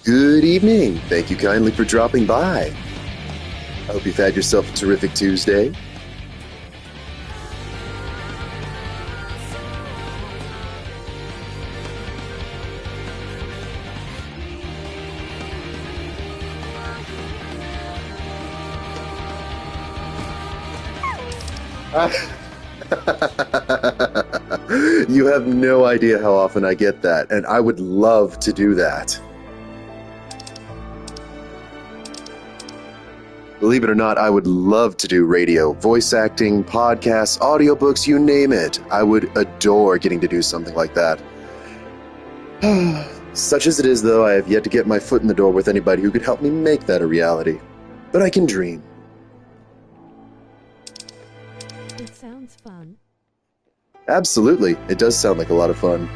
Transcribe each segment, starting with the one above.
Good evening. Thank you kindly for dropping by. I hope you've had yourself a terrific Tuesday. You have no idea how often I get that, and I would love to do that. Believe it or not, I would love to do radio, voice acting, podcasts, audiobooks, you name it. I would adore getting to do something like that. Such as it is, though, I have yet to get my foot in the door with anybody who could help me make that a reality. But I can dream. It sounds fun. Absolutely. It does sound like a lot of fun.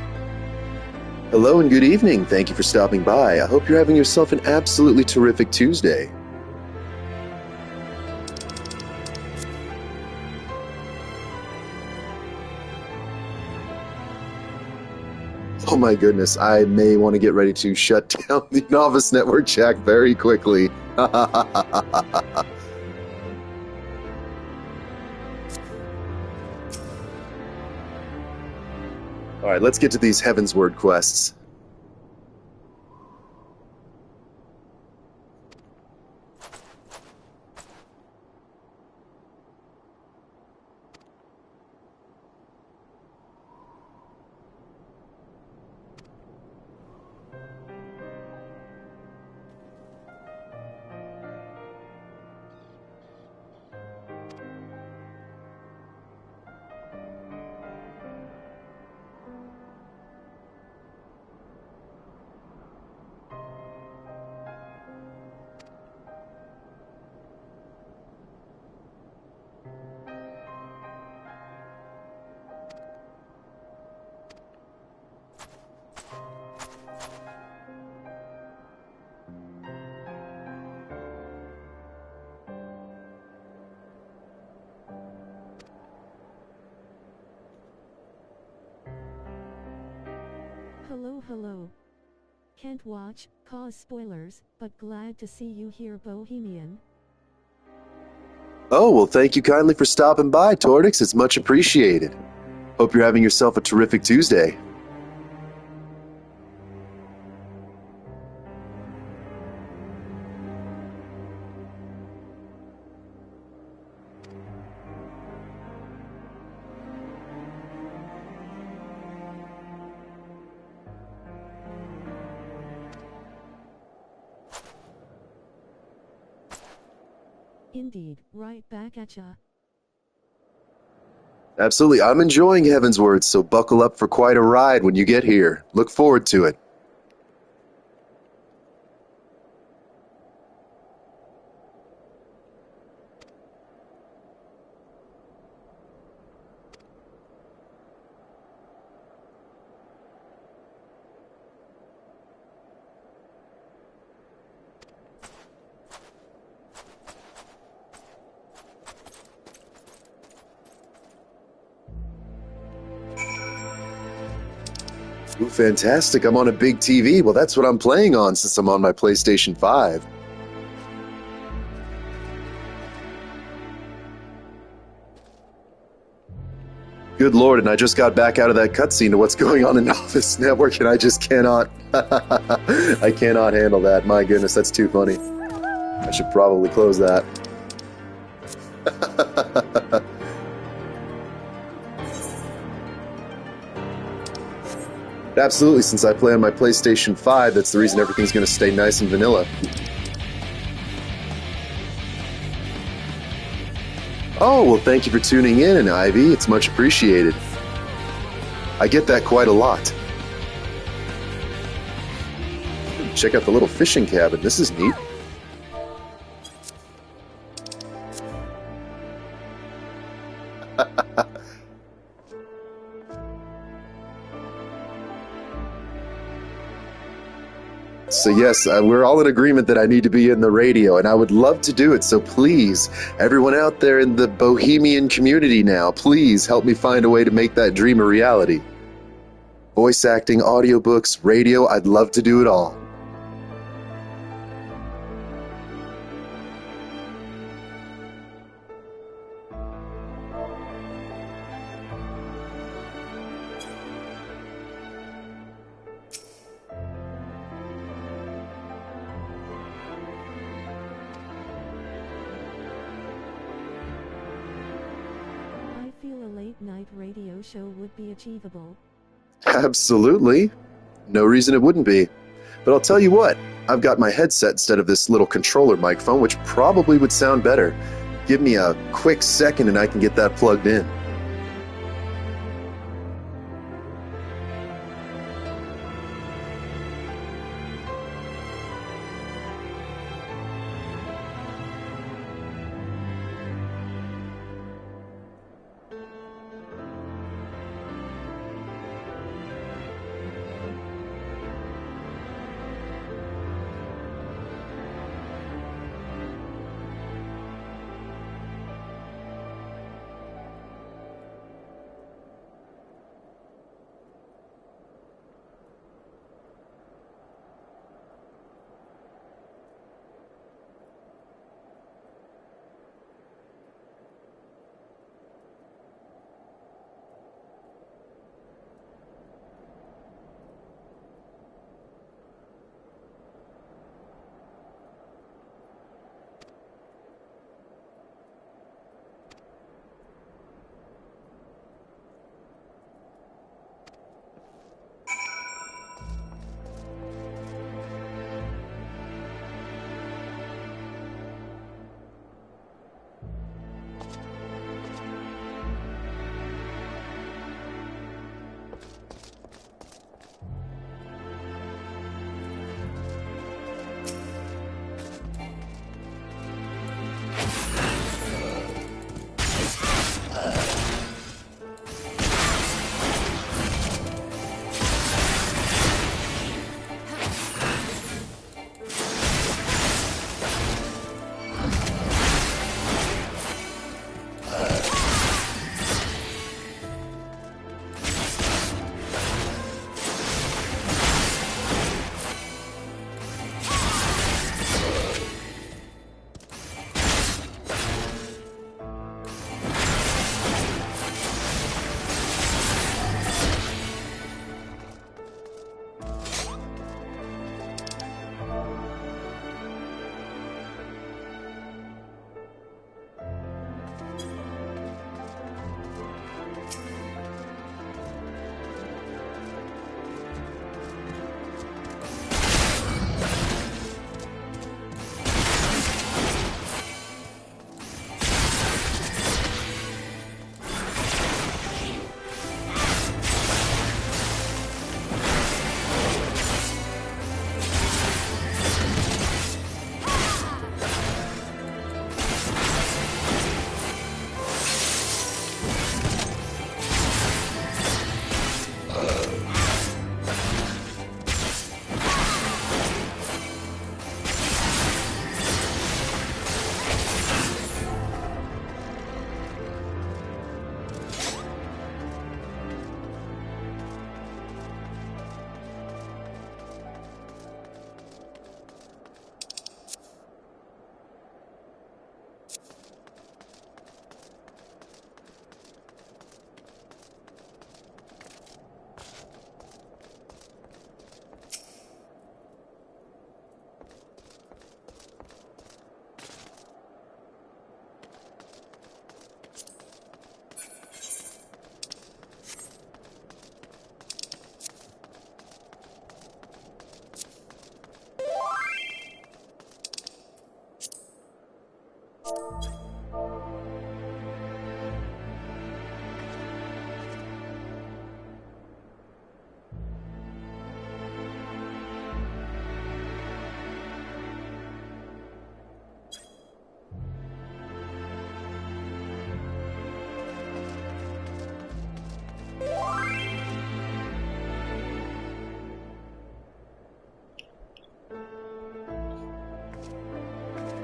Hello and good evening. Thank you for stopping by. I hope you're having yourself an absolutely terrific Tuesday. Oh my goodness, I may want to get ready to shut down the Novice Network chat very quickly. Alright, let's get to these Heavensward quests. Hello. Can't watch, cause spoilers, but glad to see you here, Bohemian. Oh, well, thank you kindly for stopping by, Tordix. It's much appreciated. Hope you're having yourself a terrific Tuesday. Indeed, right back at ya. Absolutely. I'm enjoying Heavensward, so buckle up for quite a ride when you get here. Look forward to it. Ooh, fantastic. I'm on a big TV. Well, that's what I'm playing on since I'm on my PlayStation 5. Good lord, and I just got back out of that cutscene to what's going on in Novice Network, and I just cannot... I cannot handle that. My goodness, that's too funny. I should probably close that. Absolutely, since I play on my PlayStation 5, that's the reason everything's going to stay nice and vanilla. Oh, well, thank you for tuning in, Ivy. It's much appreciated. I get that quite a lot. Check out the little fishing cabin. This is neat. So yes, we're all in agreement that I need to be in the radio, and I would love to do it. So please, everyone out there in the Bohemian community now, please help me find a way to make that dream a reality. Voice acting, audiobooks, radio, I'd love to do it all. late-night radio show would be achievable. Absolutely. No reason it wouldn't be. But I'll tell you what, I've got my headset instead of this little controller microphone, which probably would sound better. Give me a quick second and I can get that plugged in.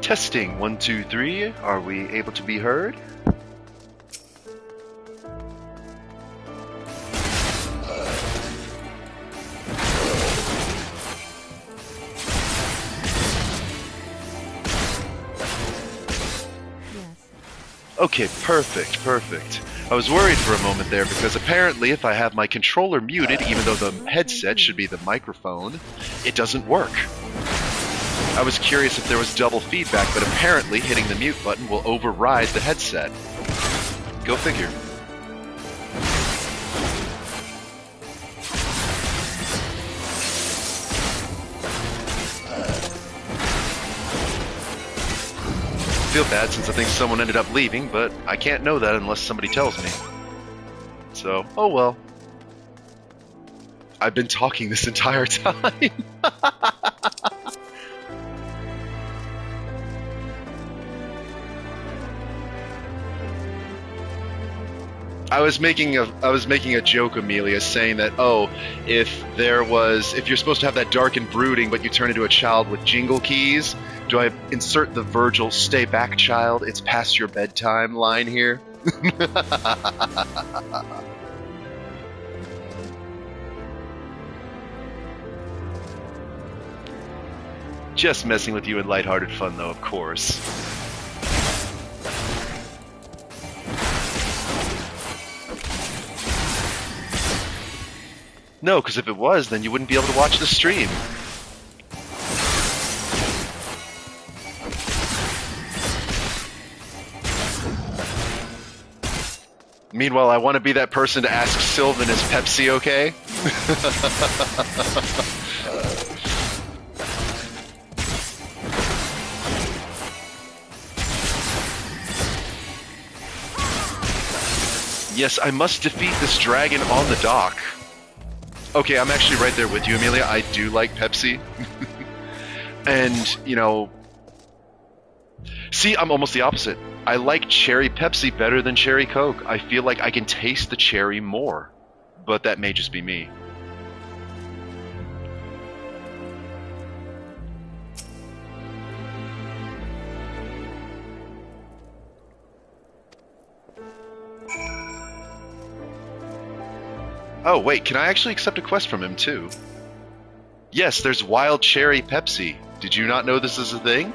Testing 1, 2, 3. Are we able to be heard? Okay, perfect. I was worried for a moment there because apparently if I have my controller muted, even though the headset should be the microphone, it doesn't work. I was curious if there was double feedback, but apparently hitting the mute button will override the headset. Go figure. feel bad since I think someone ended up leaving, but I can't know that unless somebody tells me. So, oh well. I've been talking this entire time. I was making a joke, Amelia, saying that, oh, if you're supposed to have that dark and brooding, but you turn into a child with jingle keys, do I insert the Virgil "Stay back, child, it's past your bedtime" line here? Just messing with you in lighthearted fun, though, of course. No, because if it was, then you wouldn't be able to watch the stream. Meanwhile, I want to be that person to ask Sylvan, is Pepsi okay? Yes, I must defeat this dragon on the dock. Okay, I'm actually right there with you, Amelia. I do like Pepsi. And, you know... See, I'm almost the opposite. I like cherry Pepsi better than cherry Coke. I feel like I can taste the cherry more. But that may just be me. Oh, wait, can I actually accept a quest from him, too? Yes, there's Wild Cherry Pepsi. Did you not know this is a thing?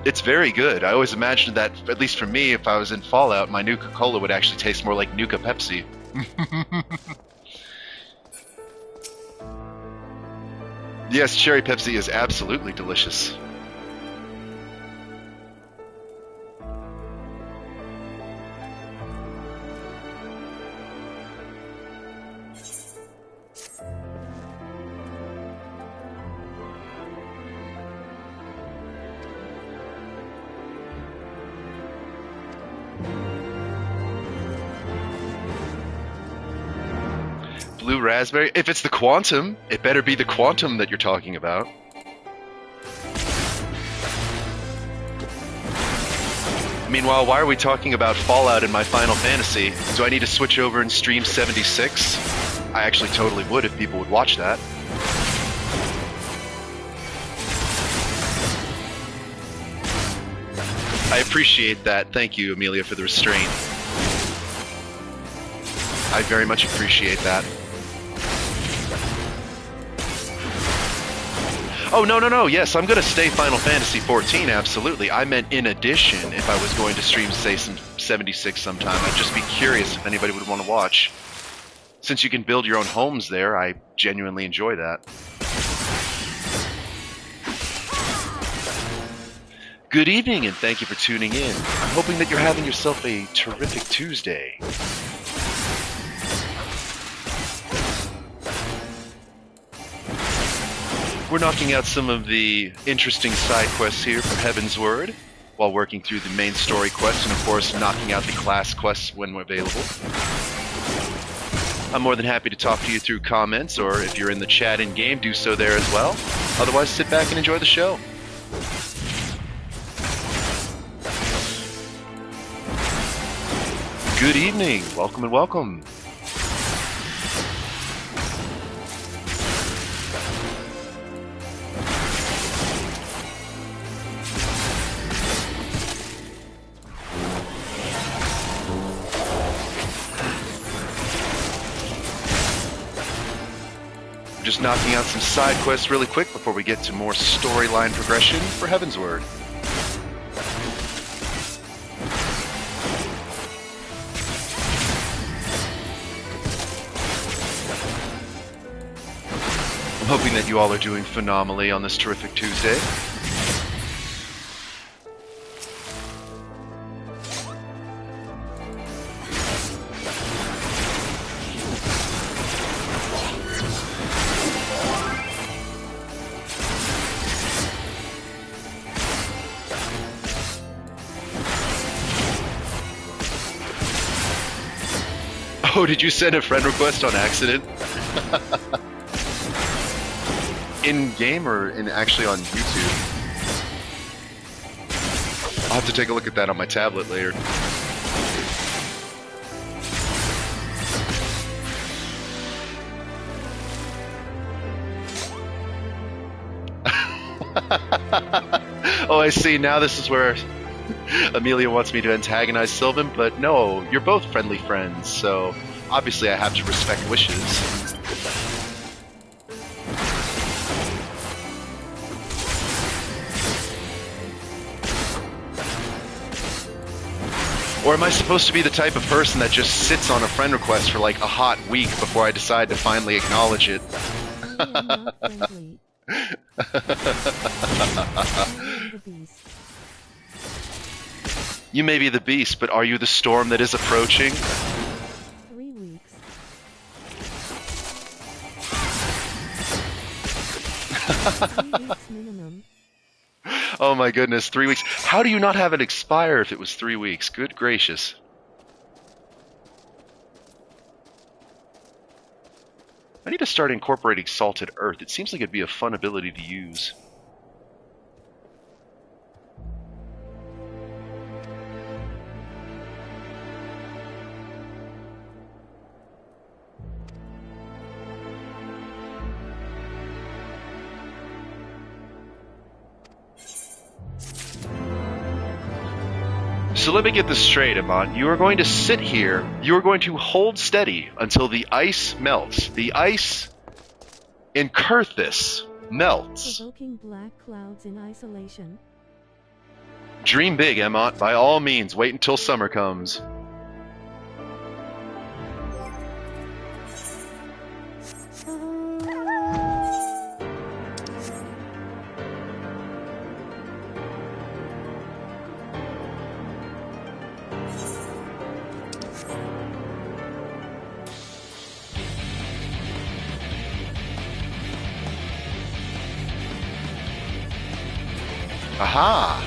It's very good. I always imagined that, at least for me, if I was in Fallout, my Nuka-Cola would actually taste more like Nuka Pepsi. Yes, cherry Pepsi is absolutely delicious. Blue raspberry? If it's the quantum, it better be the quantum that you're talking about. Meanwhile, why are we talking about Fallout in my Final Fantasy? Do I need to switch over and stream 76? I actually totally would if people would watch that. I appreciate that. Thank you, Amelia, for the restraint. I very much appreciate that. Oh, no. Yes, I'm going to stay Final Fantasy XIV, absolutely. I meant in addition, if I was going to stream, say, some 76 sometime. I'd just be curious if anybody would want to watch. Since you can build your own homes there, I genuinely enjoy that. Good evening, and thank you for tuning in. I'm hoping that you're having yourself a terrific Tuesday. We're knocking out some of the interesting side quests here for Heavensward, while working through the main story quest, and of course knocking out the class quests when available. I'm more than happy to talk to you through comments, or if you're in the chat in-game, do so there as well. Otherwise, sit back and enjoy the show. Good evening, welcome and welcome. Just knocking out some side quests really quick before we get to more storyline progression for Heavensward. I'm hoping that you all are doing phenomenally on this terrific Tuesday. Oh, did you send a friend request on accident? In game or actually on YouTube? I'll have to take a look at that on my tablet later. Oh, I see. Now this is where Amelia wants me to antagonize Sylvan, but no, you're both friendly friends, so obviously I have to respect wishes. Or am I supposed to be the type of person that just sits on a friend request for like a hot week before I decide to finally acknowledge it? You may be the beast, but are you the storm that is approaching? 3 weeks. 3 weeks minimum. Oh my goodness, 3 weeks. How do you not have it expire if it was 3 weeks? Good gracious. I need to start incorporating salted earth. It seems like it'd be a fun ability to use. So let me get this straight, Amon. You are going to sit here, you are going to hold steady until the ice melts. The ice in Kurthis melts. Provoking black clouds in isolation. Dream big, Emont. By all means, wait until summer comes. Aha!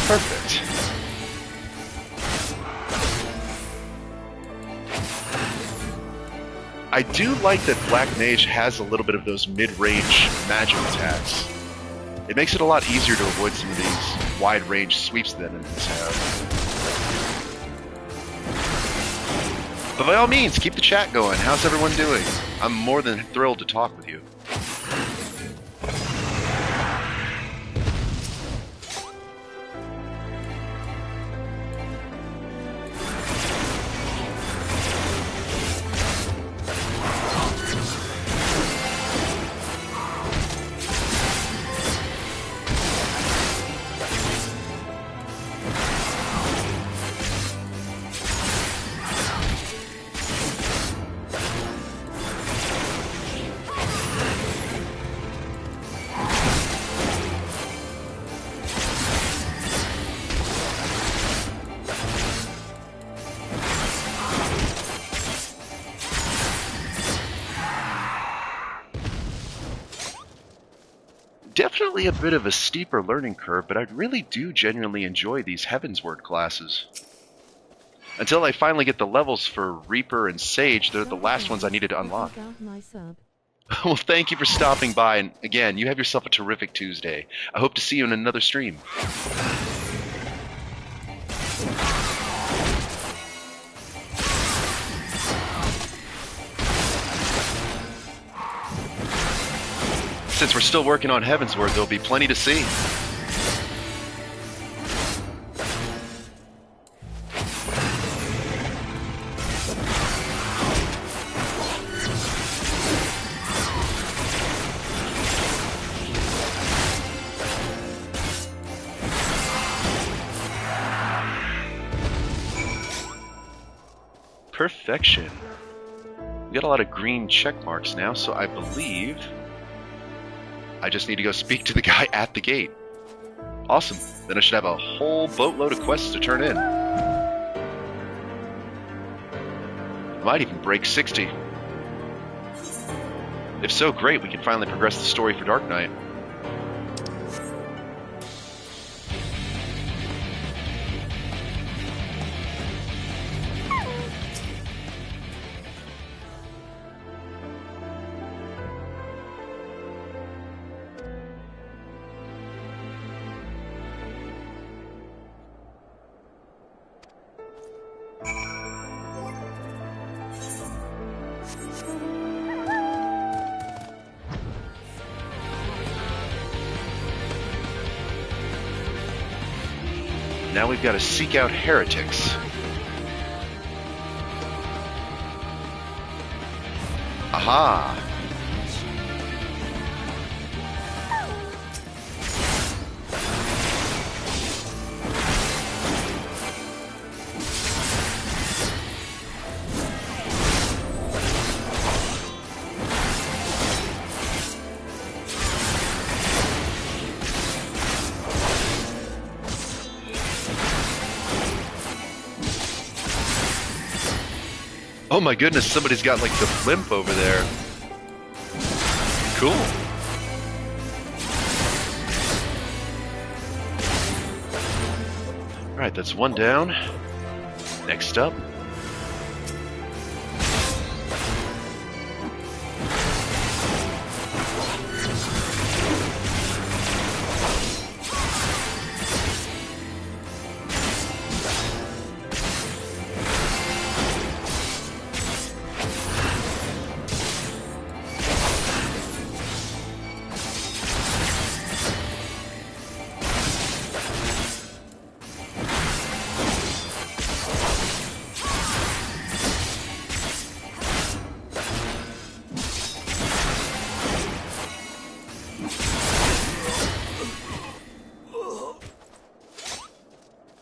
Perfect. I do like that Black Mage has a little bit of those mid-range magic attacks. It makes it a lot easier to avoid some of these wide-range sweeps that enemies have. But by all means, keep the chat going. How's everyone doing? I'm more than thrilled to talk with you. Definitely a bit of a steeper learning curve, but I really do genuinely enjoy these Heavensward classes. Until I finally get the levels for Reaper and Sage, they're the last ones I needed to unlock. Well, thank you for stopping by, and again, you have yourself a terrific Tuesday. I hope to see you in another stream. Since we're still working on Heavensward, there'll be plenty to see. Perfection. We got a lot of green check marks now, so I believe I just need to go speak to the guy at the gate. Awesome. Then I should have a whole boatload of quests to turn in. Might even break 60. If so, great, we can finally progress the story for Dark Knight. Now we've got to seek out heretics. Aha! Oh my goodness, somebody's got like the blimp over there. Cool. Alright, that's one down. Next up.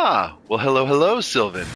Ah, well hello, hello, Sylvan.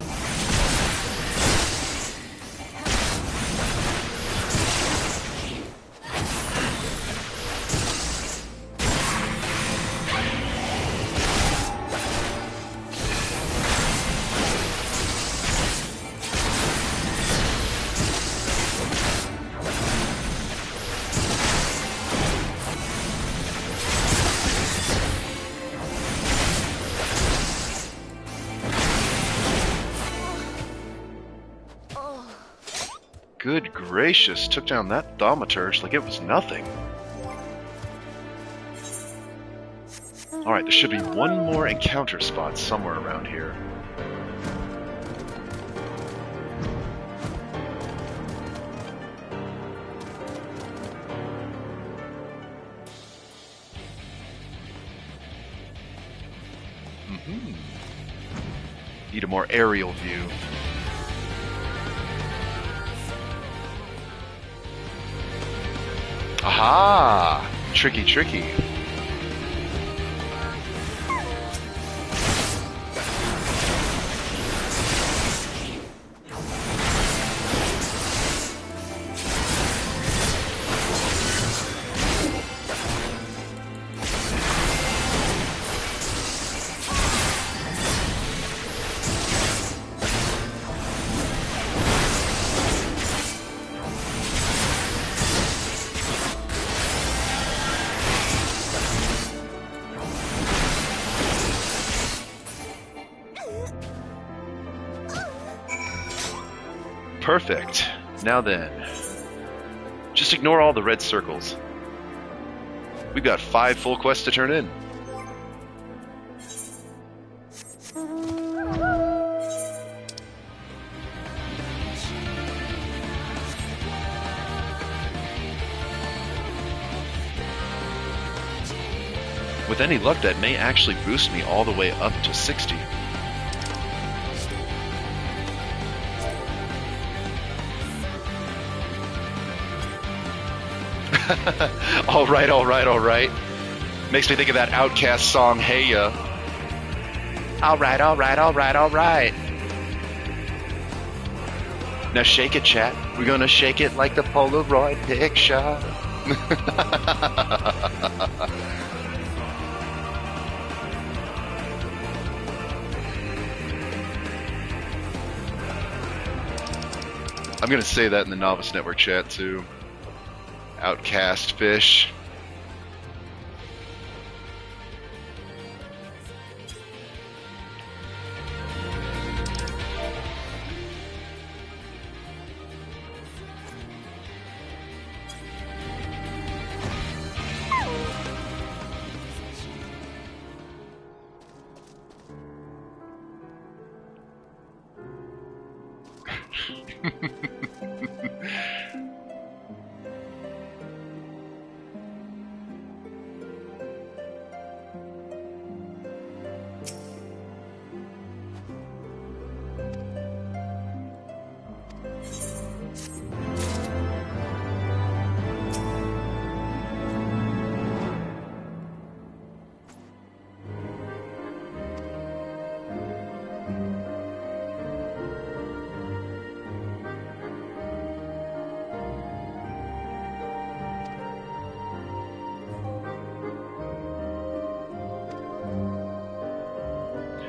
Good gracious, took down that thaumaturge like it was nothing. Alright, there should be one more encounter spot somewhere around here. Need a more aerial view. Aha! Tricky, tricky. Perfect. Now then, just ignore all the red circles. We've got 5 full quests to turn in. With any luck, that may actually boost me all the way up to 60. Alright, alright, alright. Makes me think of that Outcast song, Hey Ya. Alright, alright, alright, alright. Now shake it, chat. We're gonna shake it like the Polaroid picture. I'm gonna say that in the Novice Network chat too. Outcast fish.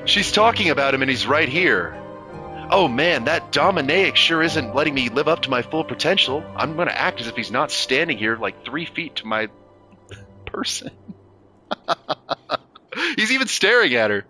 She's talking about him and he's right here. Oh man, that Dominic sure isn't letting me live up to my full potential. I'm gonna act as if he's not standing here like 3 feet to my person. He's even staring at her.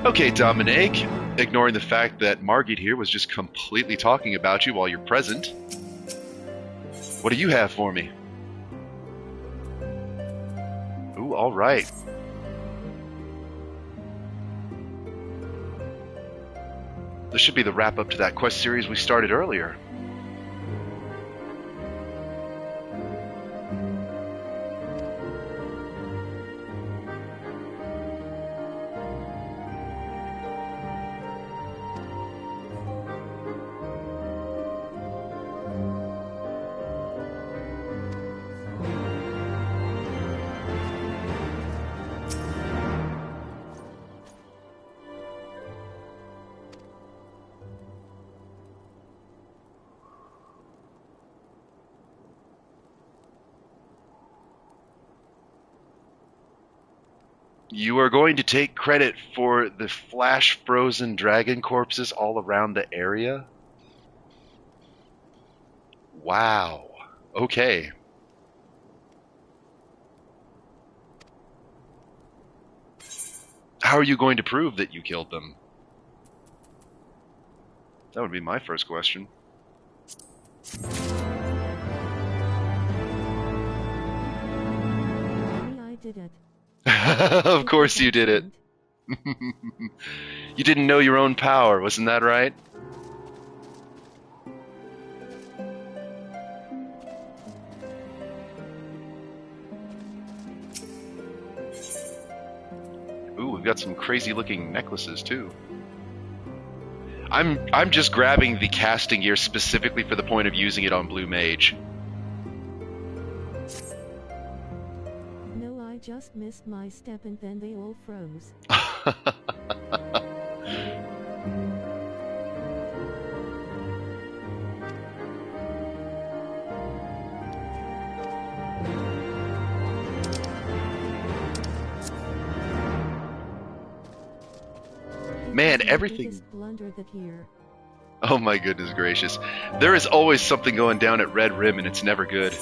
Okay, Dominic, ignoring the fact that Margit here was just completely talking about you while you're present. What do you have for me? Ooh, all right. This should be the wrap-up to that quest series we started earlier. You are going to take credit for the flash-frozen dragon corpses all around the area? Wow. Okay. How are you going to prove that you killed them? That would be my first question. I did it. Of course you did it. You didn't know your own power, wasn't that right? Ooh, we've got some crazy looking necklaces too. I'm just grabbing the casting gear specifically for the point of using it on Blue Mage. No, I just missed my step and then they all froze. Man, everything... Here. Oh my goodness gracious. There is always something going down at Red Rim and it's never good.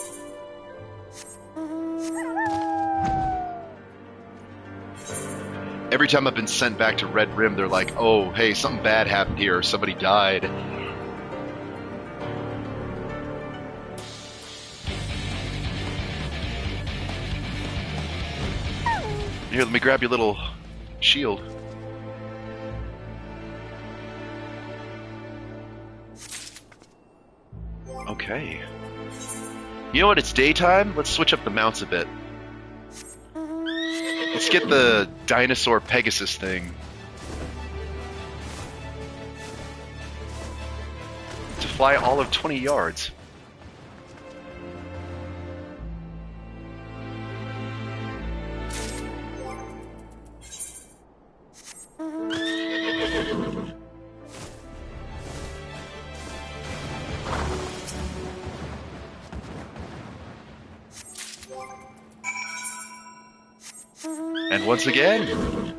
Every time I've been sent back to Red Rim, they're like, oh, hey, something bad happened here, or somebody died. Here, let me grab your little shield. Okay. You know what? It's daytime. Let's switch up the mounts a bit. Let's get the dinosaur Pegasus thing. To fly all of 20 yards. And once again.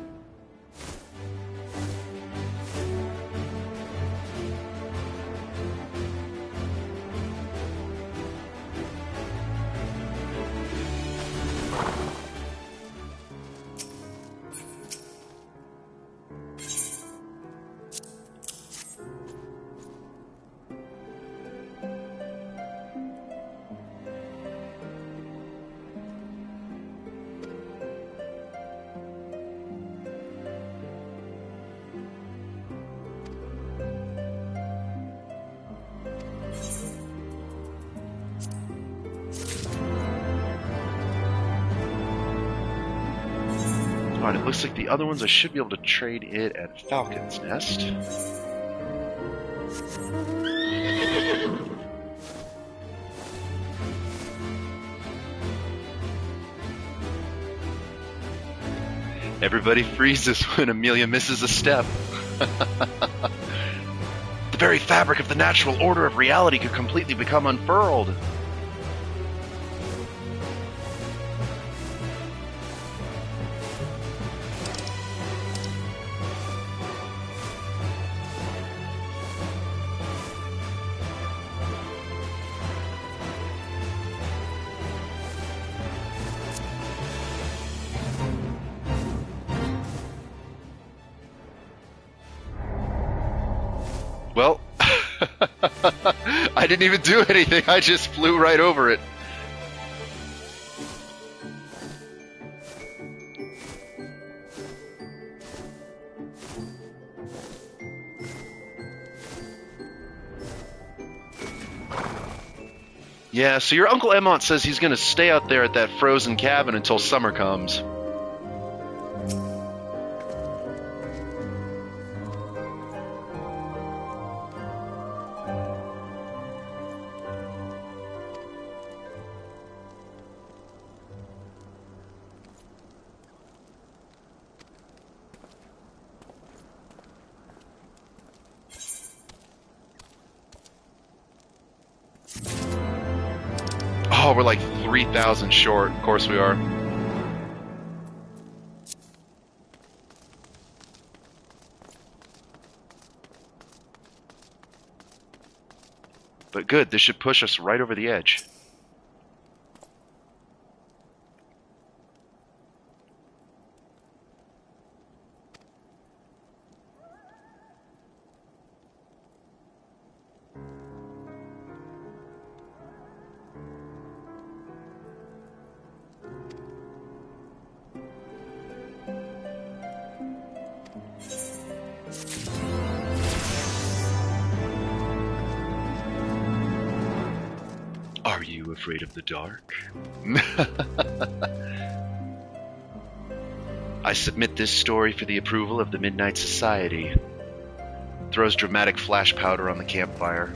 Alright, it looks like the other ones I should be able to trade it at Falcon's Nest. Everybody freezes when Amelia misses a step. The very fabric of the natural order of reality could completely become unfurled. Well, I didn't even do anything, I just flew right over it. Yeah, so your Uncle Emont says he's gonna stay out there at that frozen cabin until summer comes. Oh, we're like 3,000 short. Of course we are. But good, this should push us right over the edge. Are you afraid of the dark? I submit this story for the approval of the Midnight Society. Throws dramatic flash powder on the campfire.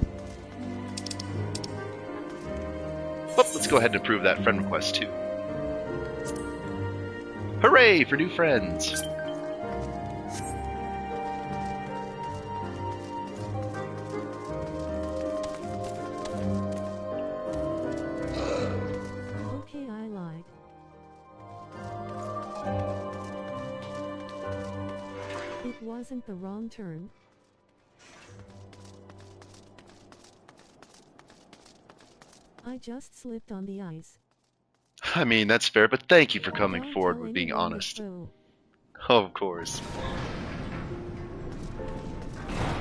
Well, let's go ahead and approve that friend request too. Hooray for new friends! Okay, I lied. It wasn't the wrong turn. I just slipped on the ice. I mean, that's fair, but thank you for coming Don't forward tell with being anyone, honest. though. Oh, of course.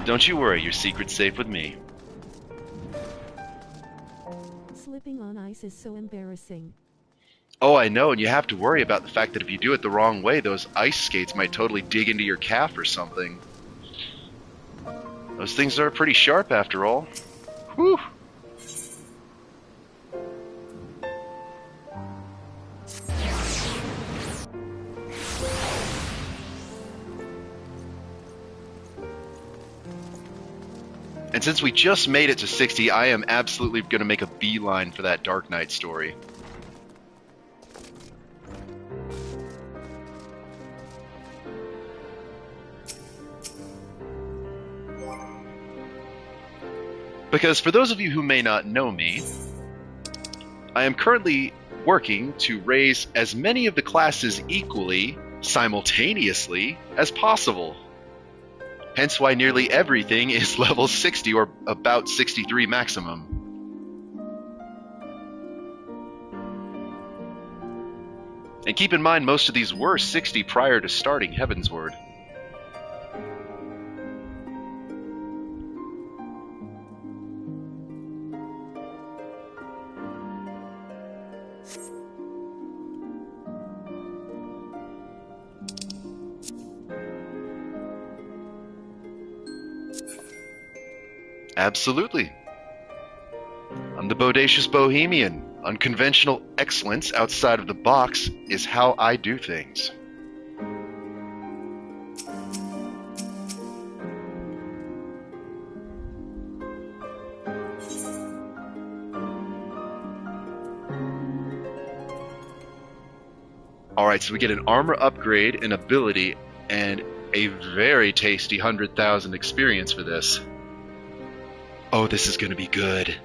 Don't you worry, your secret's safe with me. Slipping on ice is so embarrassing. Oh, I know, and you have to worry about the fact that if you do it the wrong way, those ice skates might totally dig into your calf or something. Those things are pretty sharp after all. Whew! And since we just made it to 60, I am absolutely going to make a beeline for that Dark Knight story. Because for those of you who may not know me, I am currently working to raise as many of the classes equally, simultaneously, as possible. Hence why nearly everything is level 60 or about 63 maximum. And keep in mind, most of these were 60 prior to starting Heavensward. Absolutely. I'm the Bodacious Bohemian. Unconventional excellence outside of the box is how I do things. Alright, so we get an armor upgrade, an ability, and a very tasty 100,000 experience for this. Oh, this is going to be good.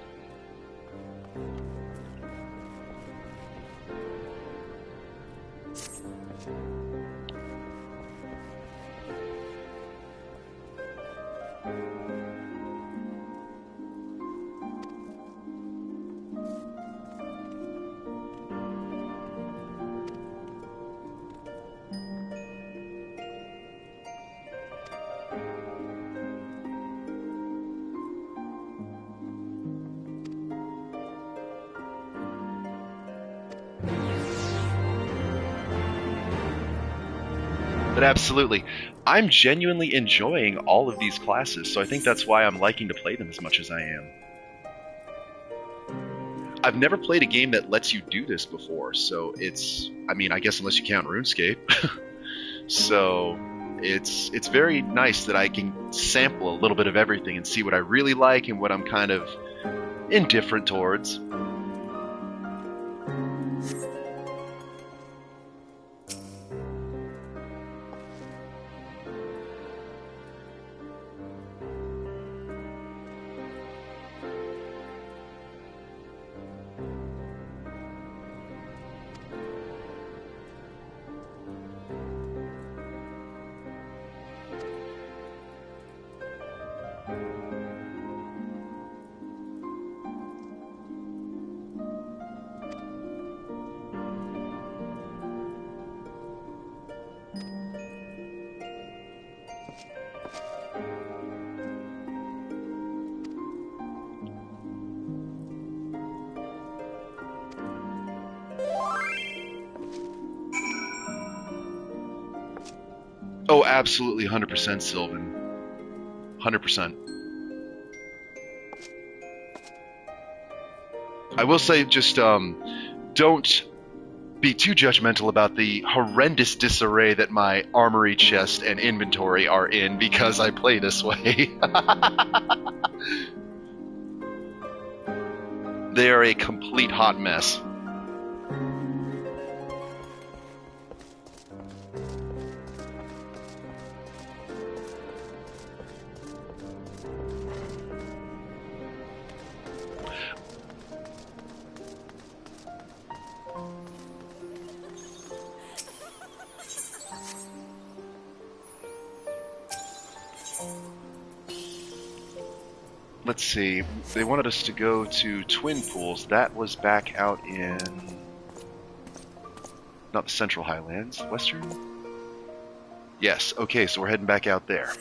But absolutely, I'm genuinely enjoying all of these classes, so I think that's why I'm liking to play them as much as I am. I've never played a game that lets you do this before, so it's, I mean, I guess unless you count RuneScape. So it's very nice that I can sample a little bit of everything and see what I really like and what I'm kind of indifferent towards. Oh, absolutely, 100% Sylvan. 100%. I will say, just don't be too judgmental about the horrendous disarray that my armory chest and inventory are in because I play this way. They are a complete hot mess. Let's see, they wanted us to go to Twin Pools. That was back out in... not the Central Highlands, Western? Yes, okay, so we're heading back out there.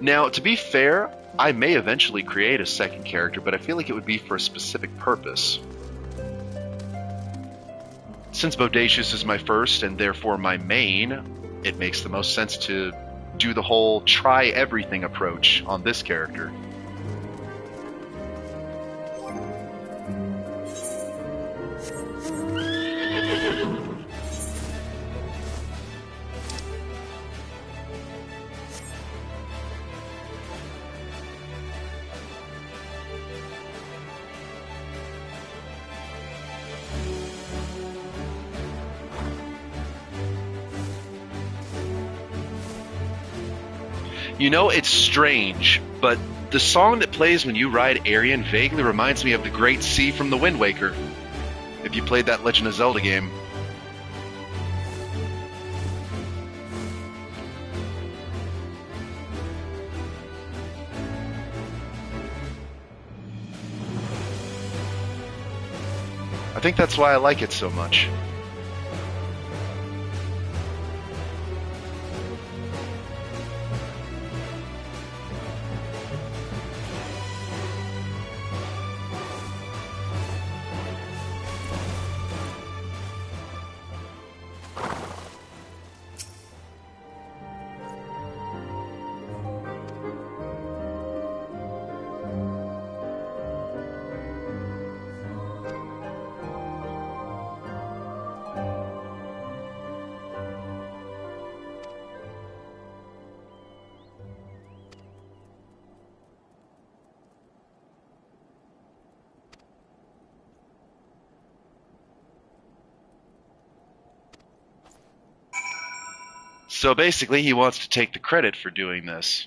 Now, to be fair, I may eventually create a second character, but I feel like it would be for a specific purpose. Since Bodacious is my first and therefore my main, it makes the most sense to do the whole try everything approach on this character. You know, it's strange, but the song that plays when you ride Arian vaguely reminds me of the Great Sea from the Wind Waker. If you played that Legend of Zelda game. I think that's why I like it so much. So basically, he wants to take the credit for doing this.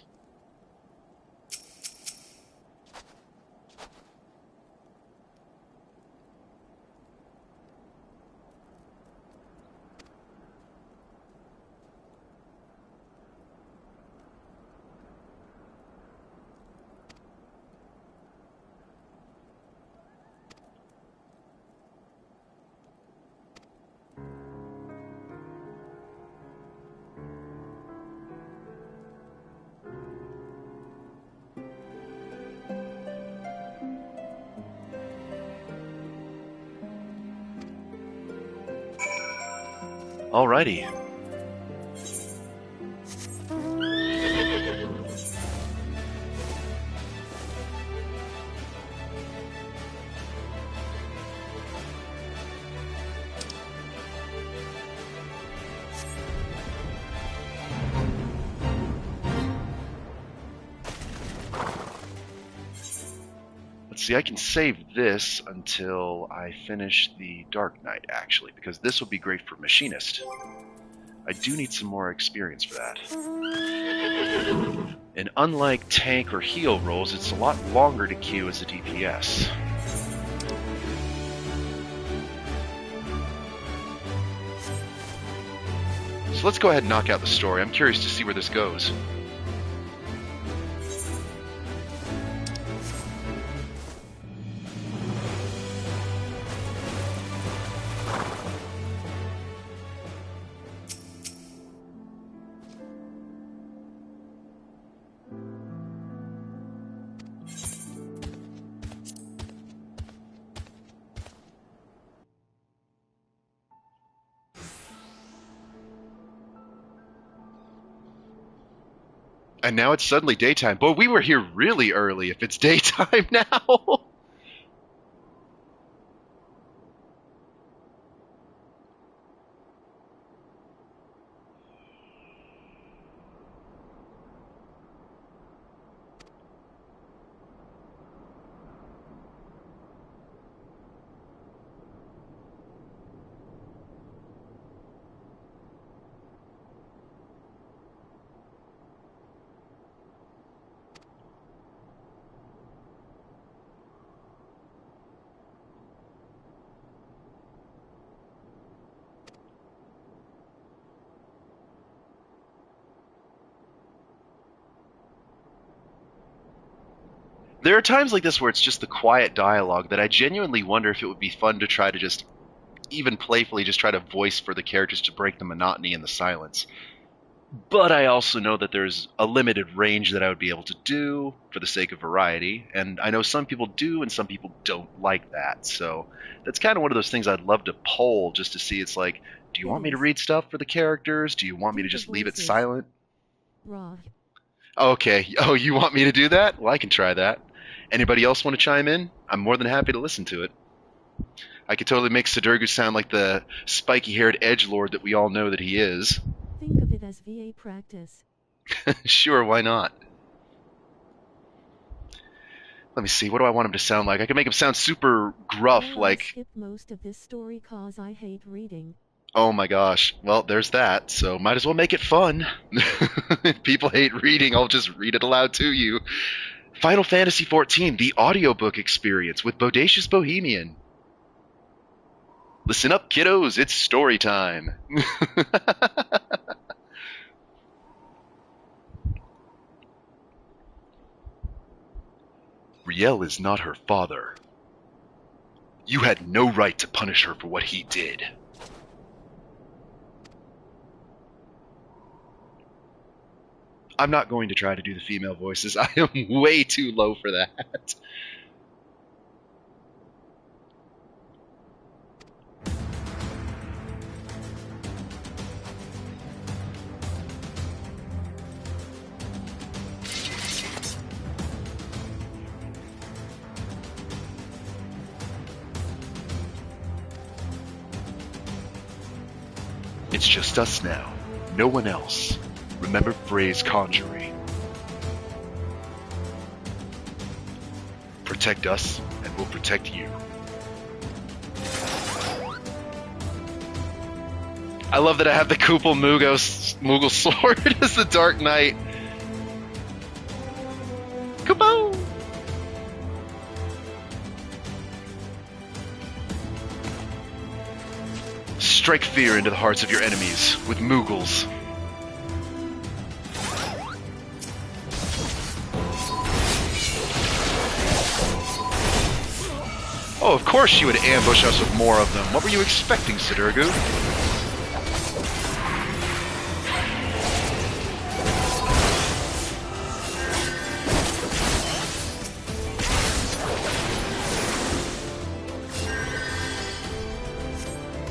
Alrighty. Let's see, I can save this until I finish the Dark Knight, actually, because this will be great for Machinist. I do need some more experience for that. And unlike tank or heal rolls, it's a lot longer to queue as a DPS. So let's go ahead and knock out the story. I'm curious to see where this goes. And now it's suddenly daytime. Boy, we were here really early if it's daytime now. There are times like this where it's just the quiet dialogue that I genuinely wonder if it would be fun to try to just, even playfully, just try to voice for the characters to break the monotony and the silence. But I also know that there's a limited range that I would be able to do for the sake of variety, and I know some people do and some people don't like that. So that's kind of one of those things I'd love to poll just to see. It's like, do you want me to Yes. read stuff for the characters? Do you want me Do to the just leave it voices. silent? Raw. Okay. Oh, you want me to do that? Well, I can try that. Anybody else want to chime in? I'm more than happy to listen to it. I could totally make Sidurgu sound like the spiky-haired edgelord that we all know that he is. Think of it as VA practice. Sure, why not? Let me see, what do I want him to sound like? I can make him sound super gruff, Well, I like, skipped most of this story cause I hate reading. oh my gosh, well, there's that, so might as well make it fun. If people hate reading, I'll just read it aloud to you. Final Fantasy XIV, the audiobook experience with Bodacious Bohemian. Listen up, kiddos, it's story time. Riel is not her father. You had no right to punish her for what he did. I'm not going to try to do the female voices. I am way too low for that. It's just us now. No one else. Remember Frey's conjuring. Protect us, and we'll protect you. I love that I have the Kupal Moogle sword as the Dark Knight. Kaboom! Strike fear into the hearts of your enemies with Moogles. Oh, of course she would ambush us with more of them. What were you expecting, Sidurgu?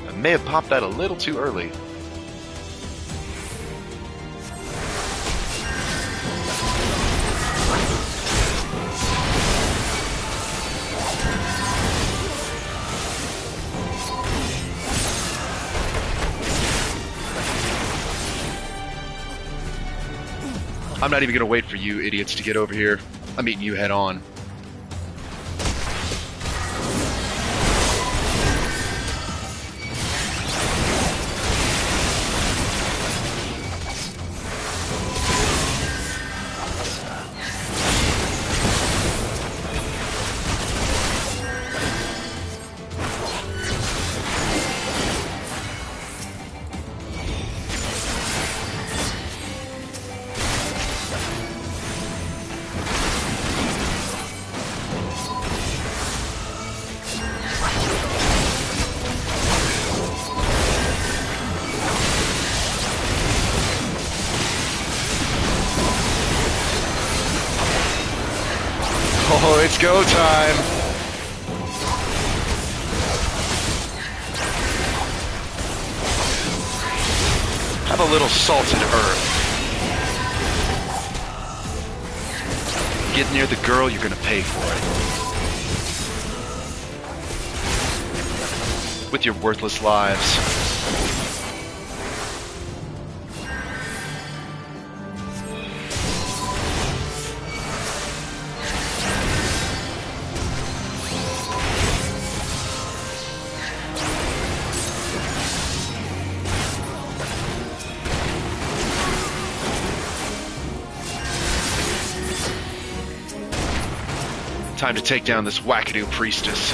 I may have popped that a little too early. I'm not even gonna wait for you idiots to get over here. I'm meeting you head on. Oh, it's go time! Have a little salted earth. Get near the girl, you're gonna pay for it. With your worthless lives. Time to take down this wackadoo priestess.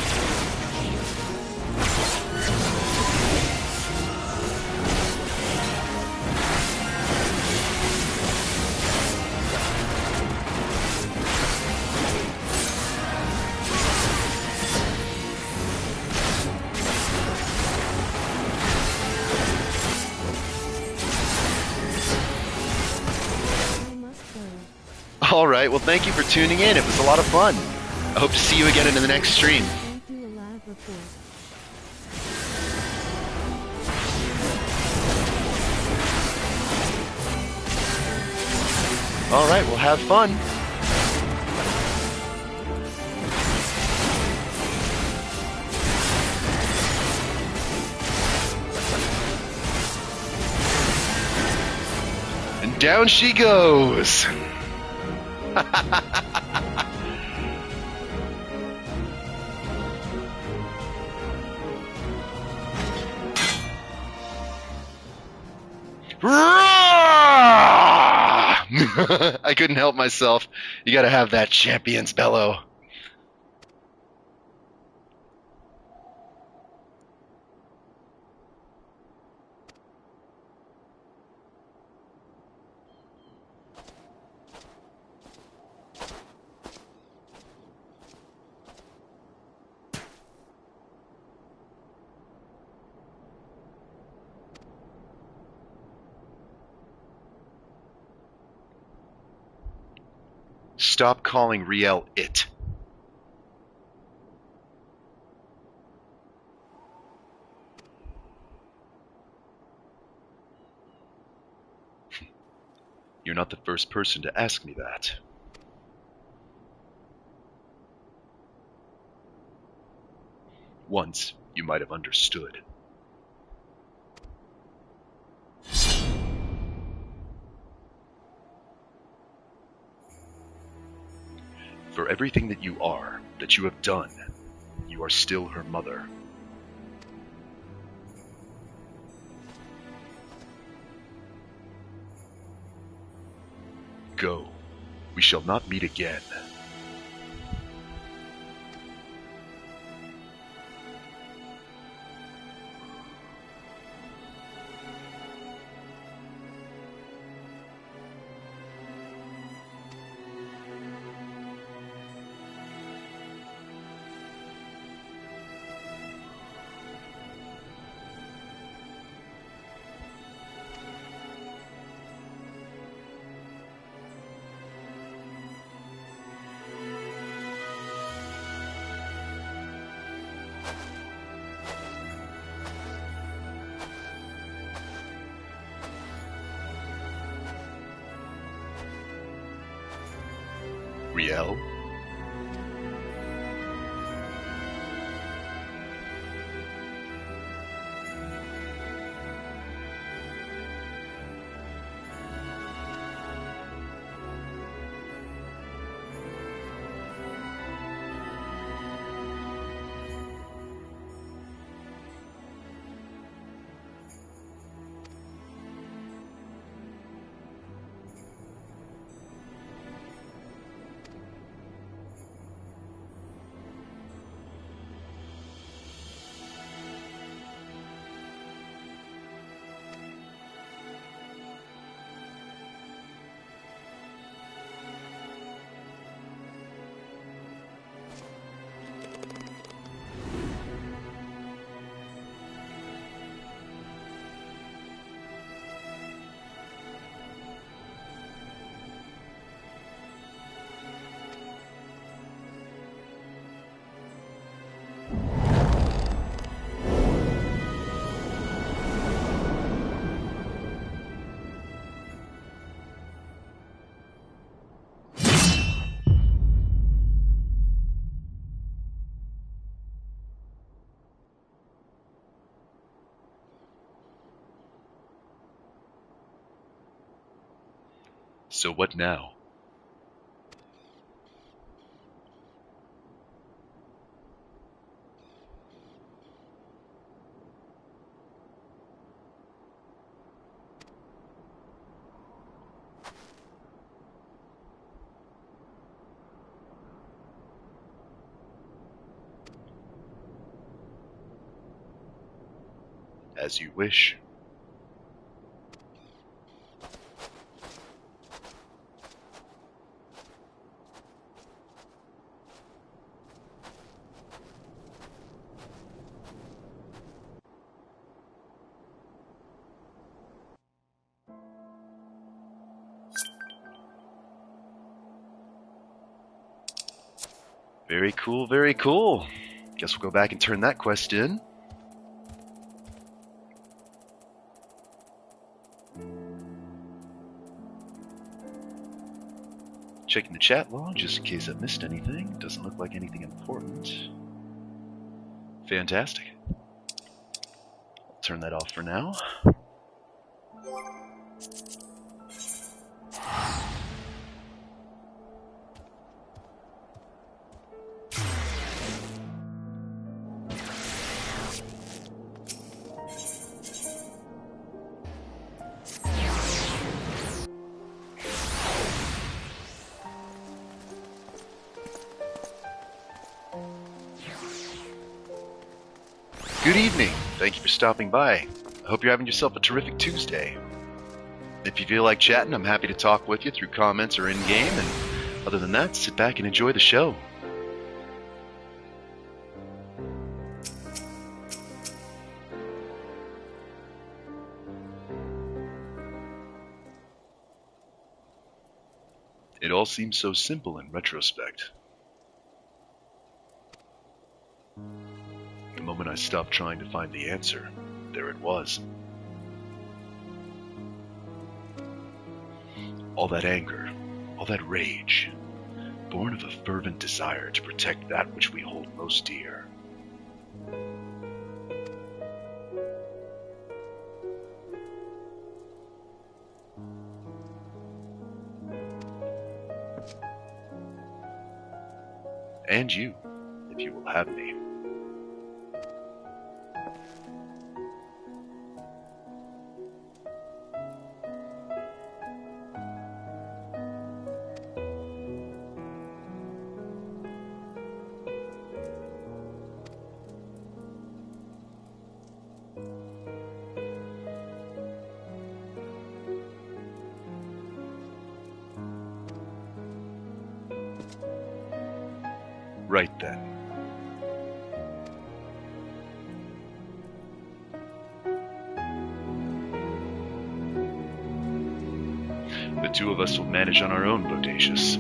All right, well, thank you for tuning in. It was a lot of fun. I hope to see you again in the next stream. Can't do a lab report. All right, well, have fun. And down she goes. I couldn't help myself. You gotta have that champion's bellow. Stop calling Riel it. You're not the first person to ask me that. Once, you might have understood. For everything that you are, that you have done, you are still her mother. Go. We shall not meet again. Riel? So what now? As you wish. Very cool, very cool. Guess we'll go back and turn that quest in. Checking the chat log just in case I missed anything. Doesn't look like anything important. Fantastic. I'll turn that off for now. Good evening. Thank you for stopping by. I hope you're having yourself a terrific Tuesday. If you feel like chatting, I'm happy to talk with you through comments or in-game, and other than that, sit back and enjoy the show. It all seems so simple in retrospect. The moment I stopped trying to find the answer, there it was. All that anger, all that rage, born of a fervent desire to protect that which we hold most dear. And you, if you will have me. Right then. The two of us will manage on our own, Bodacious.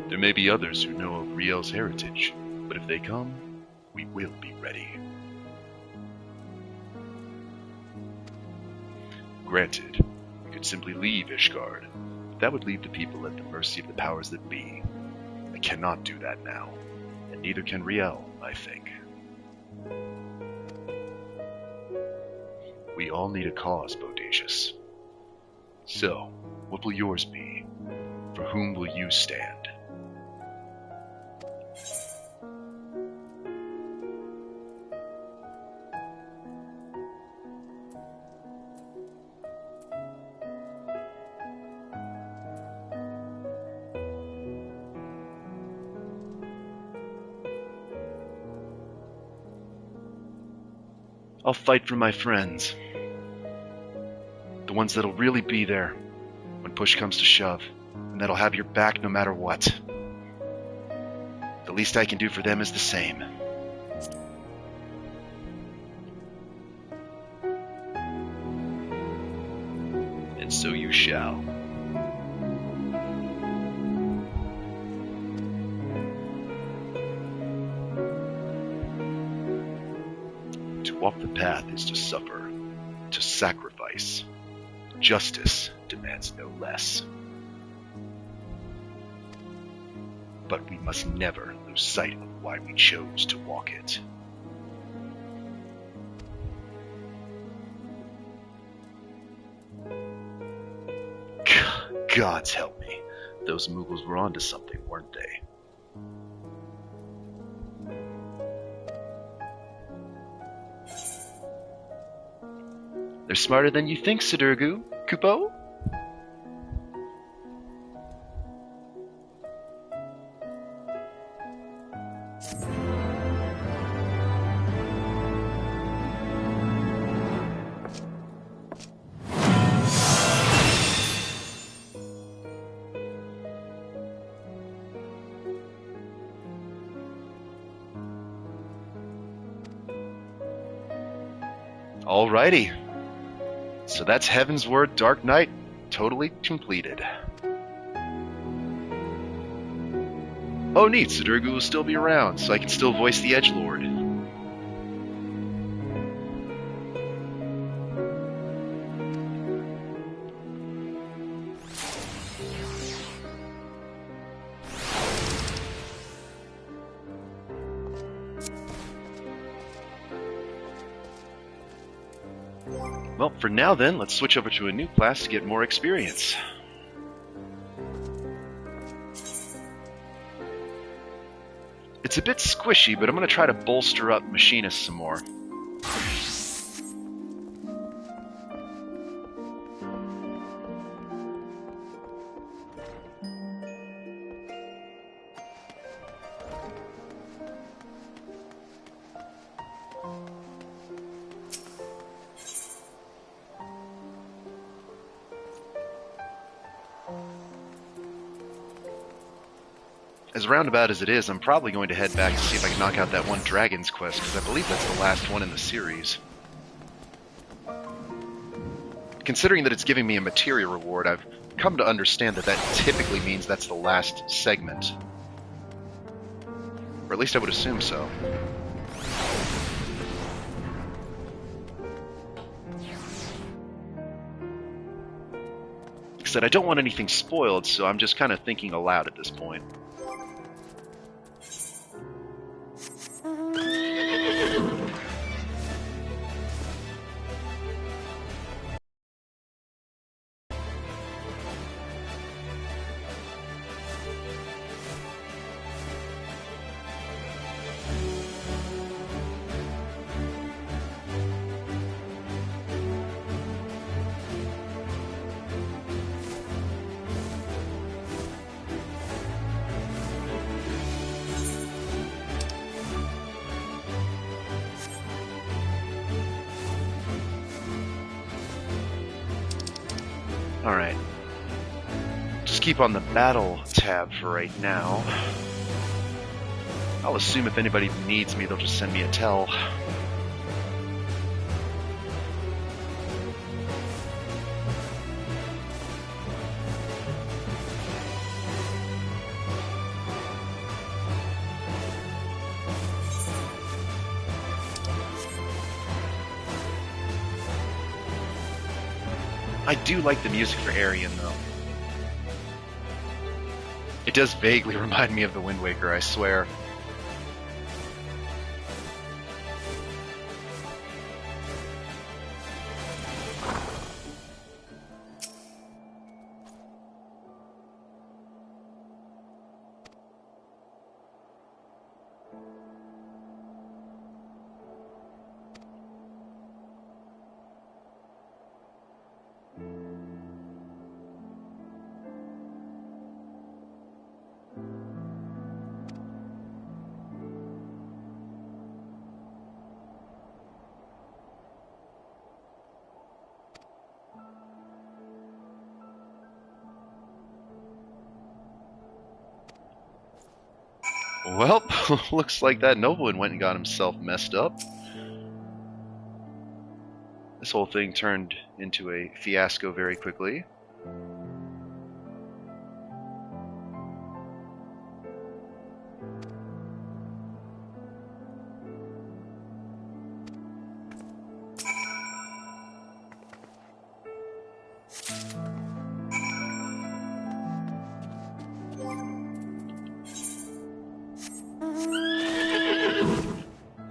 There may be others who know of Riel's heritage, but if they come, we will be ready. Granted, we could simply leave Ishgard. That would leave the people at the mercy of the powers that be. I cannot do that now, and neither can Riel, I think. We all need a cause, Bodacious. So, what will yours be? For whom will you stand? I'll fight for my friends. The ones that'll really be there when push comes to shove, and that'll have your back no matter what. The least I can do for them is the same. And so you shall. To walk the path is to suffer, to sacrifice. Justice demands no less. But we must never lose sight of why we chose to walk it. Gods help me. Those Mughals were onto something, weren't they? They're smarter than you think, Sidurgu. Kupo? Alrighty. So that's Heavensward Dark Knight totally completed. Oh neat, Sudurgu will still be around, so I can still voice the Edgelord. Well, for now then, let's switch over to a new class to get more experience. It's a bit squishy, but I'm going to try to bolster up Machinist some more. As roundabout as it is, I'm probably going to head back to see if I can knock out that one Dragon's Quest, because I believe that's the last one in the series. Considering that it's giving me a material reward, I've come to understand that that typically means that's the last segment. Or at least I would assume so. Like I said, I don't want anything spoiled, so I'm just kind of thinking aloud at this point. Alright. Just keep on the battle tab for right now. I'll assume if anybody needs me, they'll just send me a tell. I do like the music for Arian, though. It does vaguely remind me of the Wind Waker, I swear. Well, looks like that nobleman went and got himself messed up. This whole thing turned into a fiasco very quickly.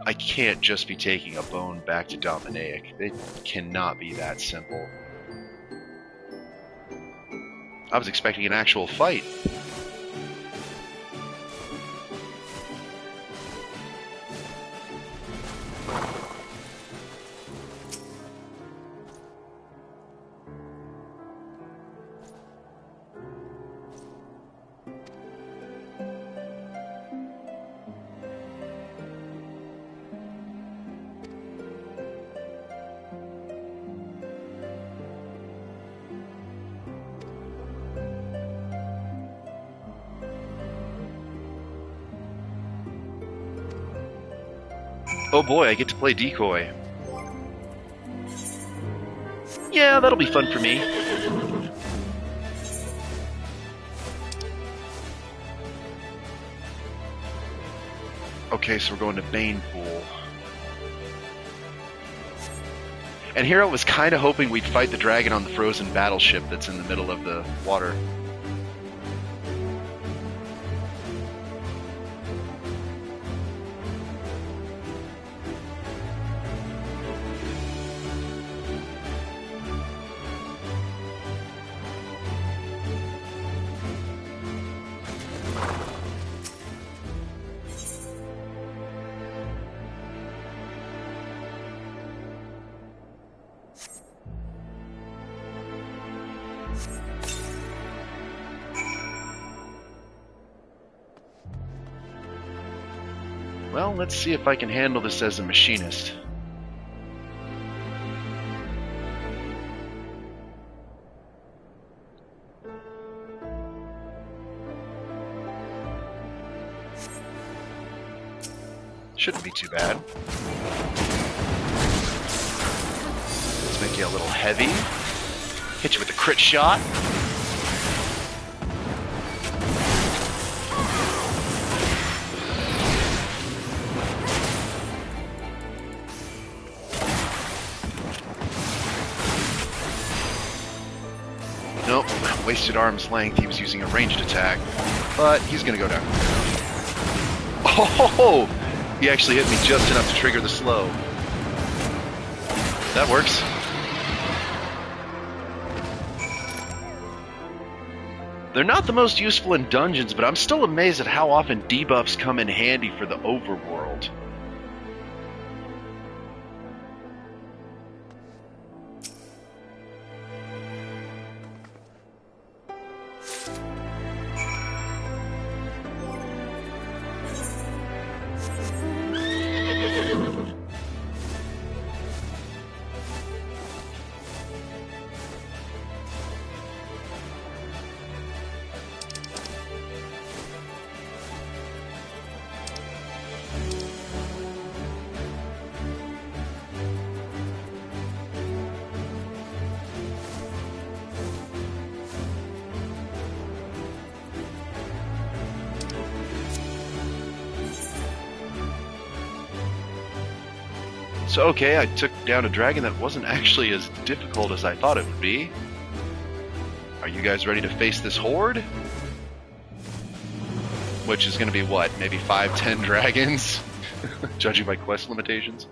I can't just be taking a bone back to Dominic. It cannot be that simple. I was expecting an actual fight. Oh boy, I get to play decoy. Yeah, that'll be fun for me. Okay, so we're going to Bane Pool. And here I was kind of hoping we'd fight the dragon on the frozen battleship that's in the middle of the water. Well, let's see if I can handle this as a machinist. Shouldn't be too bad. Let's make you a little heavy. Hit you with a crit shot. Nope, wasted arm's length. He was using a ranged attack, but he's gonna go down. Oh! He actually hit me just enough to trigger the slow. That works. They're not the most useful in dungeons, but I'm still amazed at how often debuffs come in handy for the overworld. So, okay, I took down a dragon that wasn't actually as difficult as I thought it would be. Are you guys ready to face this horde? Which is going to be what, maybe 5-10 dragons? Judging by quest limitations.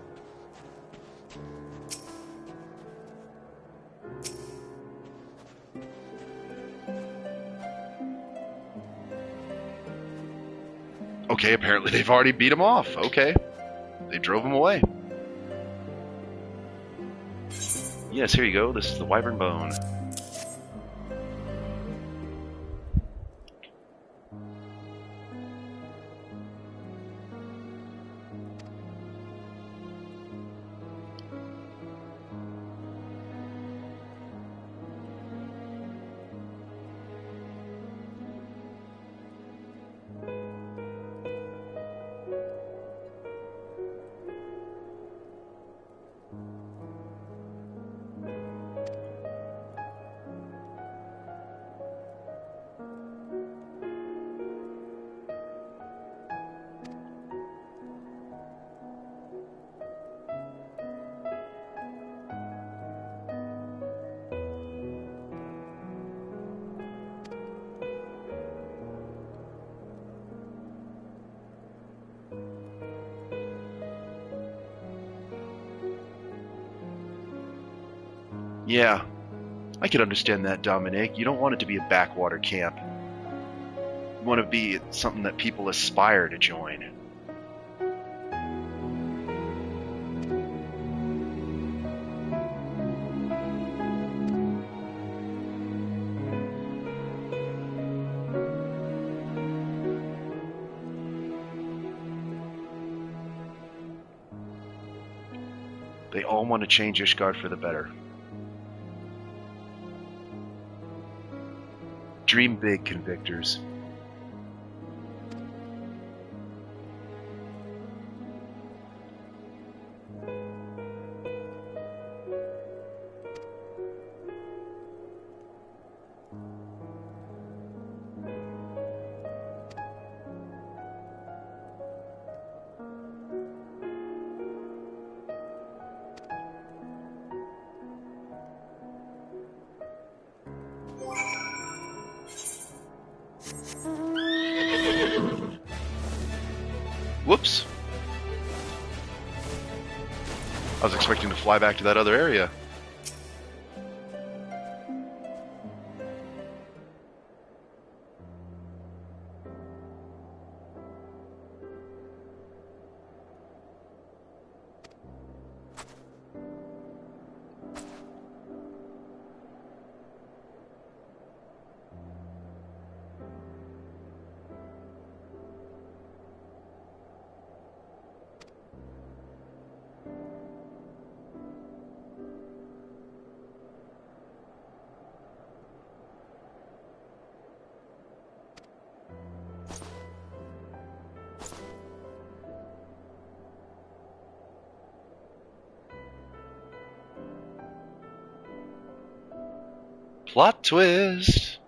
Okay, apparently they've already beat him off. Okay. They drove him away. Yes, here you go. This is the Wyvern Bone. Yeah, I could understand that, Dominic. You don't want it to be a backwater camp. You want to be something that people aspire to join. They all want to change Ishgard for the better. Dream big, Convictors. Whoops. I was expecting to fly back to that other area. Plot twist!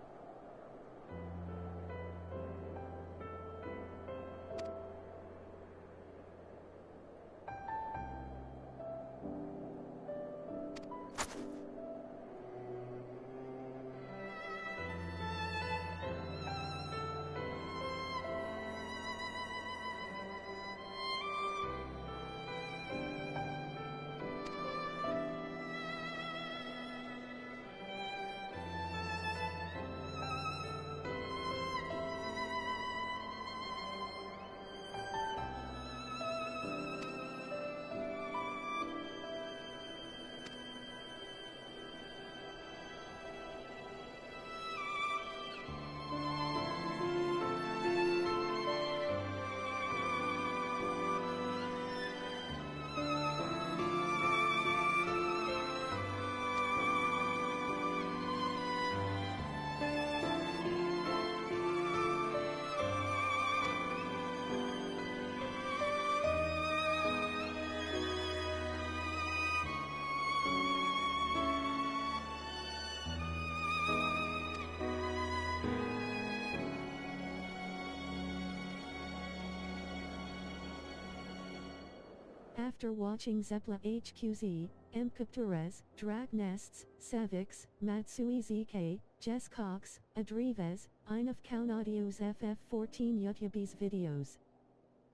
After watching Zepla HQZ, M. Captures, Drag Nests, Savix, Matsui ZK, Jess Cox, Adrives, Einaf Count Audio's FF14 YouTube's videos.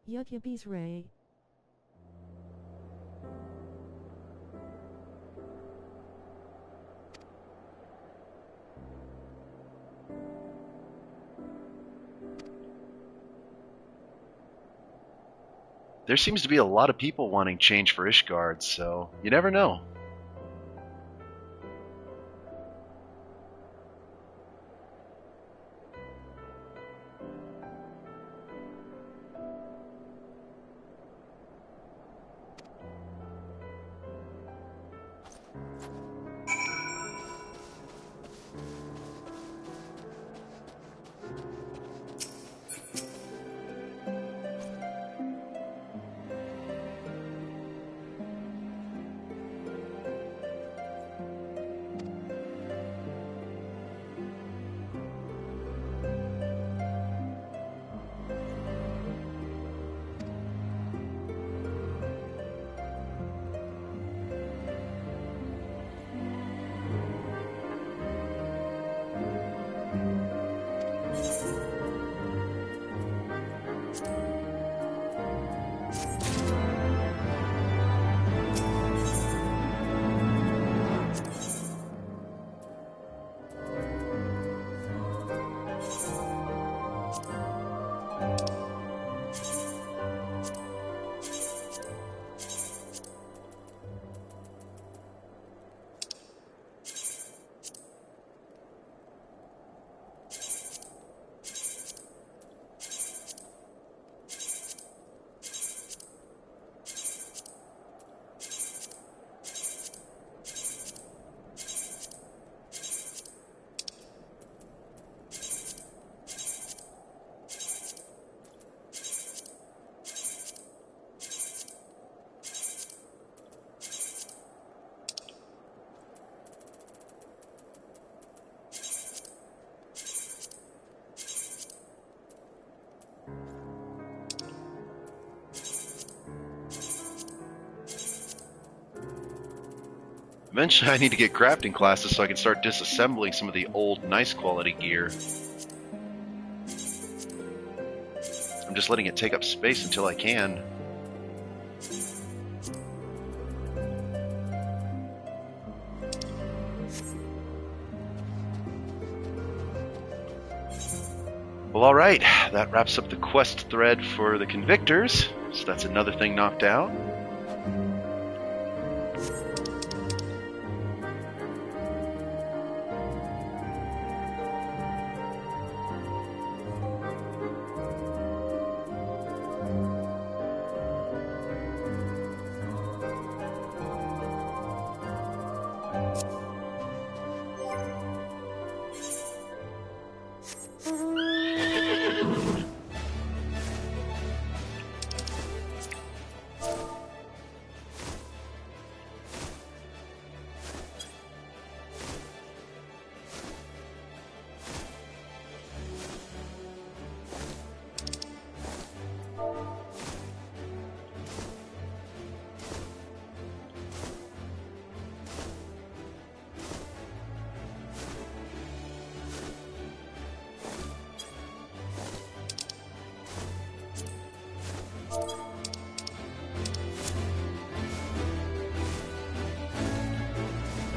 YouTube's Ray. There seems to be a lot of people wanting change for Ishgard, so you never know. Eventually I need to get crafting classes so I can start disassembling some of the old, nice quality gear. I'm just letting it take up space until I can. Well, alright, that wraps up the quest thread for the Convictors, so that's another thing knocked out.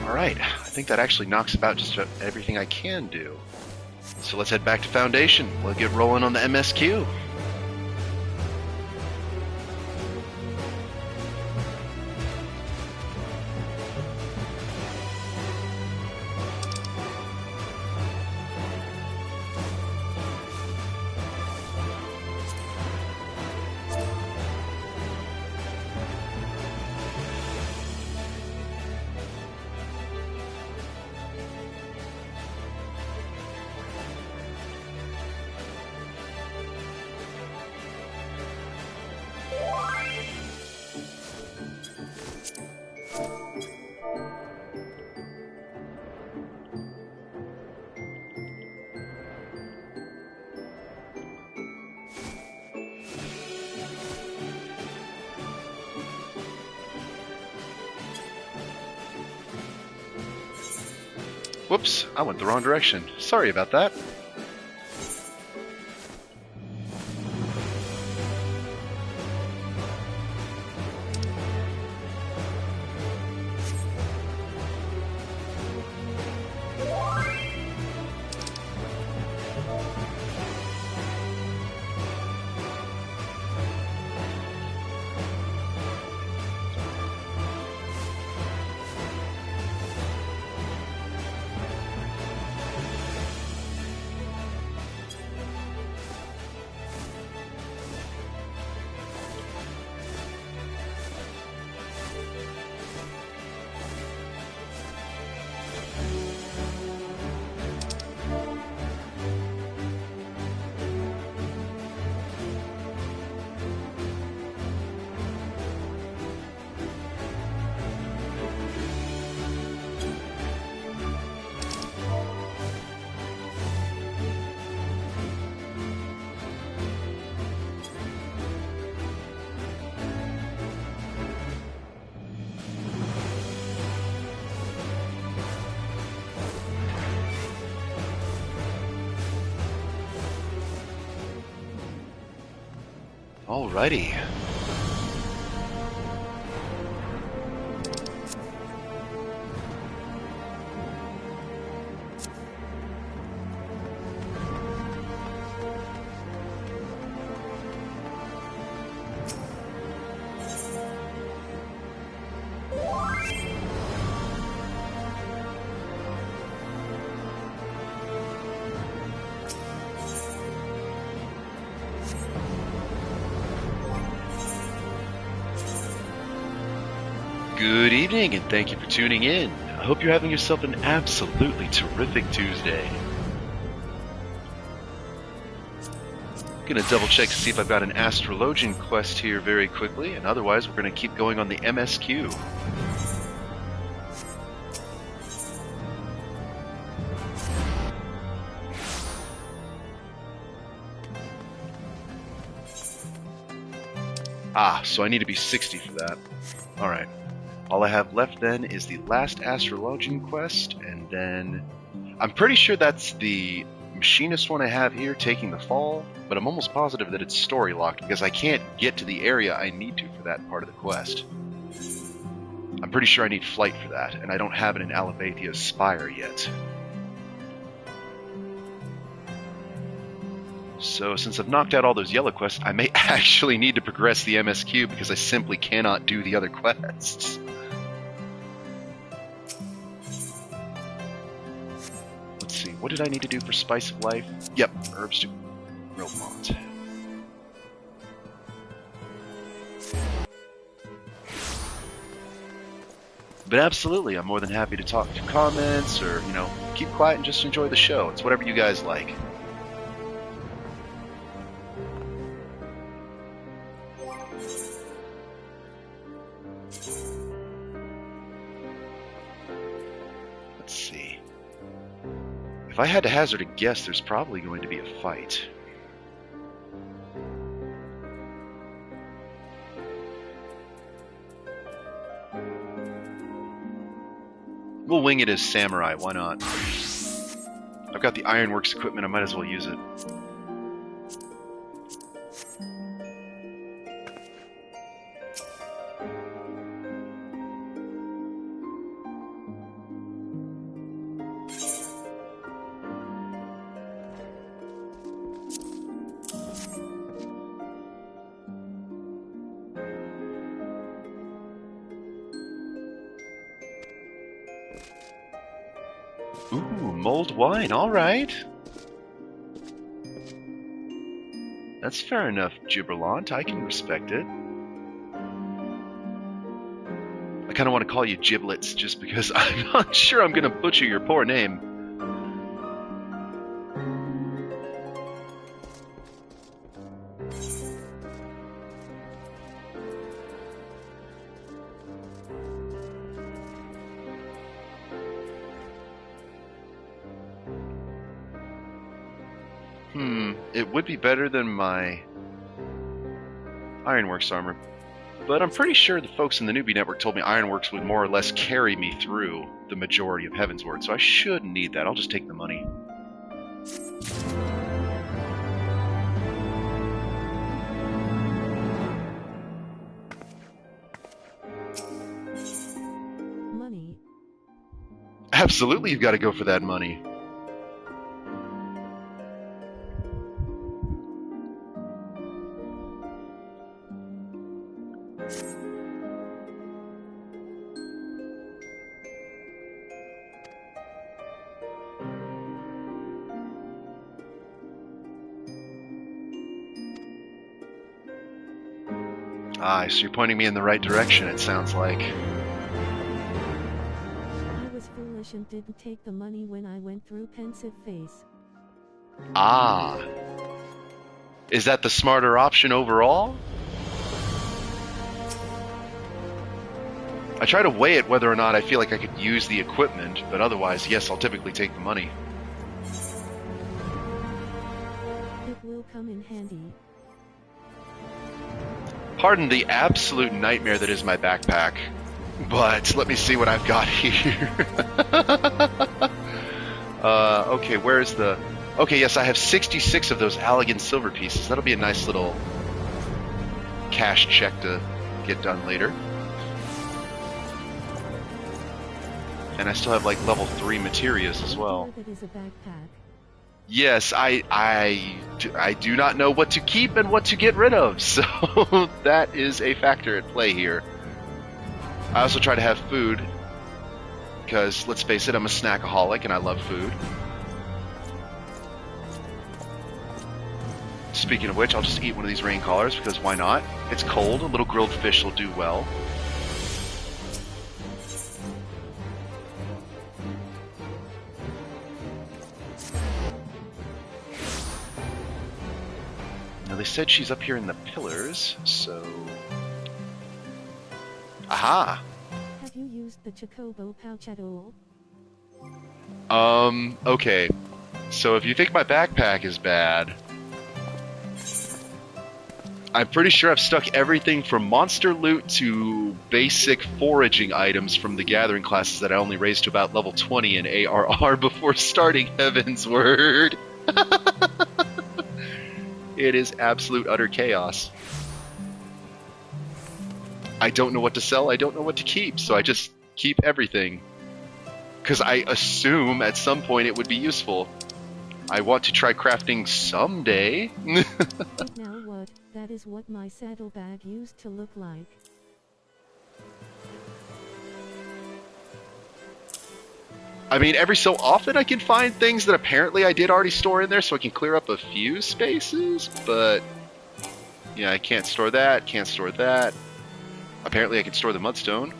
Alright, I think that actually knocks about just about everything I can do. So let's head back to Foundation. We'll get rolling on the MSQ. Whoops, I went the wrong direction. Sorry about that. Alrighty. Good evening, and thank you for tuning in. I hope you're having yourself an absolutely terrific Tuesday. Gonna double check to see if I've got an Astrologian quest here very quickly, and otherwise we're gonna keep going on the MSQ. Ah, so I need to be 60 for that. Alright. All I have left then is the last Astrologian quest, and then I'm pretty sure that's the machinist one I have here taking the fall, but I'm almost positive that it's story locked because I can't get to the area I need to for that part of the quest. I'm pretty sure I need flight for that, and I don't have it in Alabathia's Spire yet. So since I've knocked out all those yellow quests, I may actually need to progress the MSQ because I simply cannot do the other quests. Let's see, what did I need to do for Spice of Life? Yep, herbs to Rosemont. But absolutely, I'm more than happy to talk to comments or, you know, keep quiet and just enjoy the show. It's whatever you guys like. Let's see. If I had to hazard a guess, there's probably going to be a fight. We'll wing it as samurai, why not? I've got the ironworks equipment, I might as well use it. Ooh, mulled wine, alright. That's fair enough, Gibberlant, I can respect it. I kinda want to call you Giblets just because I'm not sure I'm gonna butcher your poor name. It would be better than my Ironworks armor, but I'm pretty sure the folks in the Newbie Network told me Ironworks would more or less carry me through the majority of Heavensward, so I shouldn't need that. I'll just take the money. Money. Absolutely, you've got to go for that money. Ah, so you're pointing me in the right direction, it sounds like. I was foolish and didn't take the money when I went through Pensive Face. Ah. Is that the smarter option overall? I try to weigh it whether or not I feel like I could use the equipment, but otherwise, yes, I'll typically take the money. It will come in handy. Pardon the absolute nightmare that is my backpack, but let me see what I've got here. Okay, where's the... Okay, yes, I have 66 of those Allegan silver pieces. That'll be a nice little cash check to get done later. And I still have, like, level 3 materials as well. That is a backpack. Yes, I do not know what to keep and what to get rid of, so that is a factor at play here. I also try to have food, because, let's face it, I'm a snackaholic and I love food. Speaking of which, I'll just eat one of these rain collars, because why not? It's cold, a little grilled fish will do well. Now, they said she's up here in the pillars, so... Aha! Have you used the Chocobo pouch at all? Okay. So if you think my backpack is bad... I'm pretty sure I've stuck everything from monster loot to basic foraging items from the gathering classes that I only raised to about level 20 in ARR before starting Heavensward. It is absolute utter chaos. I don't know what to sell, I don't know what to keep, so I just keep everything. Because I assume at some point it would be useful. I want to try crafting someday. But now what? That is what my saddlebag used to look like. I mean, every so often I can find things that apparently I did already store in there so I can clear up a few spaces, but yeah, I can't store that, can't store that. Apparently I can store the mudstone.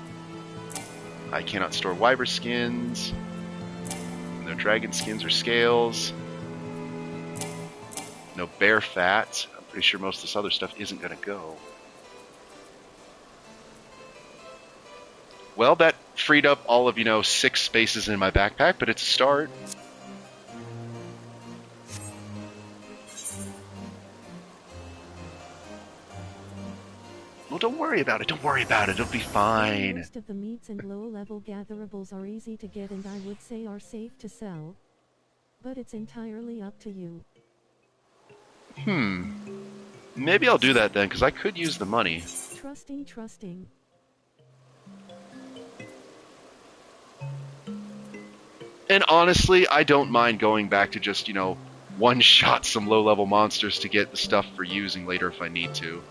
I cannot store wyver skins. No dragon skins or scales. No bear fat. I'm pretty sure most of this other stuff isn't going to go. Well, that freed up all of, 6 spaces in my backpack, but it's a start. Well, don't worry about it. Don't worry about it. It'll be fine. Most of the meats and low-level gatherables are easy to get and I would say are safe to sell. But it's entirely up to you. Maybe I'll do that then, because I could use the money. Trusting. And honestly, I don't mind going back to just, one-shot some low-level monsters to get the stuff for using later if I need to.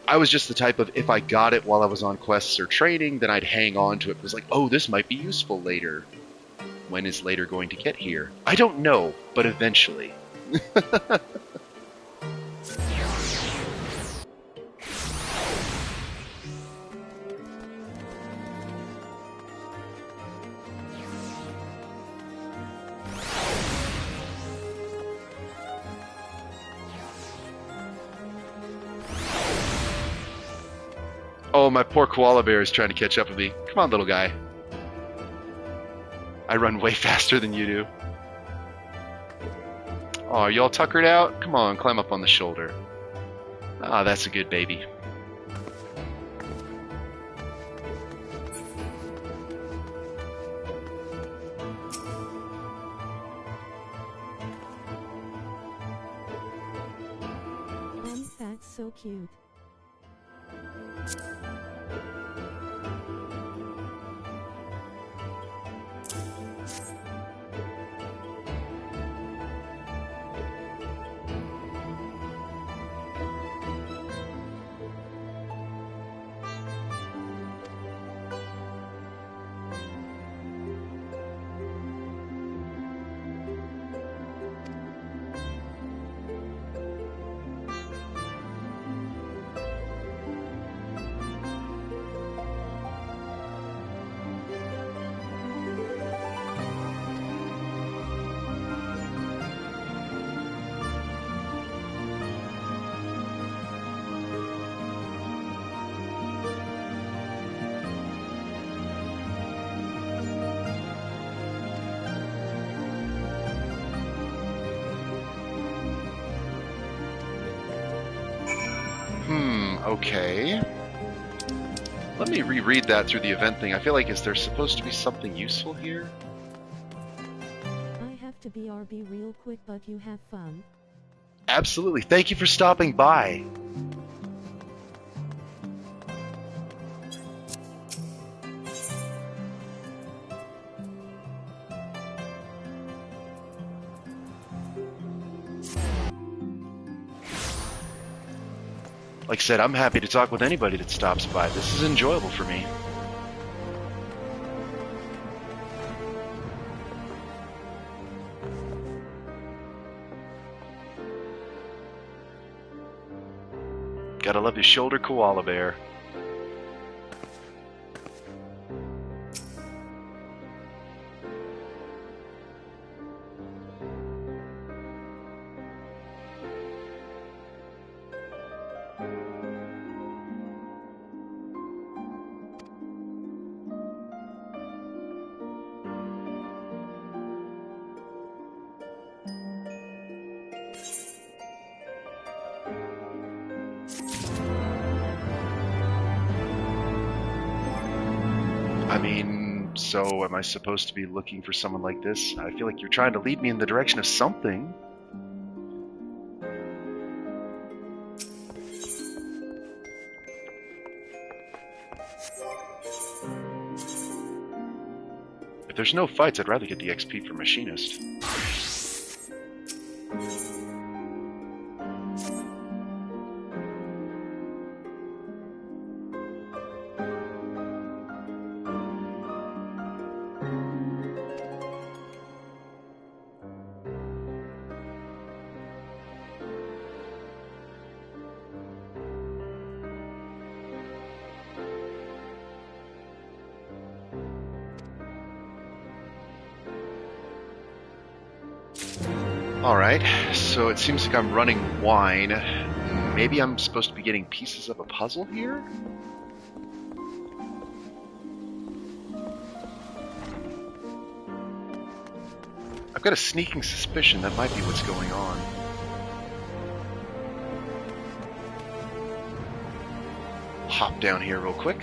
I was just the type of, if I got it while I was on quests or training, then I'd hang on to it. It was like, oh, this might be useful later. When is later going to get here? I don't know, but eventually. Oh, my poor koala bear is trying to catch up with me. Come on, little guy. I run way faster than you do. Oh, are you all tuckered out? Come on, climb up on the shoulder. Ah, that's a good baby. That's so cute. Okay. Let me reread that through the event thing. I feel like, is there supposed to be something useful here? I have to BRB real quick, but you have fun. Absolutely. Thank you for stopping by. Like I said, I'm happy to talk with anybody that stops by. This is enjoyable for me. Gotta love your shoulder koala bear. I mean, So am I supposed to be looking for someone like this? I feel like you're trying to lead me in the direction of something. If there's no fights, I'd rather get the XP for Machinist. Alright, so it seems like I'm running wine. Maybe I'm supposed to be getting pieces of a puzzle here? I've got a sneaking suspicion that might be what's going on. Hop down here real quick.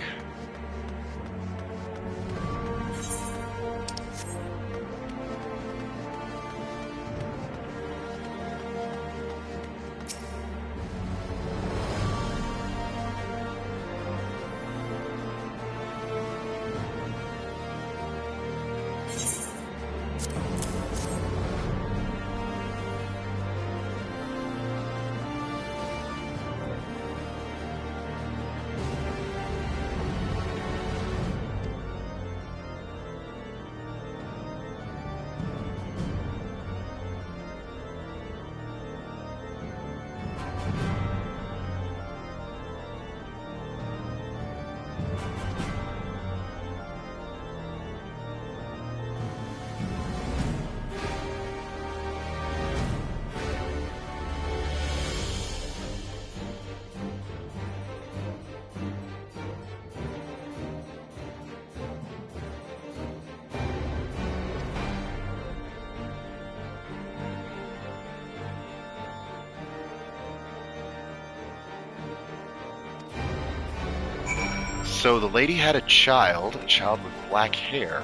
So the lady had a child with black hair.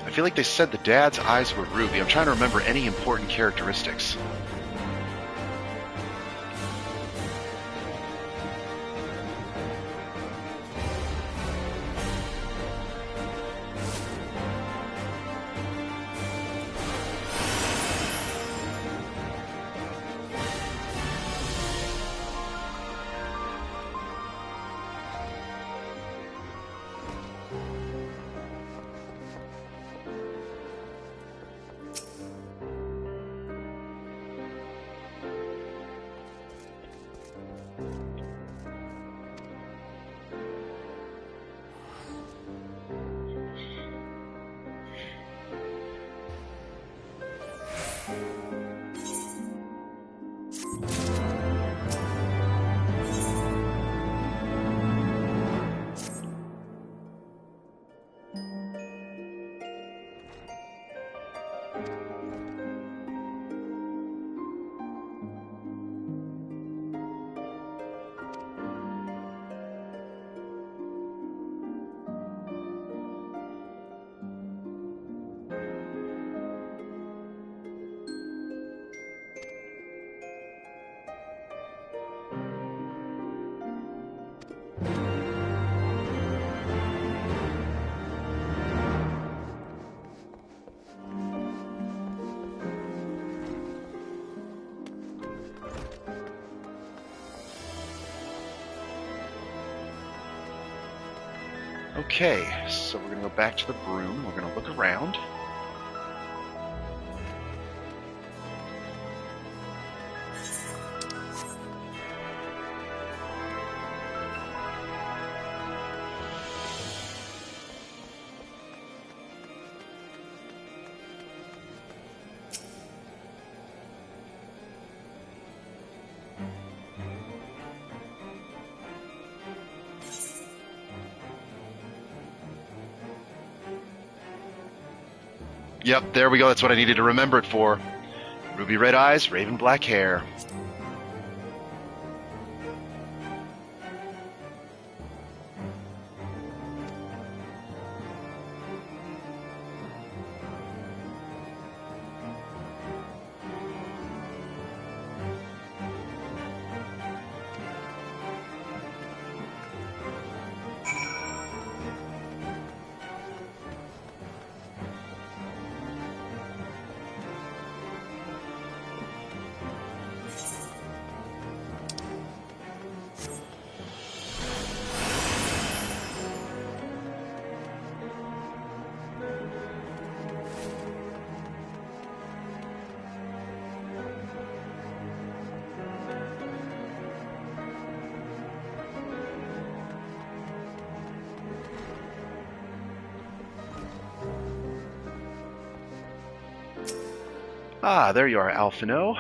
I feel like they said the dad's eyes were ruby. I'm trying to remember any important characteristics. Okay, so we're going to go back to the broom. We're going to look around. Yep, there we go. That's what I needed to remember it for. Ruby red eyes, raven black hair. Ah, there you are, Alphino.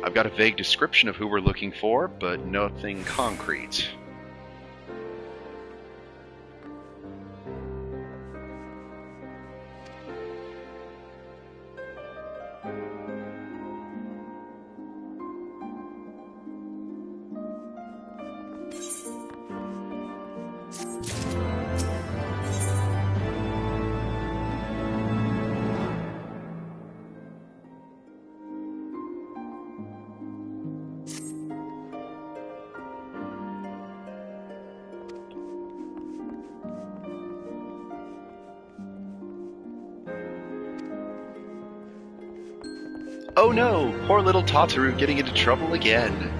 I've got a vague description of who we're looking for, but nothing concrete. Oh no! Poor little Tataru getting into trouble again.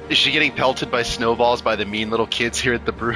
Is she getting pelted by snowballs by the mean little kids here at the brew?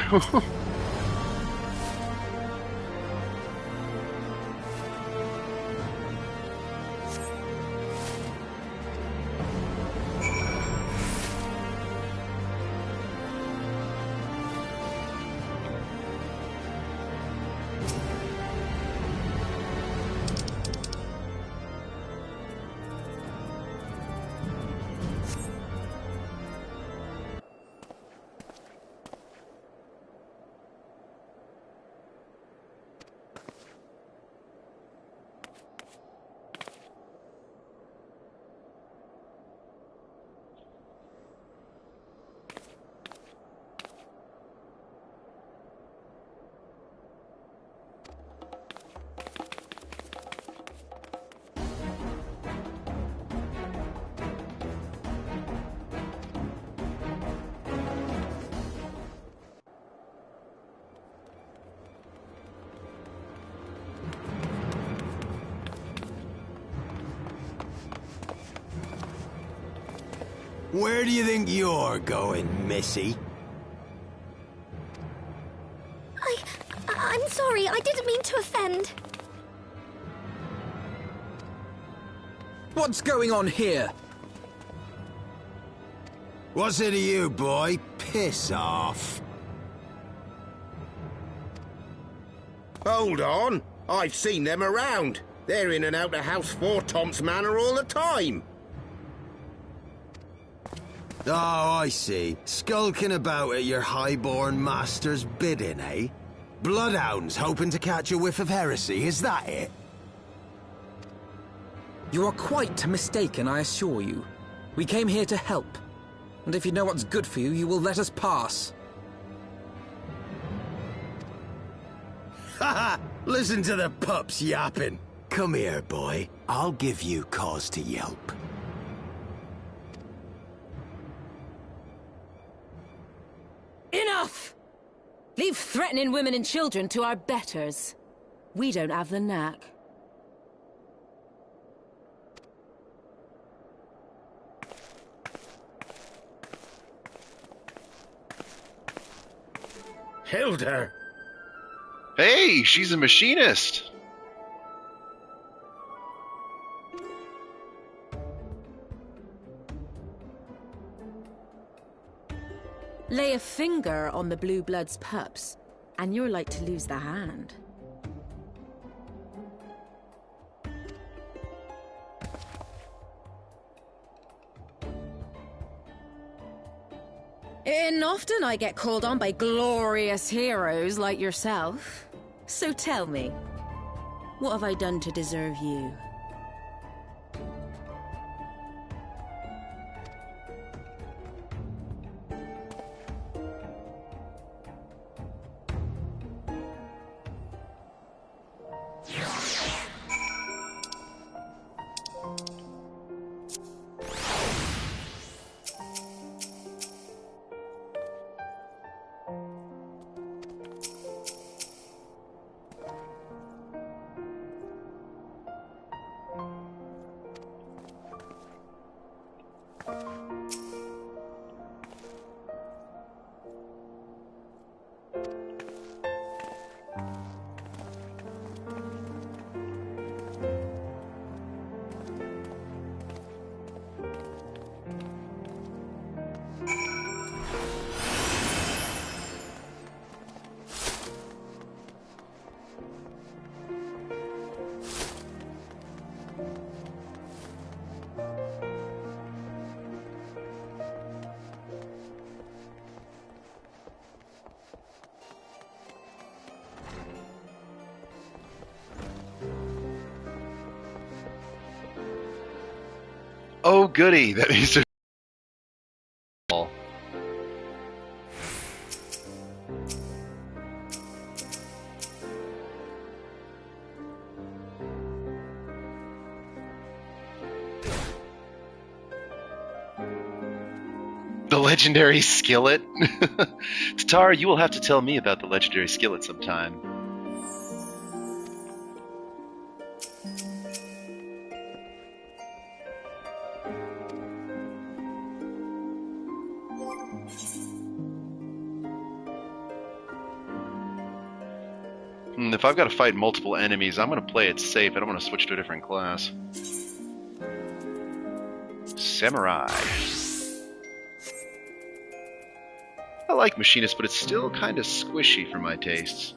Where do you think you're going, Missy? I'm sorry, I didn't mean to offend. What's going on here? What's it to you, boy? Piss off. Hold on. I've seen them around. They're in and out of House Four Tom's Manor all the time. Oh, I see. Skulking about at your highborn master's bidding, eh? Bloodhounds hoping to catch a whiff of heresy, is that it? You are quite mistaken, I assure you. We came here to help. And if you know what's good for you, you will let us pass. Haha! Listen to the pups yapping. Come here, boy. I'll give you cause to yelp. Enough! Leave threatening women and children to our betters. We don't have the knack. Hilda! Hey, she's a machinist! Lay a finger on the Blue Blood's pups, and you're like to lose the hand. And often I get called on by glorious heroes like yourself. So tell me, what have I done to deserve you? goody that he's a The legendary skillet? Tatar, you will have to tell me about the legendary skillet sometime. If I've got to fight multiple enemies, I'm going to play it safe. I don't want to switch to a different class. Samurai. I like Machinist, but it's still kind of squishy for my tastes.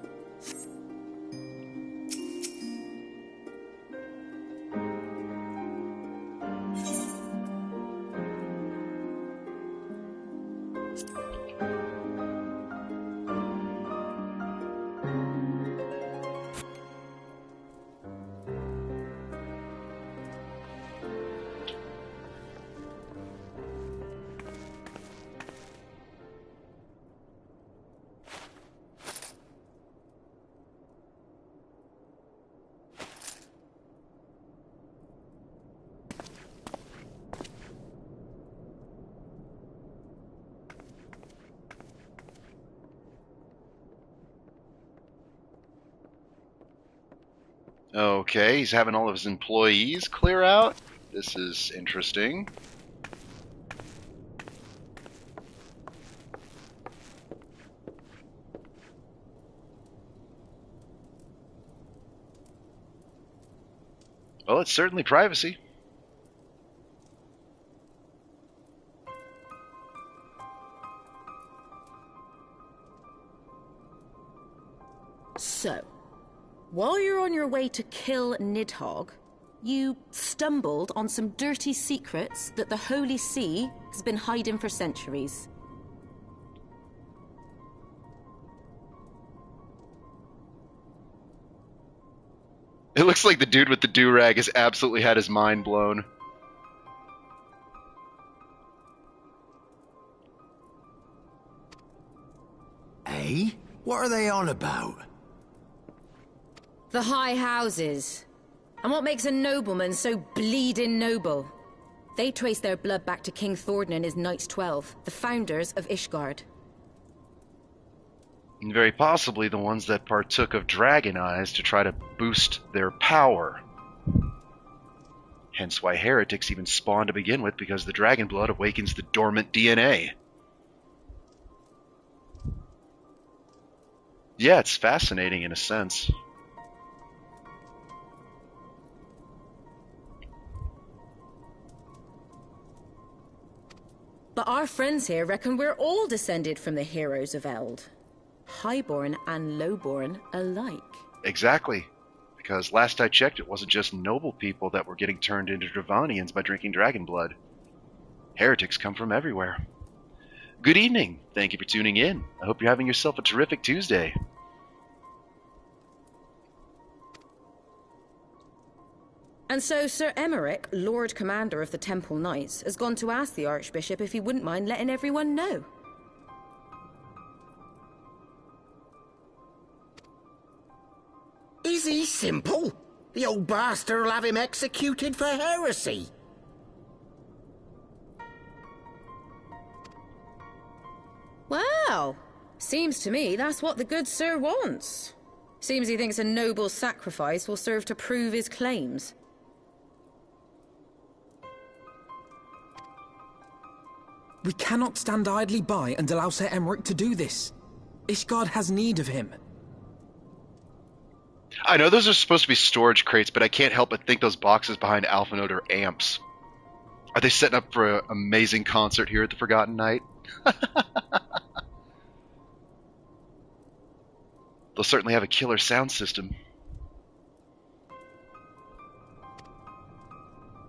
Okay, he's having all of his employees clear out. This is interesting. Well, it's certainly privacy. So, while you're on your way to kill Nidhogg, you stumbled on some dirty secrets that the Holy See has been hiding for centuries. It looks like the dude with the do-rag has absolutely had his mind blown. Eh? What are they on about? The high houses. And what makes a nobleman so bleeding noble? They trace their blood back to King Thordan and his Knights 12, the founders of Ishgard. And very possibly the ones that partook of dragon eyes to try to boost their power. Hence why heretics even spawn to begin with, because the dragon blood awakens the dormant DNA. Yeah, it's fascinating in a sense. But our friends here reckon we're all descended from the heroes of Eld. Highborn and lowborn alike. Exactly. Because last I checked, it wasn't just noble people that were getting turned into Dravanians by drinking dragon blood. Heretics come from everywhere. Good evening. Thank you for tuning in. I hope you're having yourself a terrific Tuesday. And so Sir Emmerich, Lord Commander of the Temple Knights, has gone to ask the Archbishop if he wouldn't mind letting everyone know. Is he simple? The old bastard will have him executed for heresy. Well, seems to me that's what the good sir wants. Seems he thinks a noble sacrifice will serve to prove his claims. We cannot stand idly by and allow Sir Emmerich to do this. Ishgard has need of him. I know those are supposed to be storage crates, but I can't help but think those boxes behind Alphanode are amps. Are they setting up for an amazing concert here at the Forgotten Night? They'll certainly have a killer sound system.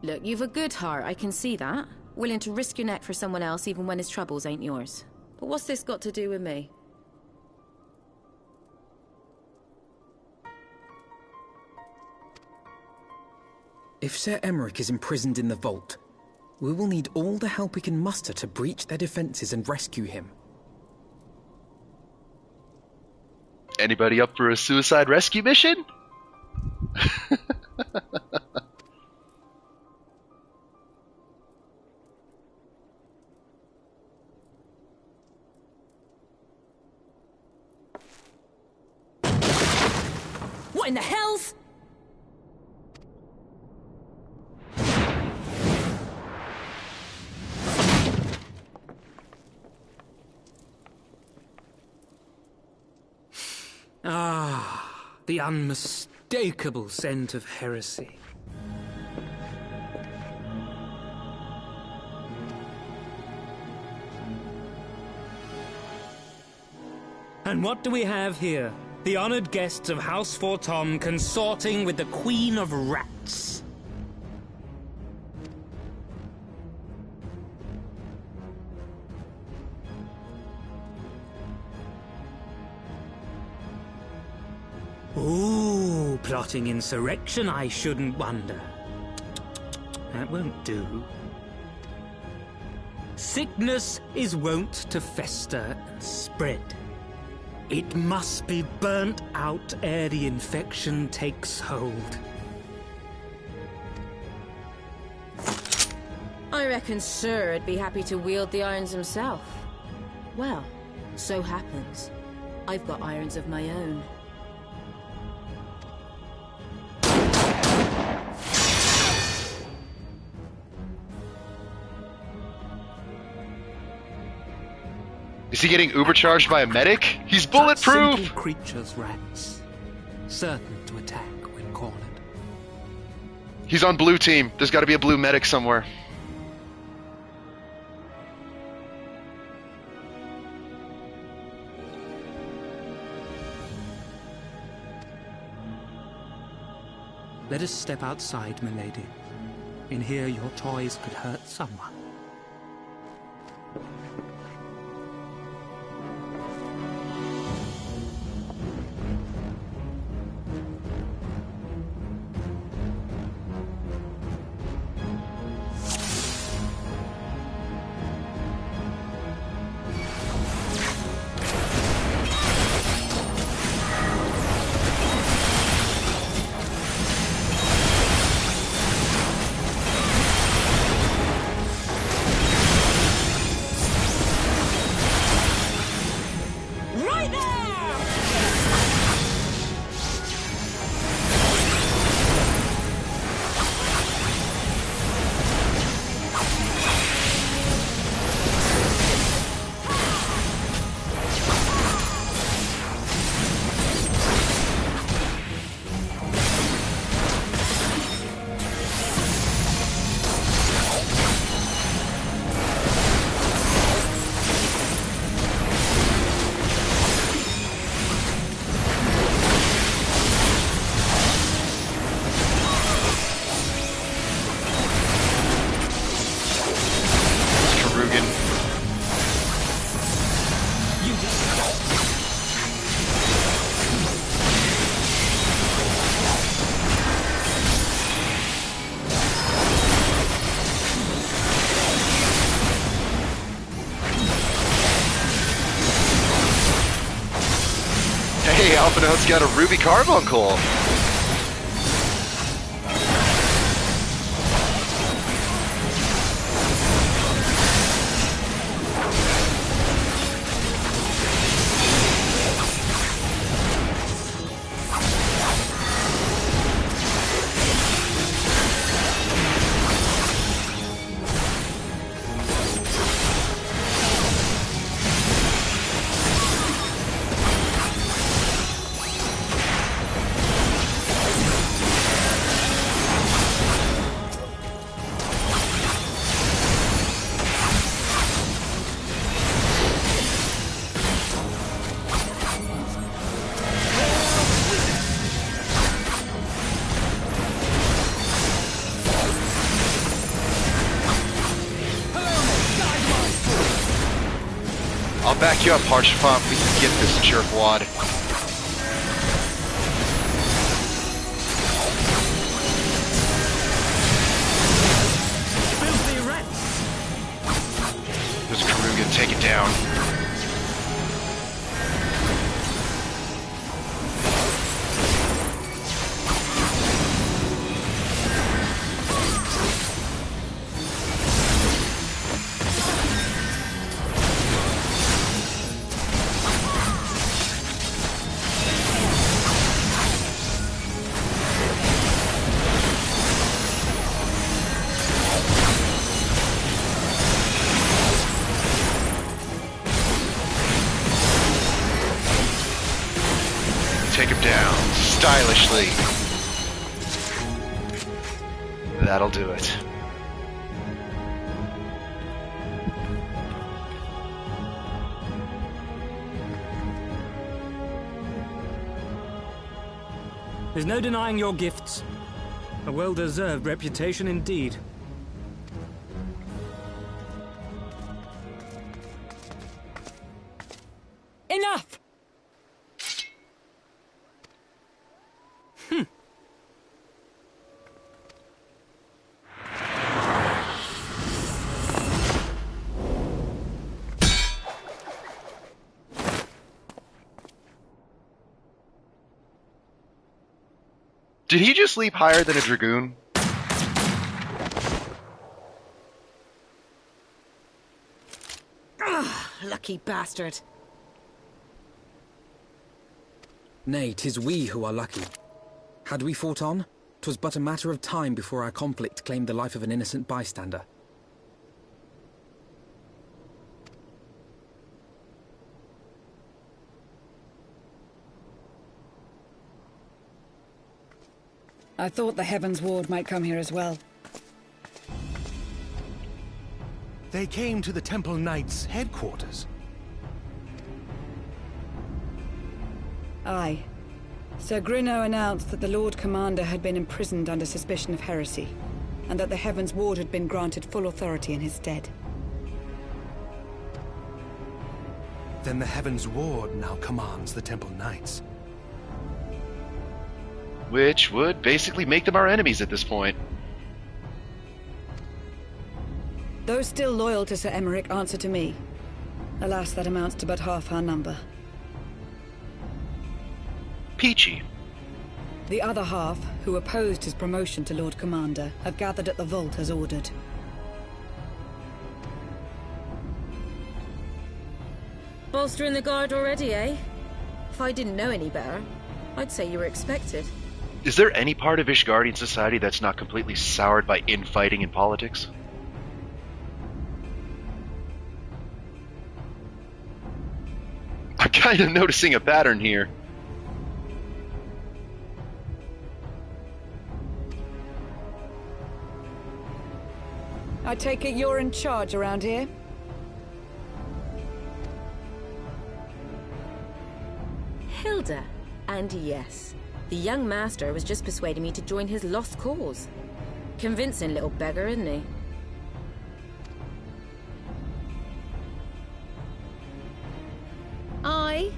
Look, you've a good heart, I can see that. Willing to risk your neck for someone else even when his troubles ain't yours. But what's this got to do with me? If Sir Emmerich is imprisoned in the vault, We will need all the help we can muster to breach their defenses and rescue him. Anybody up for a suicide rescue mission? What in the hells? Ah, the unmistakable scent of heresy. And what do we have here? The honored guests of House Fortom consorting with the Queen of Rats. Ooh, plotting insurrection, I shouldn't wonder. That won't do. Sickness is wont to fester and spread. It must be burnt out ere the infection takes hold. I reckon Sir'd be happy to wield the irons himself. Well, so happens I've got irons of my own. Is he getting ubercharged by a medic? He's bulletproof! Simple creatures, rats. Certain to attack when cornered. He's on blue team. There's got to be a blue medic somewhere. Let us step outside, milady. In here your toys could hurt someone. Hey, Alphinaud's got a ruby carbuncle. I'll back you up, Parchfont. We can get this jerkwad. Filthy rats! down. Take him down, stylishly. That'll do it. There's no denying your gifts. A well-deserved reputation indeed. Enough! Did he just leap higher than a dragoon? Lucky bastard. Nay, 'tis we who are lucky. Had we fought on, 'twas but a matter of time before our conflict claimed the life of an innocent bystander. I thought the Heavensward might come here as well. They came to the Temple Knights' headquarters. Aye. Sir Grinno announced that the Lord Commander had been imprisoned under suspicion of heresy, and that the Heavensward had been granted full authority in his stead. Then the Heavensward now commands the Temple Knights. Which would basically make them our enemies at this point. Those still loyal to Sir Emmerich answer to me. Alas, that amounts to but half our number. Peachy. The other half, who opposed his promotion to Lord Commander, have gathered at the vault as ordered. Bolstering the guard already, eh? If I didn't know any better, I'd say you were expected. Is there any part of Ishgardian society that's not completely soured by infighting and politics? I'm kind of noticing a pattern here. I take it you're in charge around here? Hilda. And yes, the young master was just persuading me to join his lost cause. Convincing little beggar, isn't he? Aye.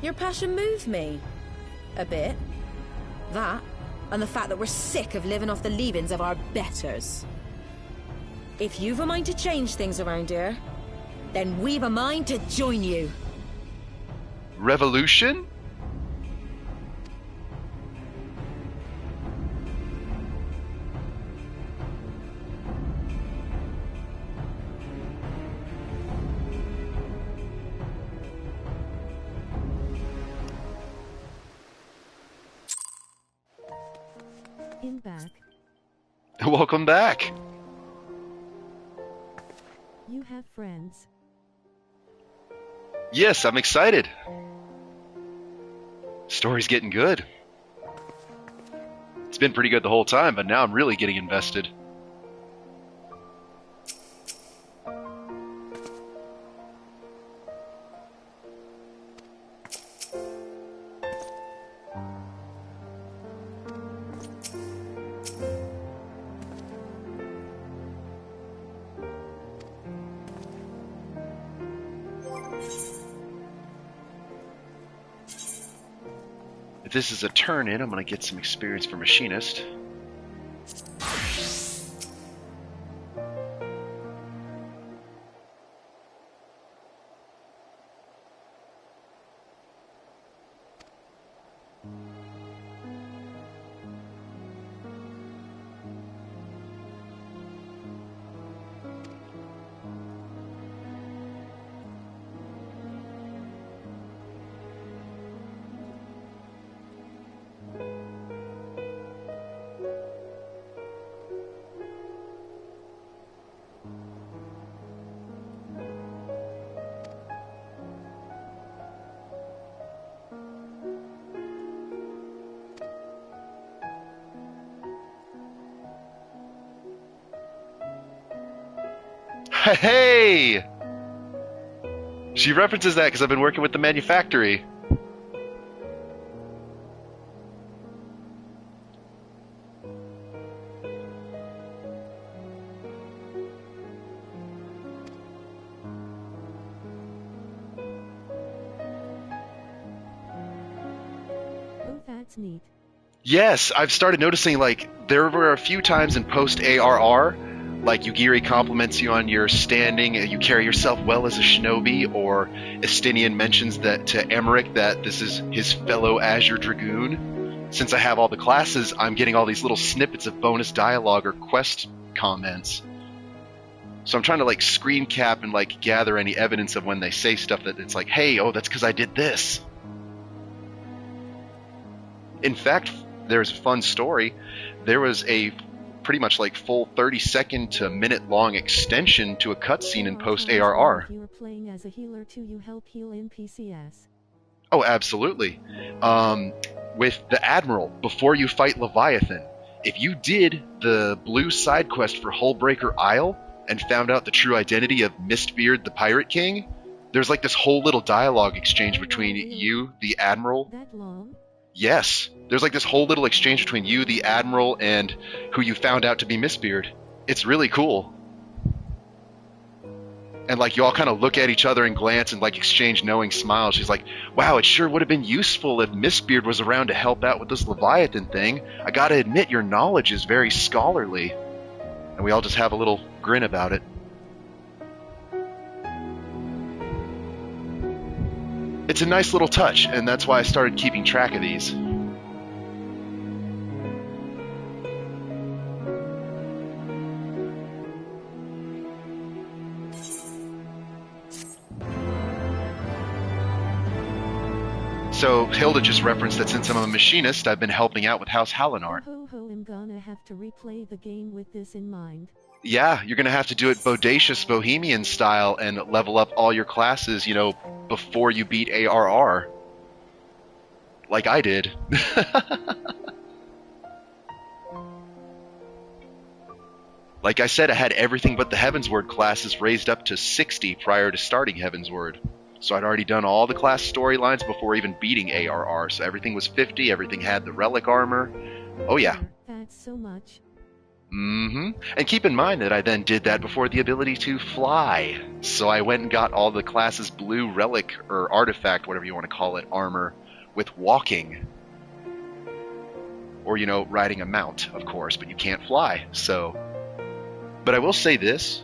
Your passion moved me. A bit. That, and the fact that we're sick of living off the leavings of our betters. If you've a mind to change things around here, then we've a mind to join you. Revolution? In back. Welcome back. You have friends. Yes, I'm excited. Story's getting good. It's been pretty good the whole time, but now I'm really getting invested. If this is a turn-in, I'm going to get some experience for Machinist. Hey! She references that because I've been working with the manufactory. Oh, that's neat. Yes, I've started noticing, like, there were a few times in post-ARR, like Yugiri compliments you on your standing, you carry yourself well as a shinobi, or Estinian mentions that to Emmerich that this is his fellow Azure Dragoon. Since I have all the classes, I'm getting all these little snippets of bonus dialogue or quest comments. So I'm trying to, like, screen cap and, like, gather any evidence of when they say stuff that it's like, hey, oh, that's because I did this. In fact, there's a fun story. There was a pretty much like full 30-second to minute-long extension to a cutscene in post-ARR. If you were playing as a healer too, you help heal NPCs. Oh, absolutely. With the Admiral, before you fight Leviathan, if you did the blue side quest for Hullbreaker Isle and found out the true identity of Mistbeard the Pirate King, there's like this whole little dialogue exchange between you, the Admiral. That long? Yes. There's like this whole little exchange between you, the Admiral, and who you found out to be Mistbeard. It's really cool. And like you all kind of look at each other and glance and like exchange knowing smiles. She's like, wow, it sure would have been useful if Mistbeard was around to help out with this Leviathan thing. I gotta admit, your knowledge is very scholarly. And we all just have a little grin about it. It's a nice little touch, and that's why I started keeping track of these. So Hilda just referenced that since I'm a machinist, I've been helping out with House Hallinart. I'm gonna have to replay the game with this in mind. Yeah, you're gonna have to do it Bodacious Bohemian style and level up all your classes, you know, before you beat ARR. Like I did. Like I said, I had everything but the Heavensward classes raised up to 60 prior to starting Heavensward. So I'd already done all the class storylines before even beating ARR, so everything was 50, everything had the relic armor. Oh yeah. That's so much. Mm-hmm. And keep in mind that I then did that before the ability to fly. So I went and got all the class's blue relic, or artifact, whatever you want to call it, armor, with walking. Or, you know, riding a mount, of course, but you can't fly, so... But I will say this,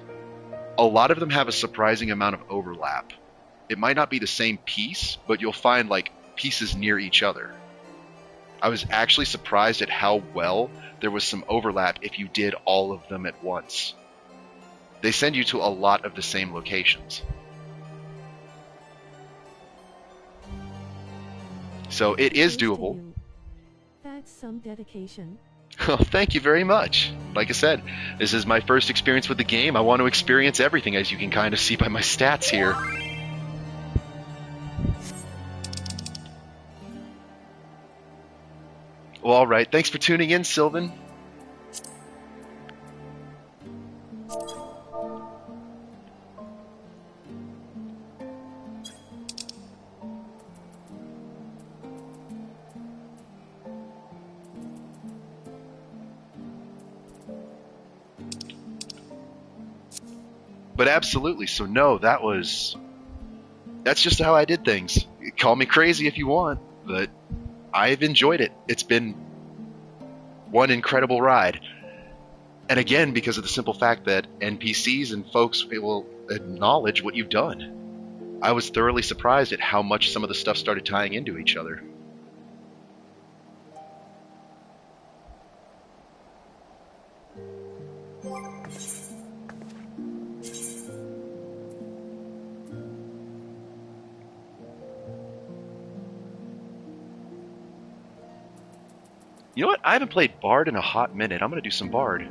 a lot of them have a surprising amount of overlap. It might not be the same piece, but you'll find, like, pieces near each other. I was actually surprised at how well there was some overlap if you did all of them at once. They send you to a lot of the same locations. So it is doable. That's some dedication. Oh, thank you very much. Like I said, this is my first experience with the game. I want to experience everything, as you can kind of see by my stats here. Well, alright. Thanks for tuning in, Sylvan. But absolutely, so no, that's just how I did things. Call me crazy if you want, but I've enjoyed it. It's been one incredible ride. And again, because of the simple fact that NPCs and folks will acknowledge what you've done. I was thoroughly surprised at how much some of the stuff started tying into each other. You know what? I haven't played Bard in a hot minute. I'm going to do some Bard.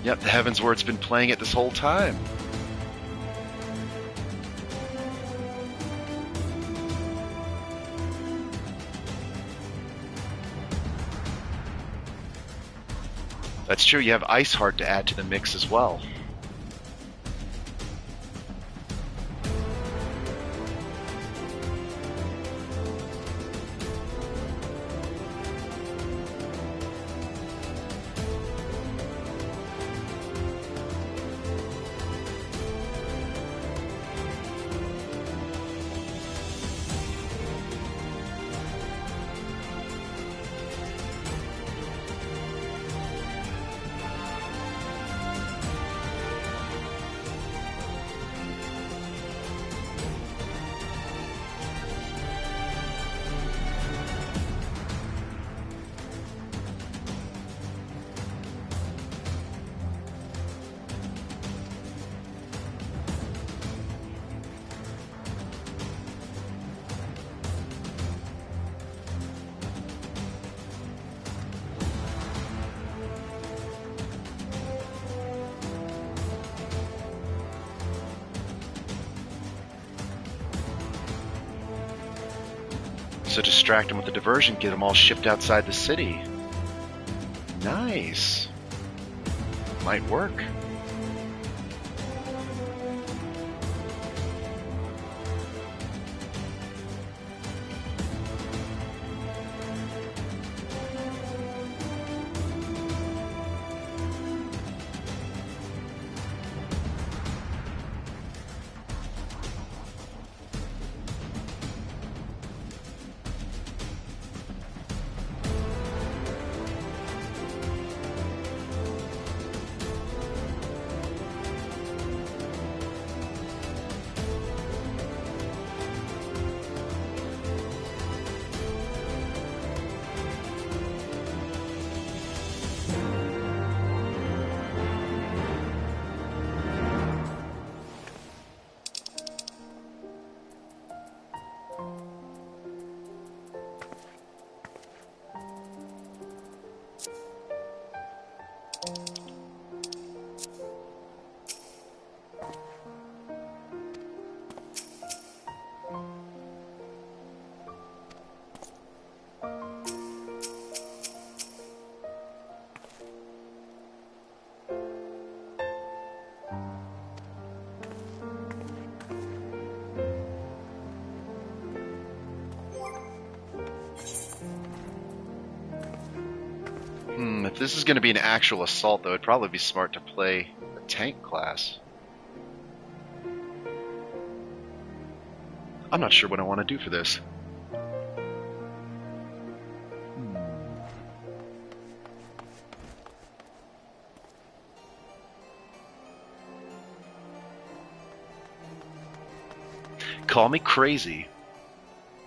Yep, the Heavensward's been playing it this whole time. That's true, you have Iceheart to add to the mix as well. So distract them with the diversion, get them all shipped outside the city. Nice. Might work. If this is going to be an actual assault, though, it'd probably be smart to play a tank class. I'm not sure what I want to do for this. Call me crazy,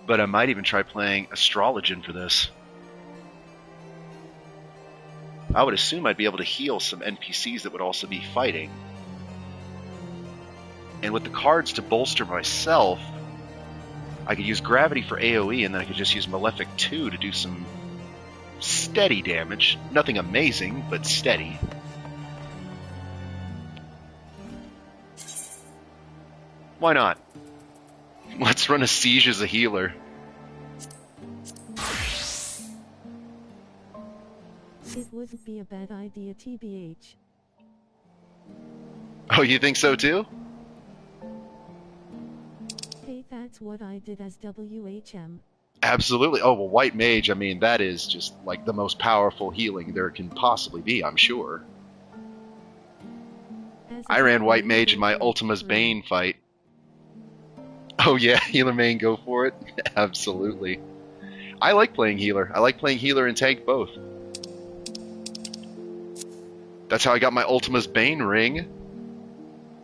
but I might even try playing Astrologian for this. I would assume I'd be able to heal some NPCs that would also be fighting. And with the cards to bolster myself, I could use Gravity for AoE, and then I could just use Malefic 2 to do some steady damage. Nothing amazing, but steady. Why not? Let's run a Siege as a healer. It wouldn't be a bad idea, TBH. Oh, you think so too? Hey, that's what I did as WHM. Absolutely. Oh, well, White Mage, I mean, that is just like the most powerful healing there can possibly be, I'm sure. I ran White Mage in my Ultima's Bane fight. Oh yeah, healer main, go for it. Absolutely. I like playing healer. I like playing healer and tank both. That's how I got my Ultima's Bane ring.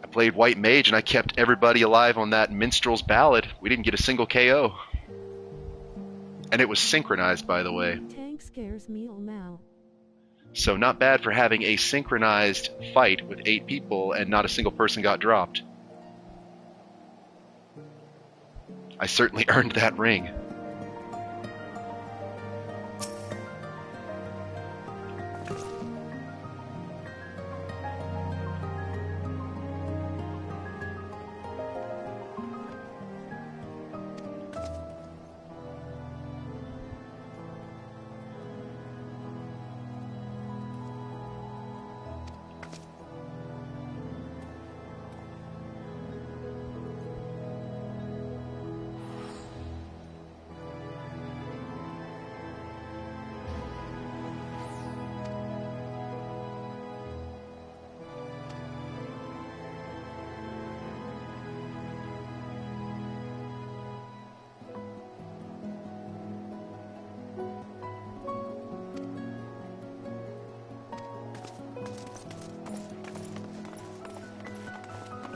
I played White Mage and I kept everybody alive on that Minstrel's Ballad. We didn't get a single KO. And it was synchronized, by the way. Tank scares me, Mal. So not bad for having a synchronized fight with 8 people and not a single person got dropped. I certainly earned that ring.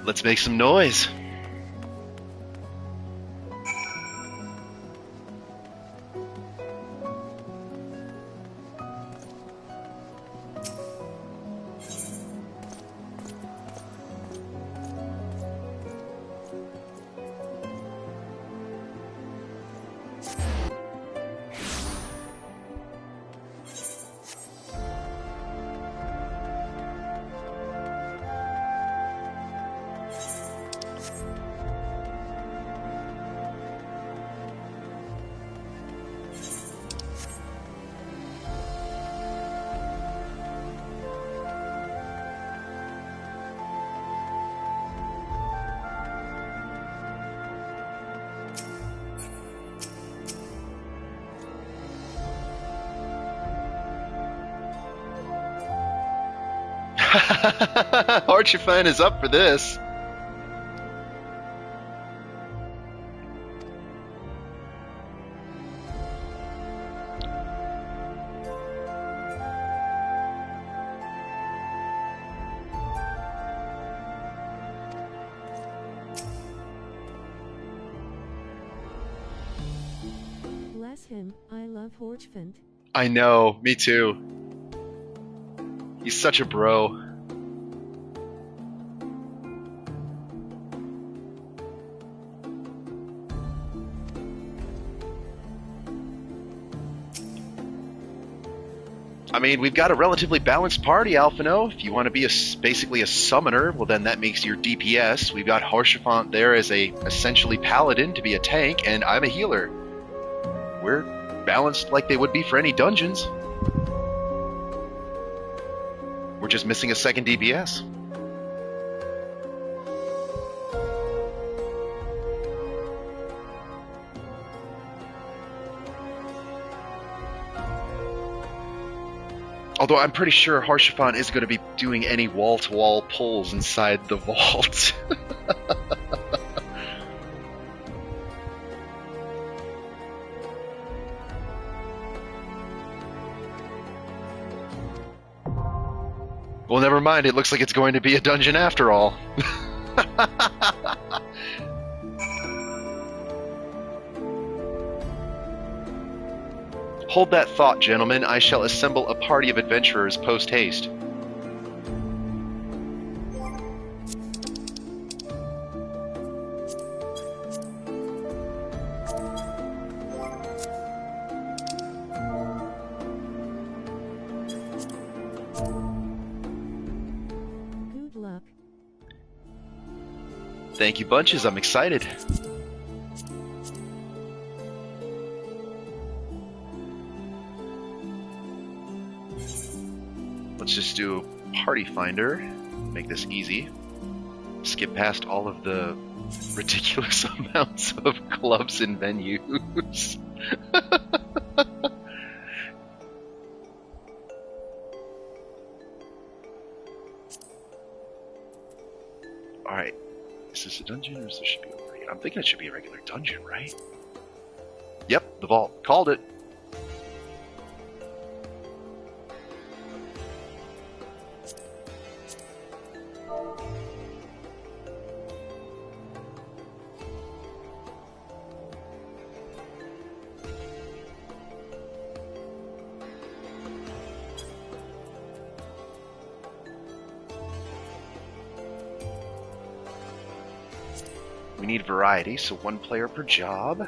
Let's make some noise. Archifan is up for this. Bless him, I love Horchfant. I know, me too. He's such a bro. I mean, we've got a relatively balanced party, Alphino. If you want to be basically a summoner, well then that makes your DPS. We've got Haurchefant there as a essentially paladin to be a tank, and I'm a healer. We're balanced like they would be for any dungeons. We're just missing a second DPS. Although I'm pretty sure Haurchefant isn't going to be doing any wall-to-wall pulls inside the vault. Well, never mind. It looks like it's going to be a dungeon after all. Hold that thought, gentlemen. I shall assemble a party of adventurers post-haste. Good luck. Thank you, bunches. I'm excited. Let's just do Party Finder, make this easy. Skip past all of the ridiculous amounts of clubs and venues. Alright, is this a dungeon or is this should be a regular? I'm thinking it should be a regular dungeon, right? Yep, the vault. Called it. We need variety, so one player per job.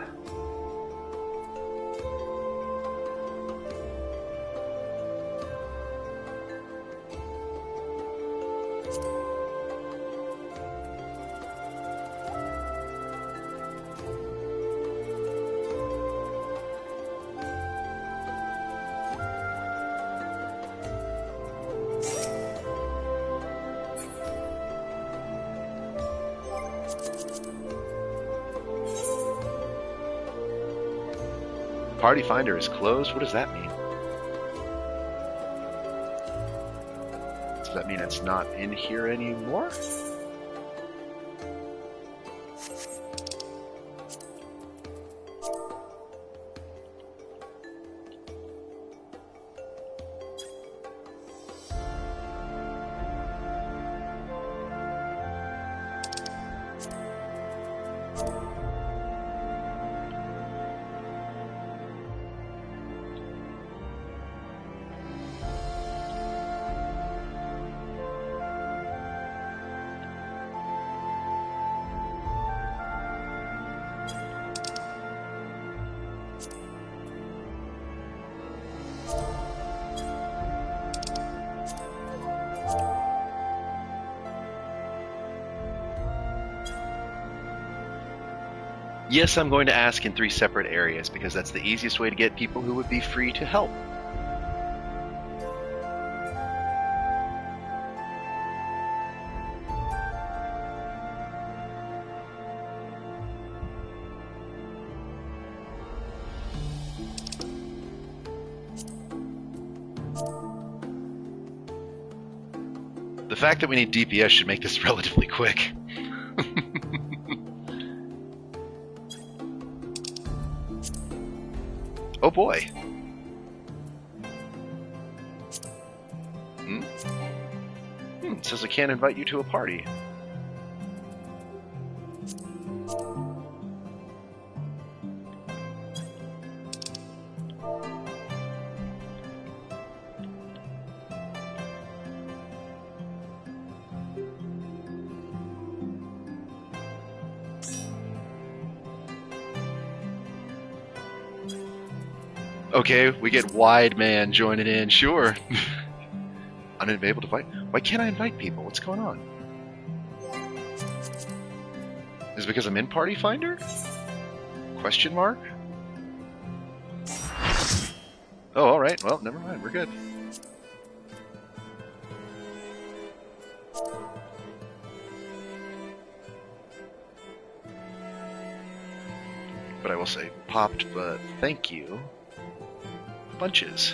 Party Finder is closed? What does that mean? Does that mean it's not in here anymore? Yes, I'm going to ask in 3 separate areas, because that's the easiest way to get people who would be free to help. The fact that we need DPS should make this relatively quick. Oh boy. It says I can't invite you to a party. Okay, we get Wide Man joining in, sure. Unable to invite? Why can't I invite people? What's going on? Is it because I'm in Party Finder? Question mark? Oh, alright, well, never mind, we're good. But I will say, popped, but thank you. Bunches.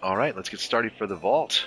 Alright, let's get started for the vault.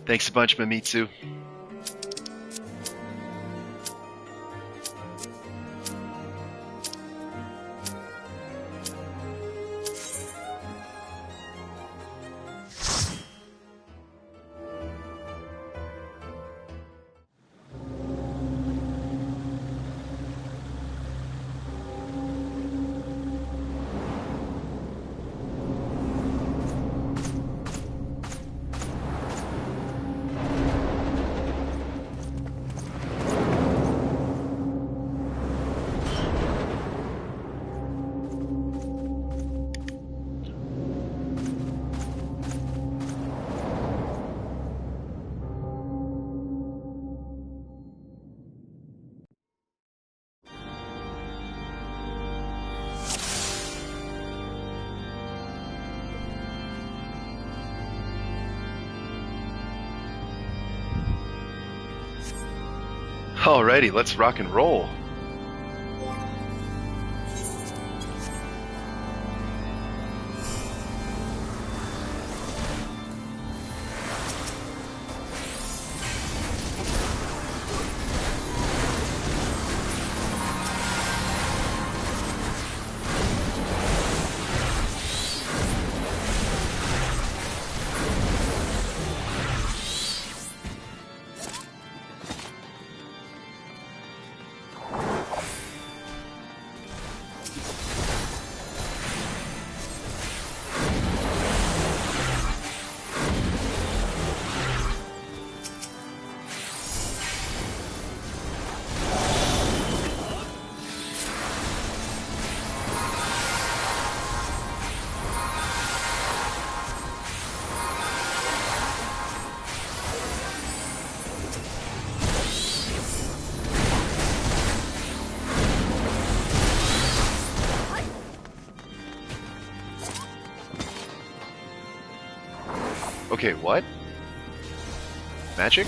Thanks a bunch, Mamitsu. Alrighty, let's rock and roll. Okay, what? Magic?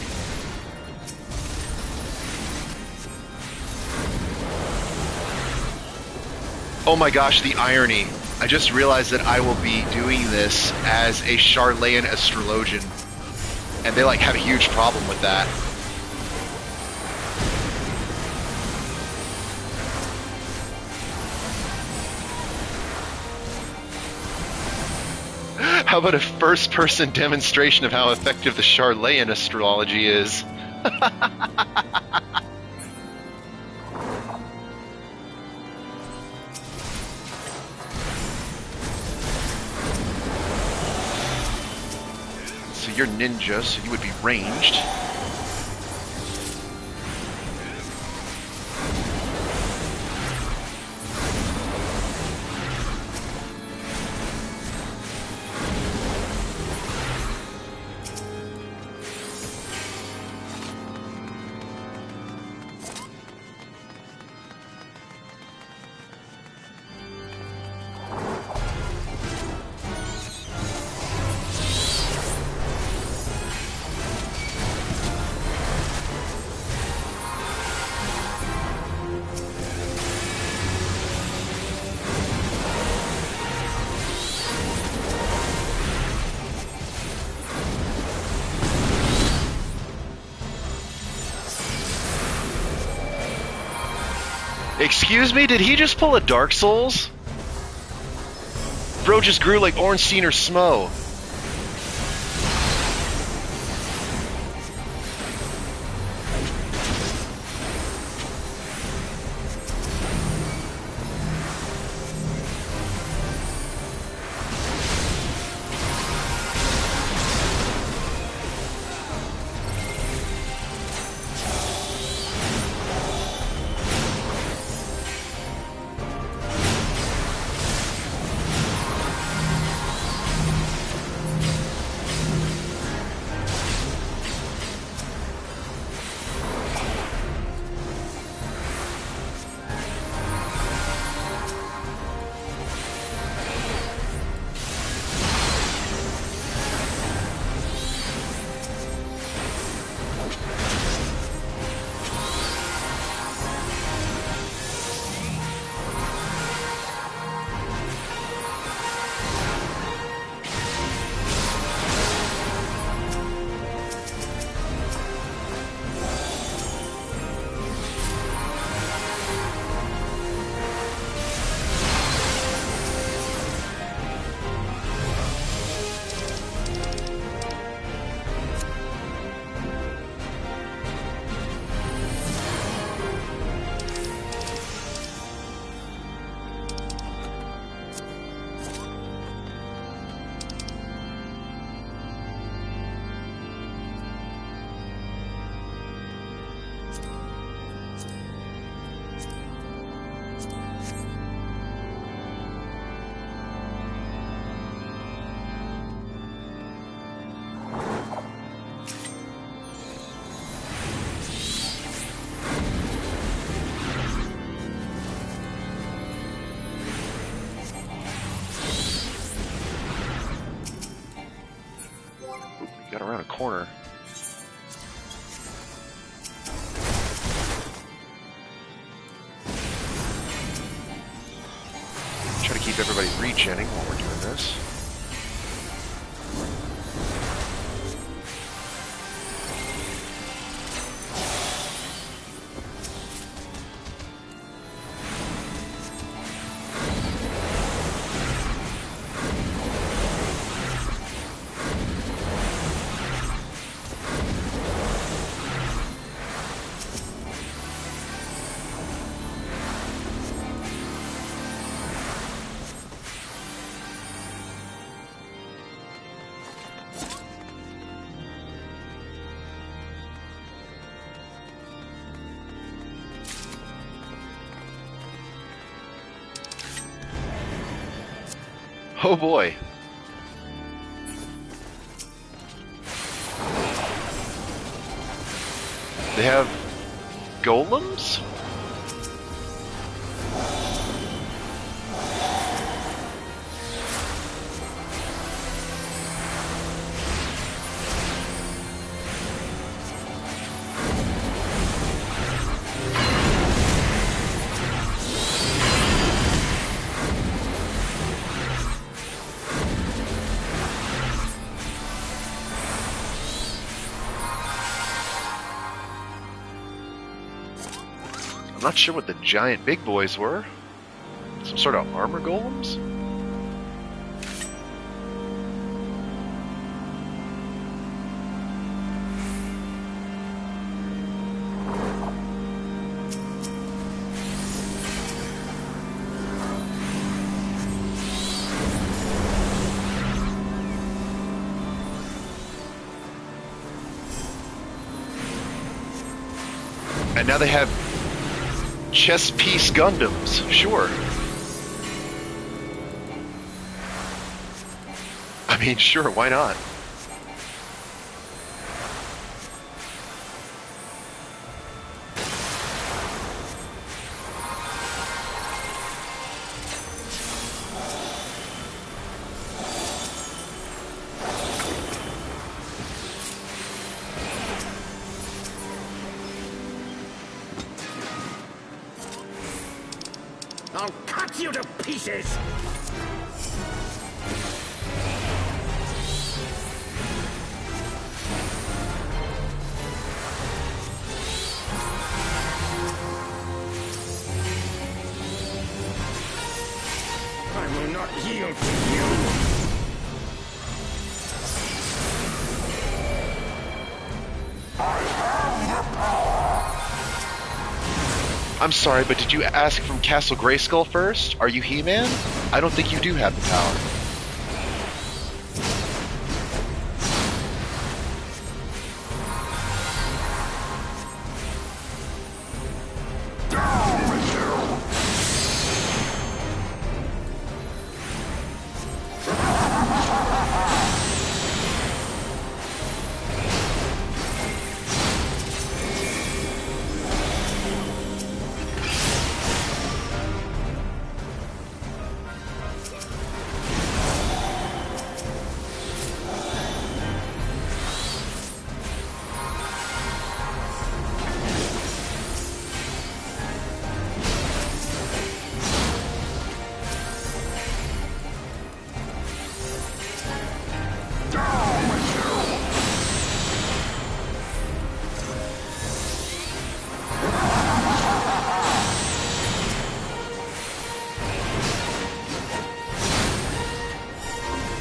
Oh my gosh, the irony. I just realized that I will be doing this as a Charlayan astrologian. And they like have a huge problem with that. How about a first-person demonstration of how effective the Charlayan astrology is? So you're ninja, so you would be ranged. Excuse me, did he just pull a Dark Souls? Bro just grew like Ornstein or Smo. Got around a corner. Try to keep everybody regenning while we're doing this. Oh boy. They have golems? Not sure what the giant big boys were. Some sort of armor golems? And now they have chess piece Gundams, sure. I mean, sure, why not? I'll cut you to pieces! I will not yield to you! I'm sorry, but did you ask from Castle Grayskull first? Are you He-Man? I don't think you do have the power.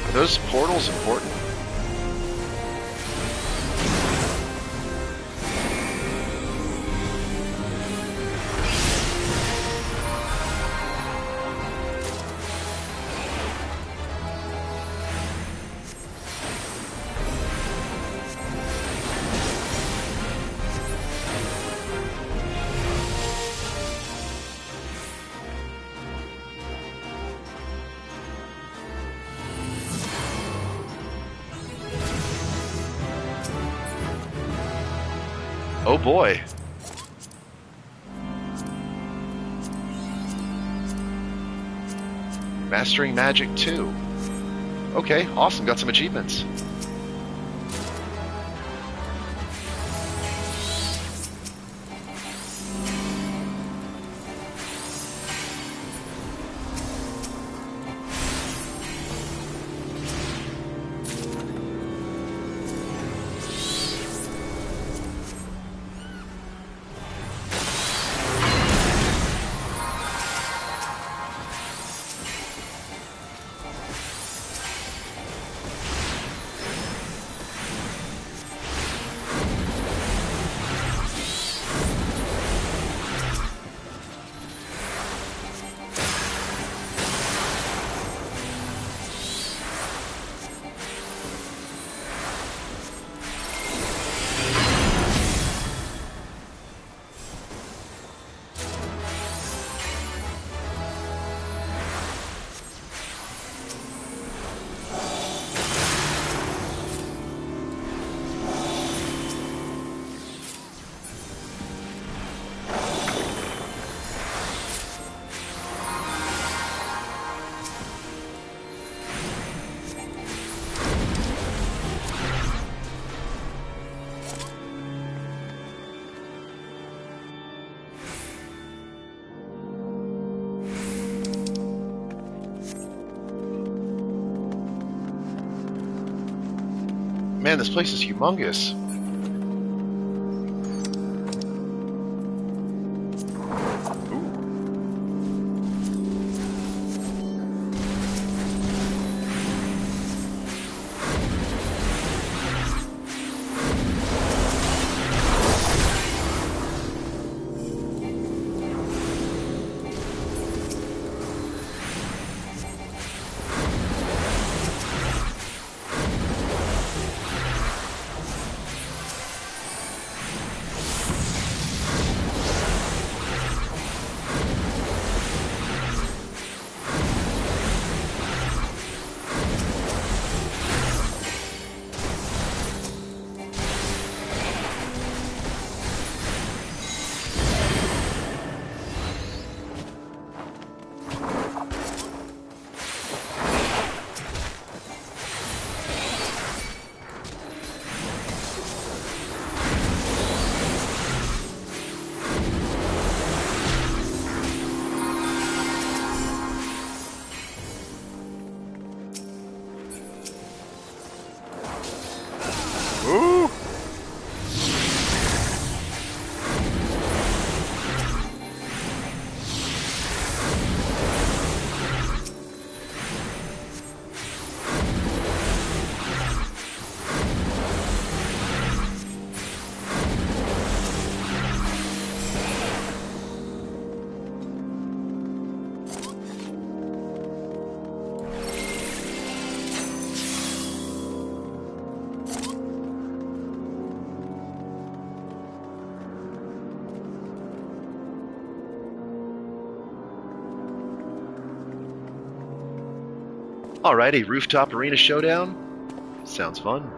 Are those portals important? Oh boy. Mastering Magic 2. Okay, awesome, got some achievements. Man, this place is humongous. Alrighty, rooftop arena showdown. Sounds fun.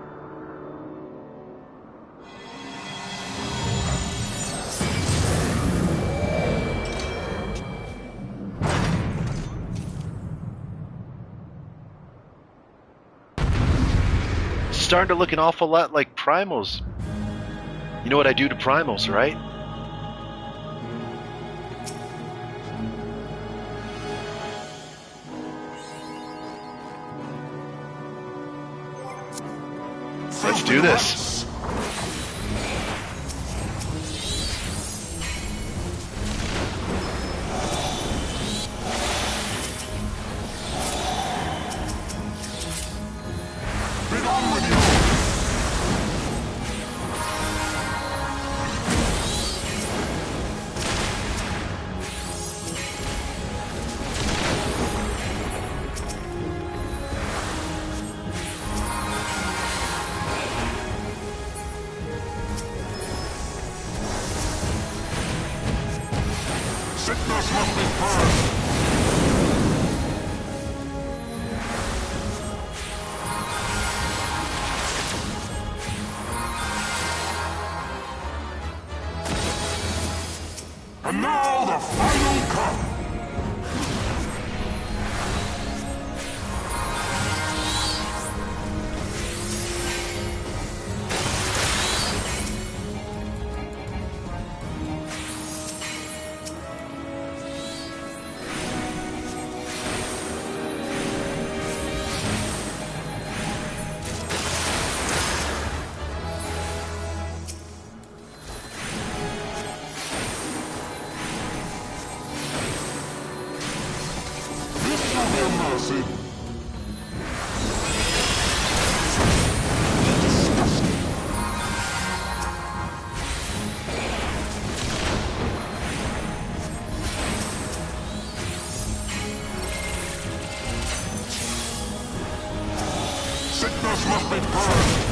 Starting to look an awful lot like primals. You know what I do to primals, right? Let's do this. Sickness must be purged. And now the final cut. Mercy. Sickness must be purged.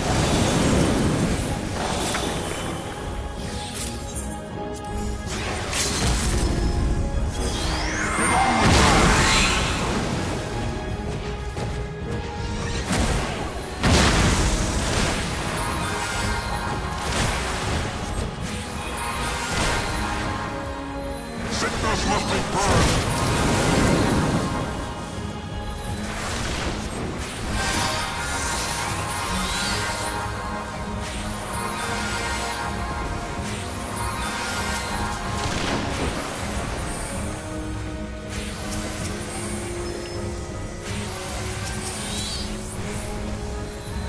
Sickness must be purged.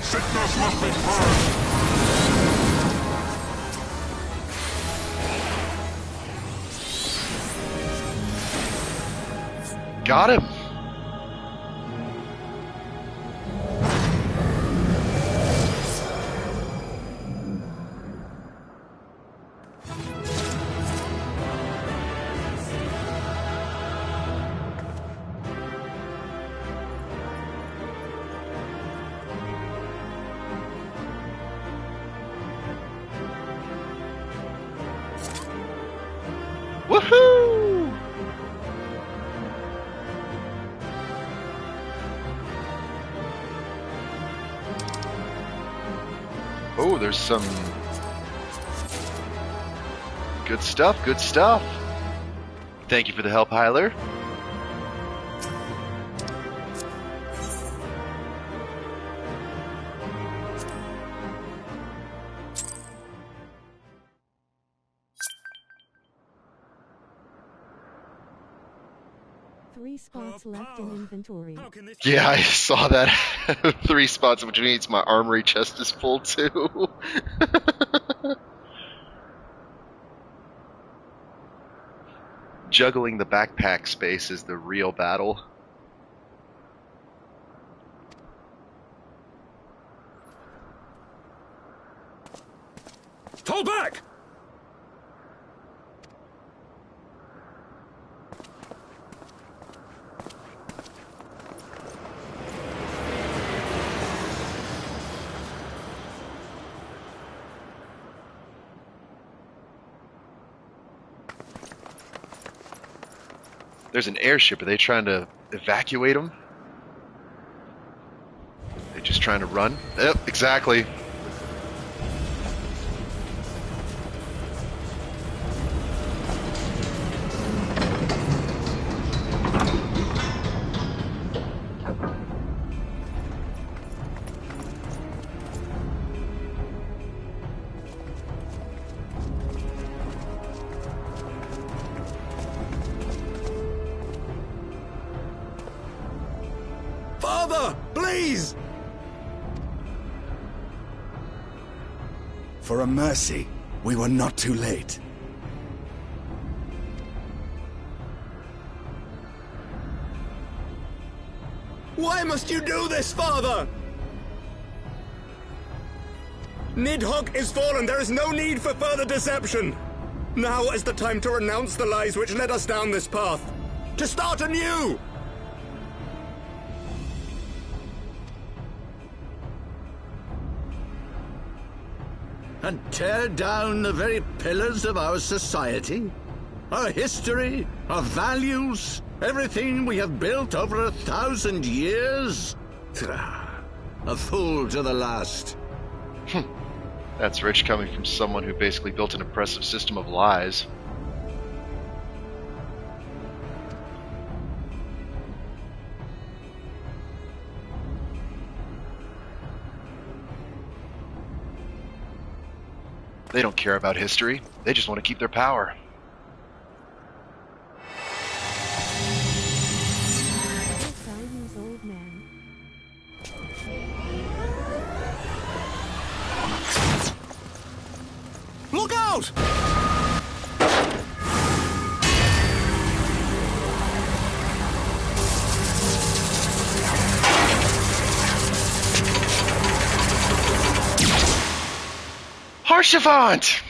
Sickness must be purged. Got him. Woohoo! Oh, there's some good stuff, good stuff. Thank you for the help, Hyler. Three spots left in inventory. Yeah, I saw that. 3 spots, which means my armory chest is full too. Juggling the backpack space is the real battle. Fall back! There's an airship. Are they trying to evacuate them? Just trying to run. Yep, exactly. Father, please! For a mercy, we were not too late. Why must you do this, Father? Nidhogg is fallen. There is no need for further deception. Now is the time to renounce the lies which led us down this path. To start anew! And tear down the very pillars of our society? Our history, our values, everything we have built over 1,000 years? A fool to the last. That's rich coming from someone who basically built an impressive system of lies. They don't care about history. They just want to keep their power. Values, old man. Look out! Harshavant!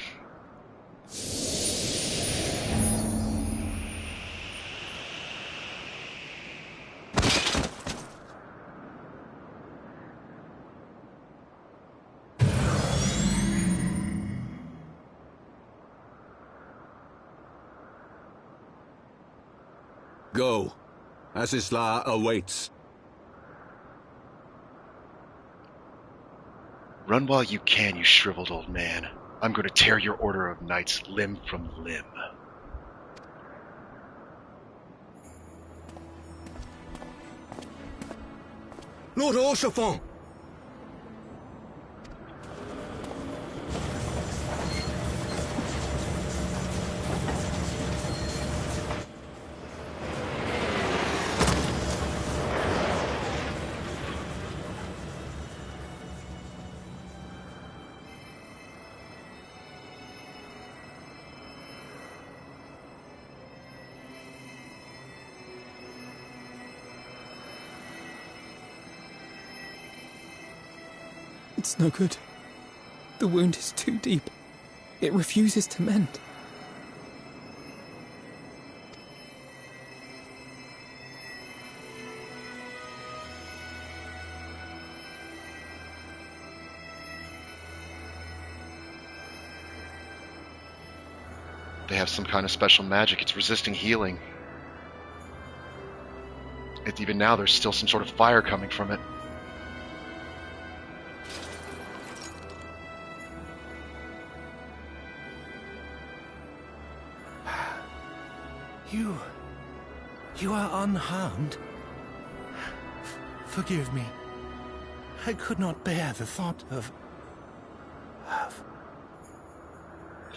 Go. Asisla awaits. Run while you can, you shriveled old man. I'm going to tear your order of knights limb from limb. Lord Orchefort! It's no good. The wound is too deep. It refuses to mend. They have some kind of special magic. It's resisting healing. Even now, there's still some sort of fire coming from it. You are unharmed. Forgive me. I could not bear the thought of...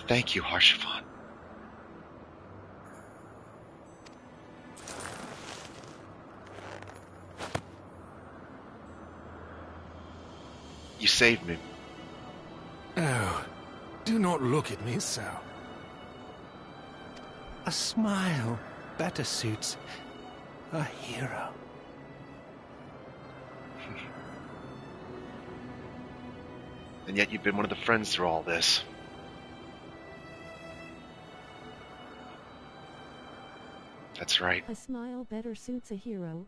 Thank you, Harshavant. You saved me. Oh, do not look at me so. A smile better suits a hero. And yet you've been one of the friends through all this. That's right. A smile better suits a hero.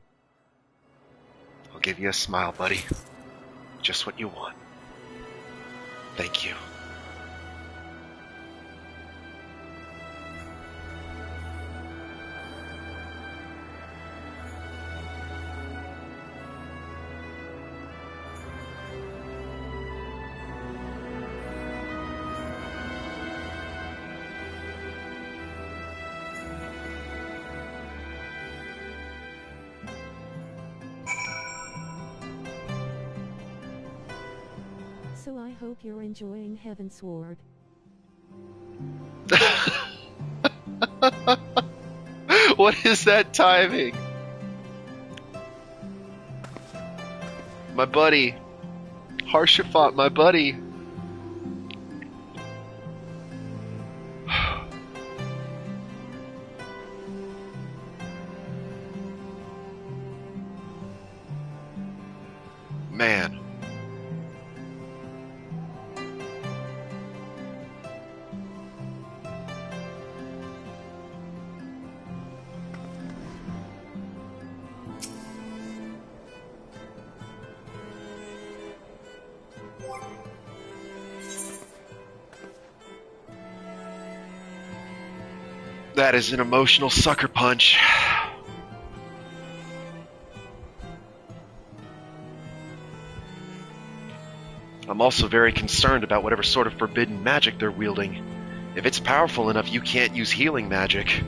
I'll give you a smile, buddy. Just what you want. Thank you. Also, I hope you're enjoying Heavensward. What is that timing? My buddy. Harshafat, my buddy. Man. That is an emotional sucker punch. I'm also very concerned about whatever sort of forbidden magic they're wielding. If it's powerful enough, you can't use healing magic.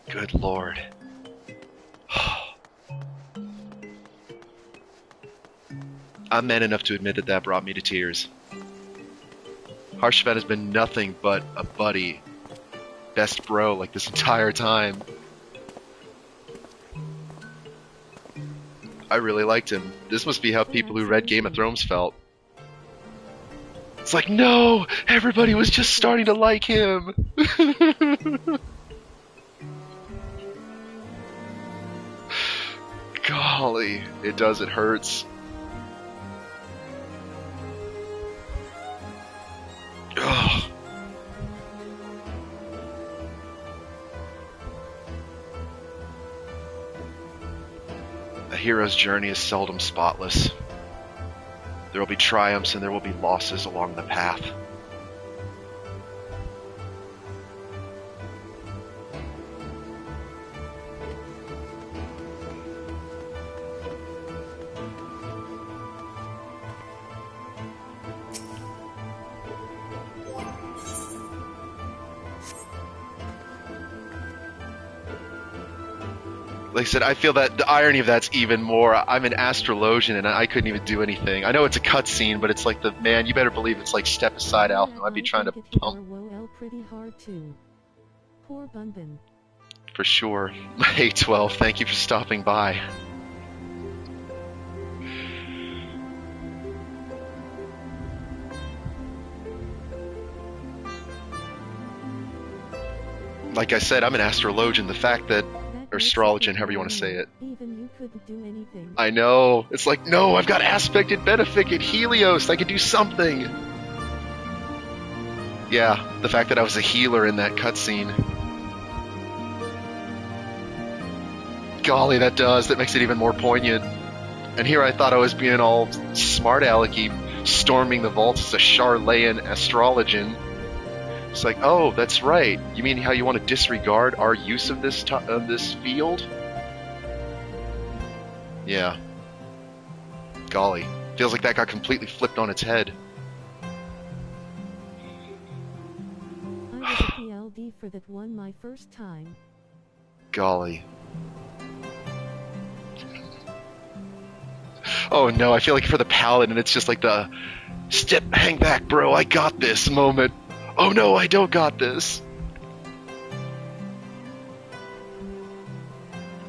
Good Lord. I'm man enough to admit that that brought me to tears. Harshafat has been nothing but a buddy, best bro, like this entire time. I really liked him. This must be how people who read Game of Thrones felt. It's like, no! Everybody was just starting to like him! Golly, it does, it hurts. Ugh. A hero's journey is seldom spotless. There will be triumphs and there will be losses along the path. Like I said, I feel that the irony of that's even more. I'm an astrologian and I couldn't even do anything. I know it's a cutscene, but it's like the man. You better believe it's like step aside, Alpha. I'd be trying to pump. Pretty hard too. Poor Bunbin. For sure. Hey, 12. Thank you for stopping by. Like I said, I'm an astrologian. The fact that or astrologian, however you want to say it. Even you couldn't do anything. I know. It's like, no, I've got aspected benefic at Helios. I could do something. Yeah, the fact that I was a healer in that cutscene. Golly, that does. That makes it even more poignant. And here I thought I was being all smart alecky, storming the vaults as a Charlayan astrologian. It's like, oh, that's right. You mean how you want to disregard our use of this field? Yeah. Golly. Feels like that got completely flipped on its head. I was a PLD for that one my first time. Golly. Oh no, I feel like for the paladin it's just like the hang back bro, I got this moment. Oh no, I don't got this.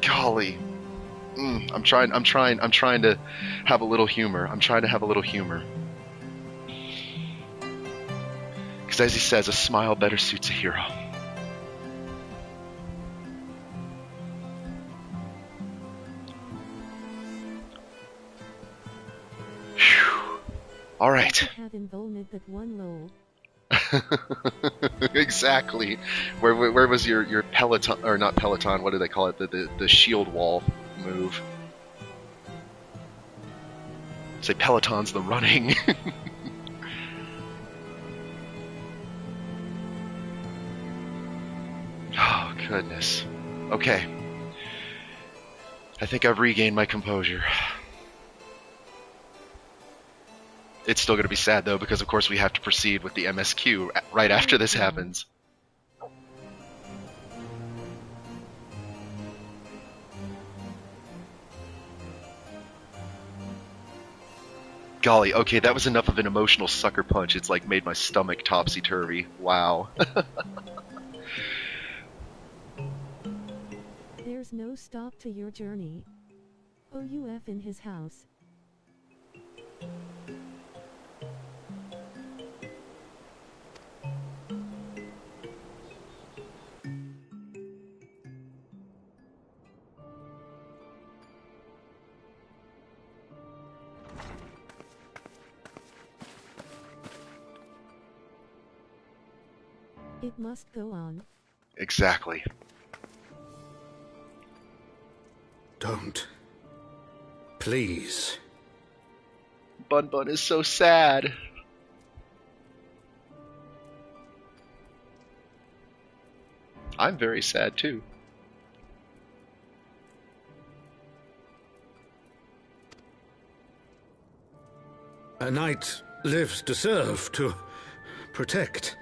Golly. I'm trying to have a little humor. I'm trying to have a little humor. Because as he says, a smile better suits a hero. Whew. All right. Have involved that one lol. Exactly. Where was your Peloton, or not Peloton? What do they call it? The shield wall move. Say Peloton's the running. Oh goodness. Okay. I think I've regained my composure. It's still going to be sad though, because of course we have to proceed with the MSQ right after this happens. Golly, okay, that was enough of an emotional sucker punch. It's like made my stomach topsy-turvy. Wow. There's no stop to your journey. OUF in his house. It must go on. Exactly. Don't. Please. Bun Bun is so sad. I'm very sad too. A knight lives to serve, to protect,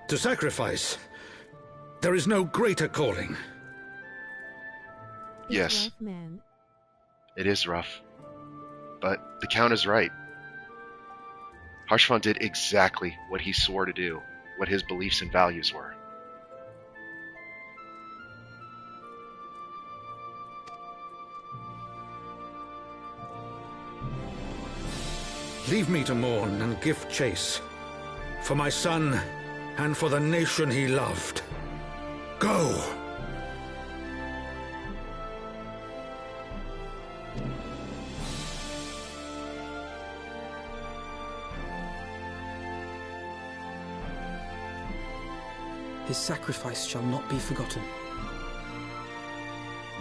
to sacrifice. There is no greater calling. Yes. Rough, man. It is rough. But the Count is right. Harshfon did exactly what he swore to do, what his beliefs and values were. Leave me to mourn and give chase. For my son, and for the nation he loved. Go! His sacrifice shall not be forgotten.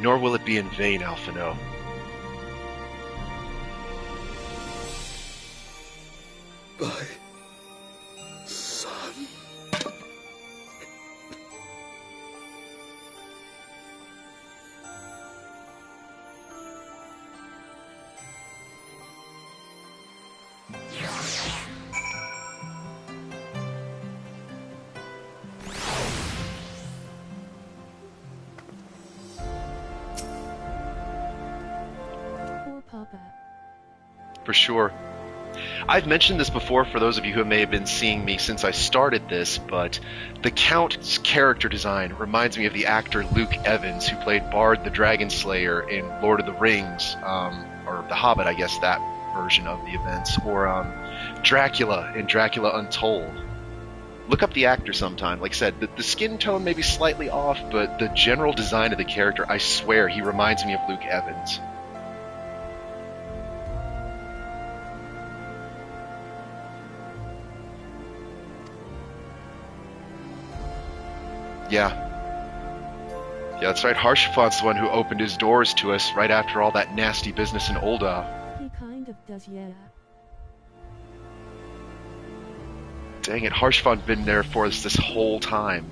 Nor will it be in vain, Alphino. My son. Poor Papa. For sure. I've mentioned this before for those of you who may have been seeing me since I started this, but the Count's character design reminds me of the actor Luke Evans, who played Bard the Dragon Slayer in Lord of the Rings, or The Hobbit, I guess, that version of the events, or Dracula in Dracula Untold. Look up the actor sometime. Like I said, the skin tone may be slightly off, but the general design of the character, I swear, he reminds me of Luke Evans. Yeah, that's right. Harshafon's the one who opened his doors to us right after all that nasty business in Ul'dah. He kind of does, yeah. Dang it, Harshfon's been there for us this whole time.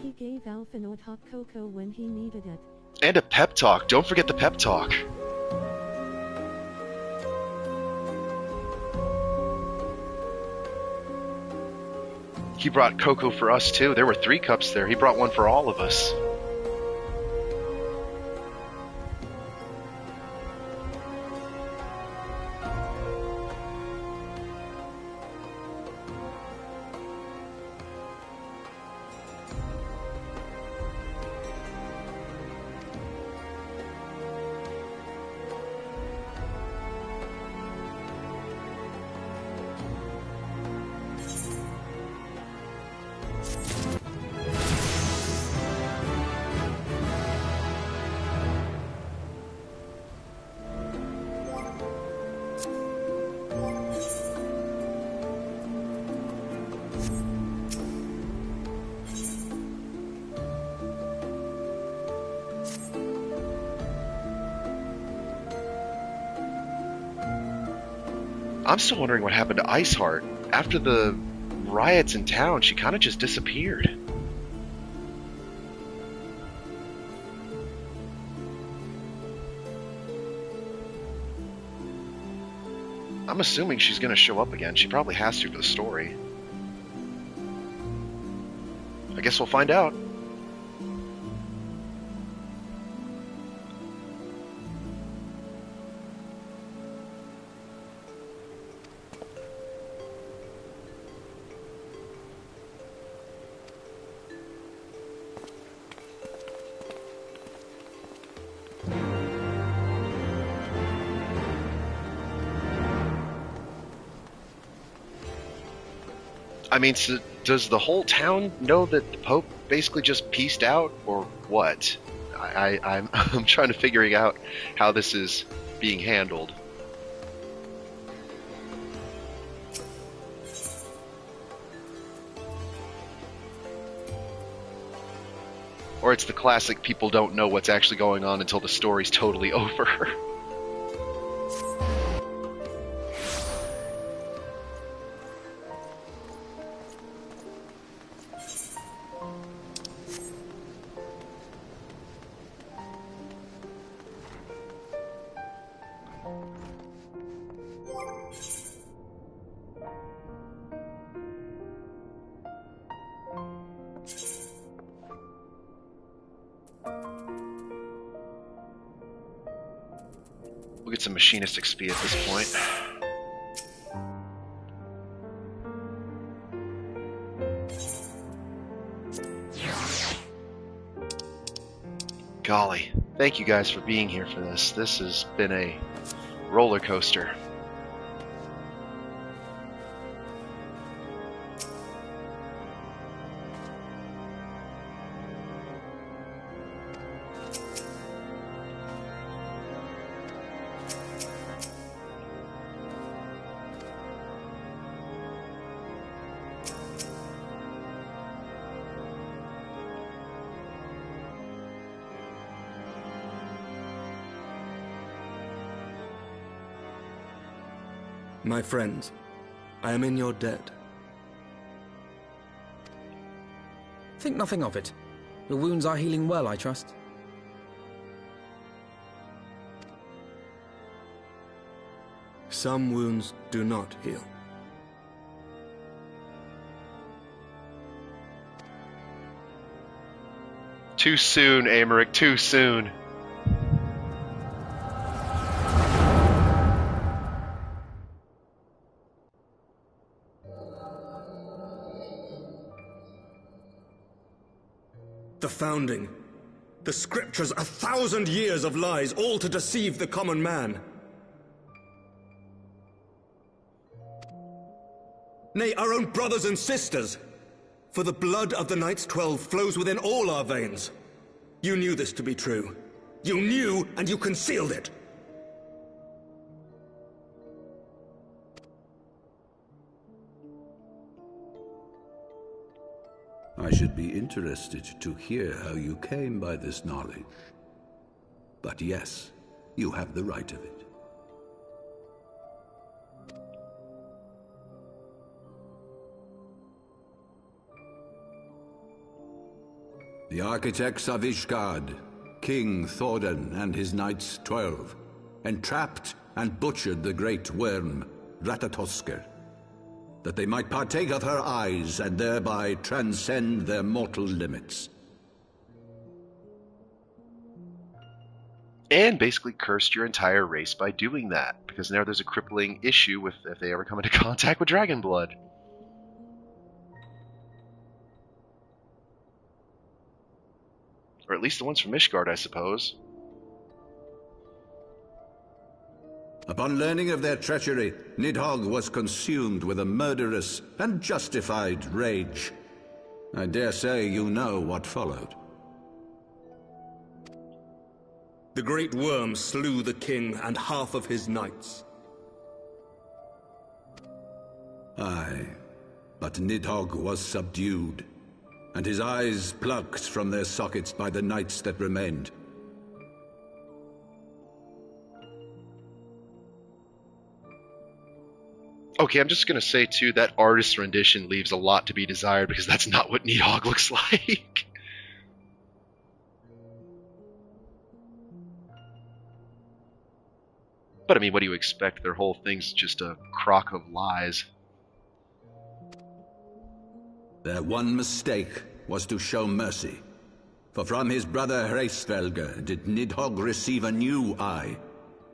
He gave Alphinaud hot cocoa when he needed it. And a pep talk. Don't forget the pep talk. He brought cocoa for us too. There were 3 cups there. He brought one for all of us. I'm still wondering what happened to Iceheart. After the riots in town, she kind of just disappeared. I'm assuming she's going to show up again. She probably has to for the story. I guess we'll find out. I mean, so does the whole town know that the Pope basically just peaced out, or what? I'm trying to figure out how this is being handled. Or it's the classic people don't know what's actually going on until the story's totally over. We'll get some machinist XP at this point. Golly, thank you guys for being here for this. This has been a roller coaster. My friends, I am in your debt. Think nothing of it. Your wounds are healing well, I trust. Some wounds do not heal. Too soon, Aymeric, too soon. The Founding. The Scriptures, 1,000 years of lies, all to deceive the common man. Nay, our own brothers and sisters. For the blood of the Knights 12 flows within all our veins. You knew this to be true. You knew, and you concealed it. I should be interested to hear how you came by this knowledge. But yes, you have the right of it. The architects of Ishgard, King Thordan and his Knights 12, entrapped and butchered the great worm, Ratatosker, that they might partake of her eyes and thereby transcend their mortal limits. And basically cursed your entire race by doing that, because now there's a crippling issue with if they ever come into contact with dragon blood. Or at least the ones from Ishgard, I suppose. Upon learning of their treachery, Nidhogg was consumed with a murderous and justified rage. I dare say you know what followed. The great worm slew the king and half of his knights. Aye, but Nidhogg was subdued, and his eyes plucked from their sockets by the knights that remained. Okay, I'm just gonna say too that artist's rendition leaves a lot to be desired because that's not what Nidhogg looks like. But I mean, what do you expect? Their whole thing's just a crock of lies. Their one mistake was to show mercy. For from his brother Hreysvelgr did Nidhogg receive a new eye,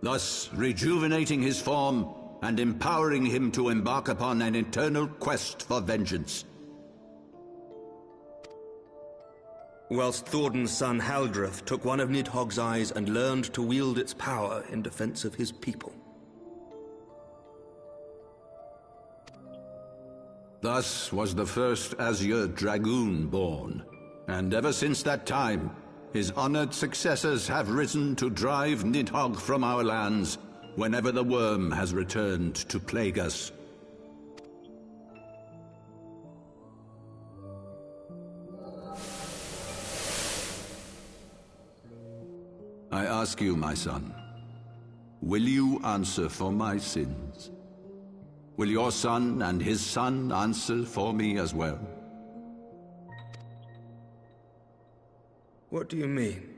thus rejuvenating his form and empowering him to embark upon an eternal quest for vengeance. Whilst Thorden's son Haldreth took one of Nidhogg's eyes and learned to wield its power in defense of his people. Thus was the first Azure Dragoon born, and ever since that time, his honored successors have risen to drive Nidhogg from our lands whenever the worm has returned to plague us. I ask you, my son, will you answer for my sins? Will your son and his son answer for me as well? What do you mean?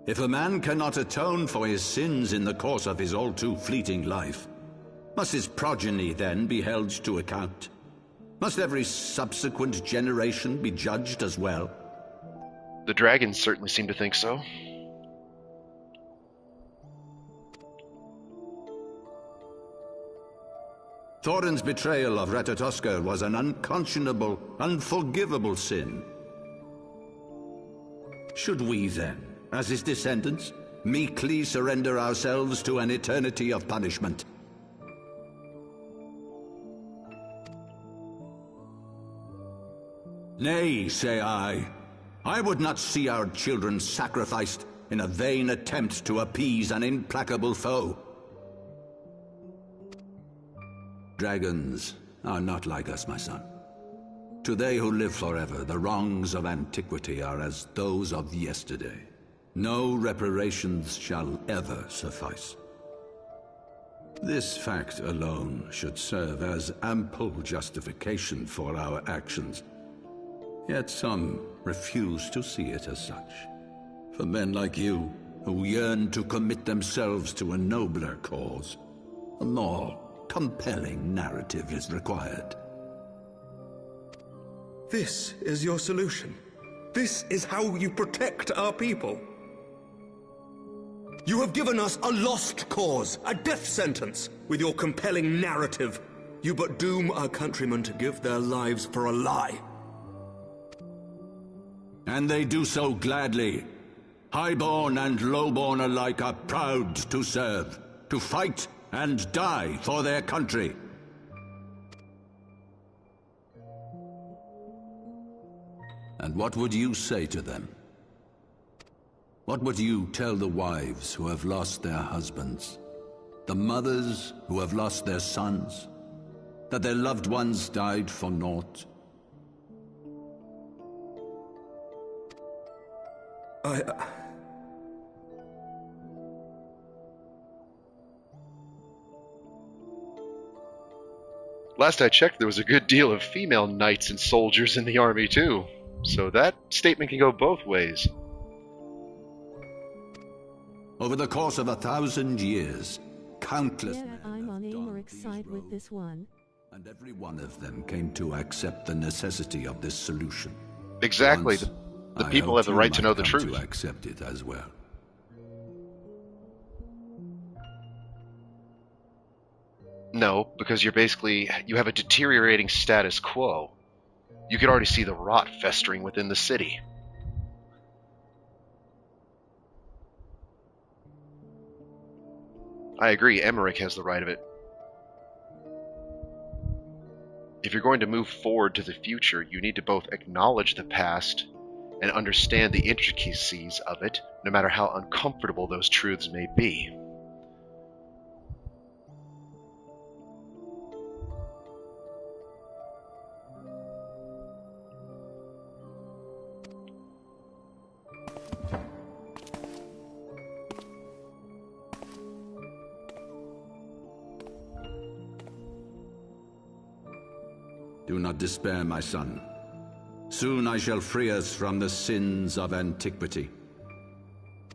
If a man cannot atone for his sins in the course of his all too fleeting life, must his progeny then be held to account? Must every subsequent generation be judged as well? The dragons certainly seem to think so. Thorin's betrayal of Ratatoskr was an unconscionable, unforgivable sin. Should we then, as his descendants, meekly surrender ourselves to an eternity of punishment? Nay, say I. I would not see our children sacrificed in a vain attempt to appease an implacable foe. Dragons are not like us, my son. To they who live forever, the wrongs of antiquity are as those of yesterday. No reparations shall ever suffice. This fact alone should serve as ample justification for our actions. Yet some refuse to see it as such. For men like you, who yearn to commit themselves to a nobler cause, a more compelling narrative is required. This is your solution. This is how you protect our people. You have given us a lost cause, a death sentence. With your compelling narrative, you but doom our countrymen to give their lives for a lie. And they do so gladly. Highborn and lowborn alike are proud to serve, to fight and die for their country. And what would you say to them? What would you tell the wives who have lost their husbands? The mothers who have lost their sons? That their loved ones died for naught? Last I checked, there was a good deal of female knights and soldiers in the army too. So that statement can go both ways. Over the course of 1,000 years, countless men I'm on Amaric's side with this one. and every one of them came to accept the necessity of this solution. Exactly. Once, The I people hoped have the you right to might know the come truth. to accept it as well. No, because you have a deteriorating status quo. You could already see the rot festering within the city. I agree, Emmerich has the right of it. If you're going to move forward to the future, you need to both acknowledge the past and understand the intricacies of it, no matter how uncomfortable those truths may be. Do not despair, my son. Soon I shall free us from the sins of antiquity,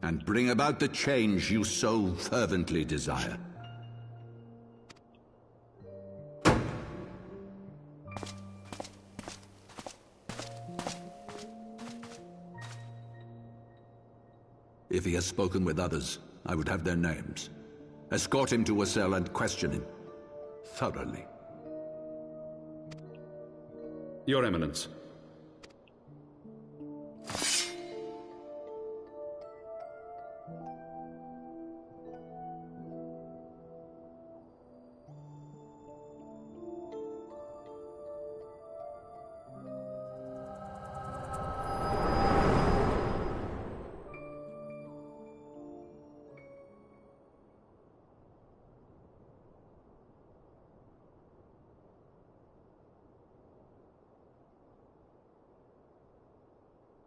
and bring about the change you so fervently desire. If he has spoken with others, I would have their names. Escort him to a cell and question him thoroughly. Your Eminence.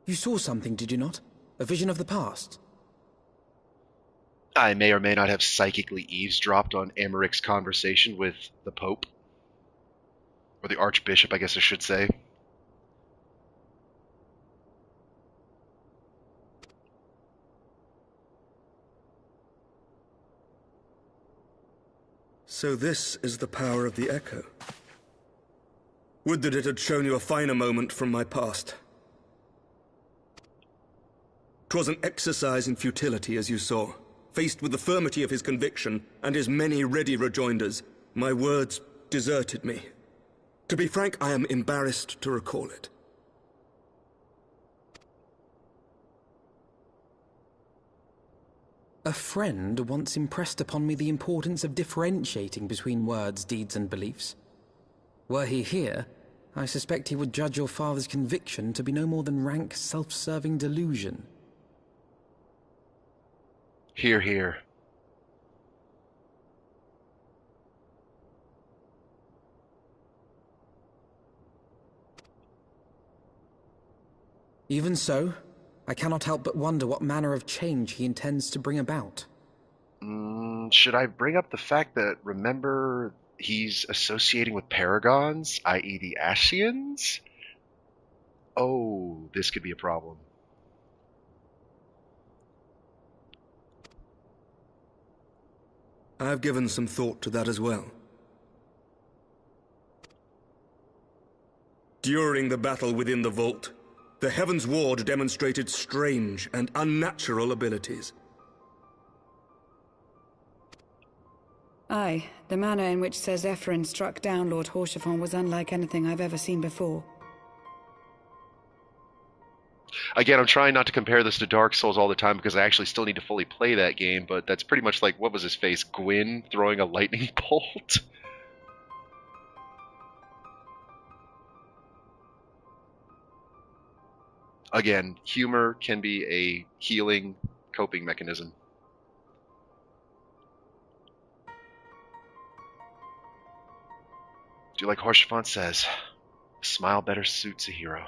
You saw something, did you not? A vision of the past? I may or may not have psychically eavesdropped on Amaric's conversation with the Pope. Or the Archbishop, I guess I should say. So this is the power of the Echo. Would that it had shown you a finer moment from my past. 'Twas an exercise in futility, as you saw. Faced with the firmity of his conviction and his many ready rejoinders, my words deserted me. To be frank, I am embarrassed to recall it. A friend once impressed upon me the importance of differentiating between words, deeds, and beliefs. Were he here, I suspect he would judge your father's conviction to be no more than rank, self-serving delusion. Hear, hear. Even so, I cannot help but wonder what manner of change he intends to bring about. Should I bring up the fact that, remember, he's associating with paragons, i.e. the Ascians? Oh, this could be a problem. I've given some thought to that as well. During the battle within the vault, the Heavensward demonstrated strange and unnatural abilities. Aye, the manner in which Sir Zephyrin struck down Lord Haurchefant was unlike anything I've ever seen before. Again, I'm trying not to compare this to Dark Souls all the time because I actually still need to fully play that game, but that's pretty much like, what was his face, Gwyn throwing a lightning bolt? Again, humor can be a healing coping mechanism. Do like Haurchefant says, a smile better suits a hero.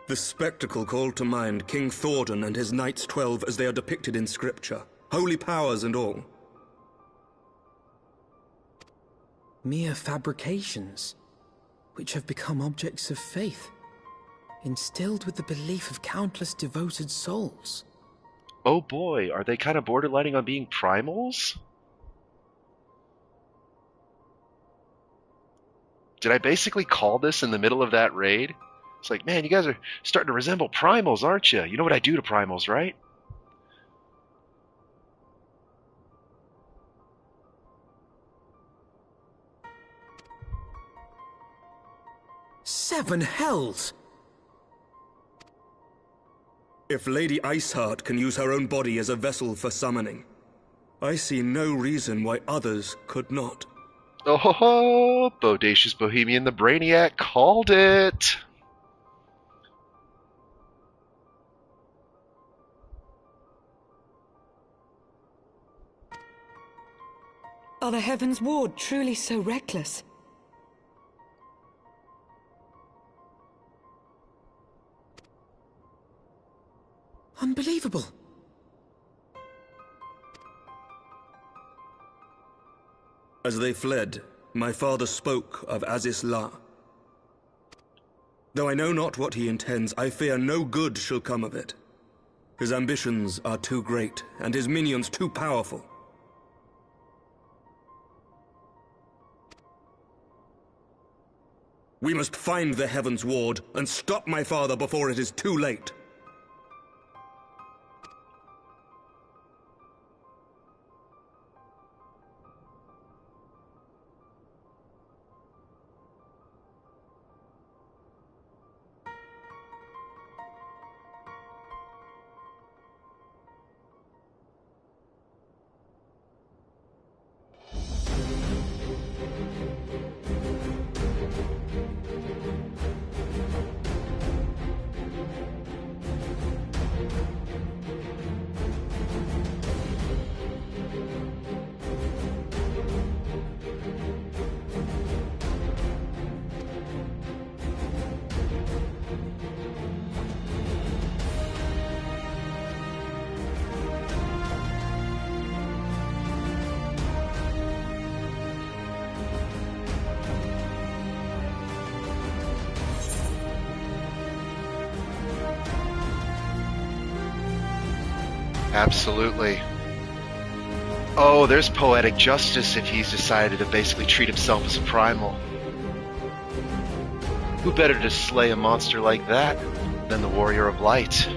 The spectacle called to mind King Thordan and his Knights 12 as they are depicted in scripture, holy powers and all. Mere fabrications, which have become objects of faith, instilled with the belief of countless devoted souls. Oh boy, are they kind of borderlining on being primals? Did I basically call this in the middle of that raid? It's like, man, you guys are starting to resemble primals, aren't you? You know what I do to primals, right? Seven hells! If Lady Iceheart can use her own body as a vessel for summoning, I see no reason why others could not. Oh ho ho! Bodacious Bohemian the Brainiac called it! Are the Heavensward truly so reckless? Unbelievable. As they fled, my father spoke of Aziz La. Though I know not what he intends, I fear no good shall come of it. His ambitions are too great, and his minions too powerful. We must find the Heavensward and stop my father before it is too late. Absolutely. Oh, there's poetic justice if he's decided to basically treat himself as a primal. Who better to slay a monster like that than the Warrior of Light?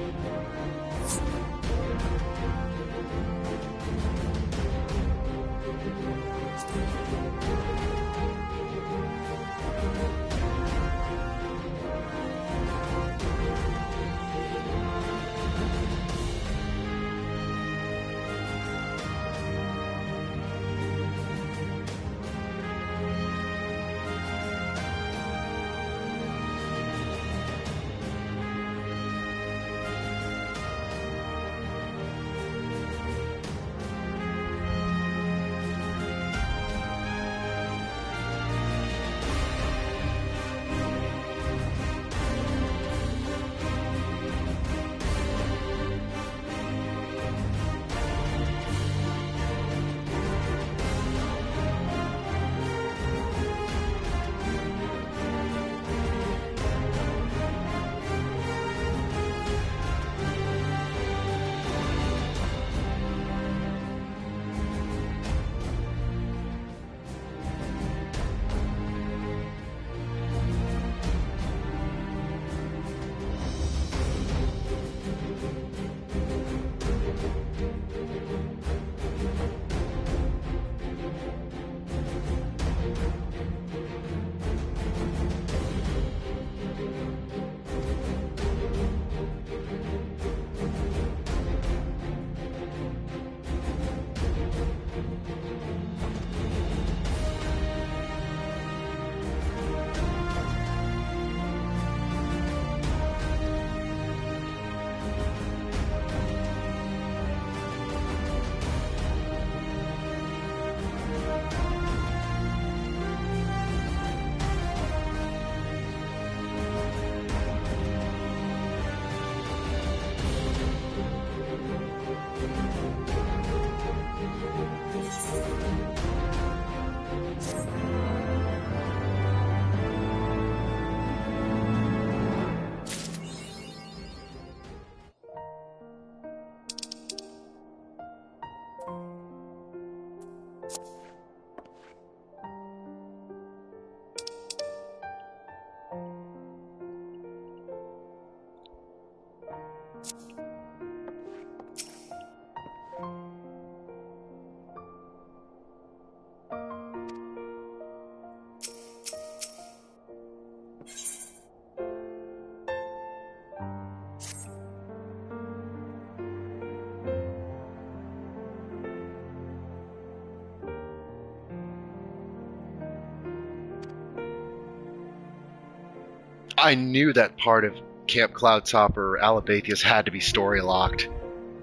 I knew that part of Camp Cloudtop or Alabathius had to be story locked.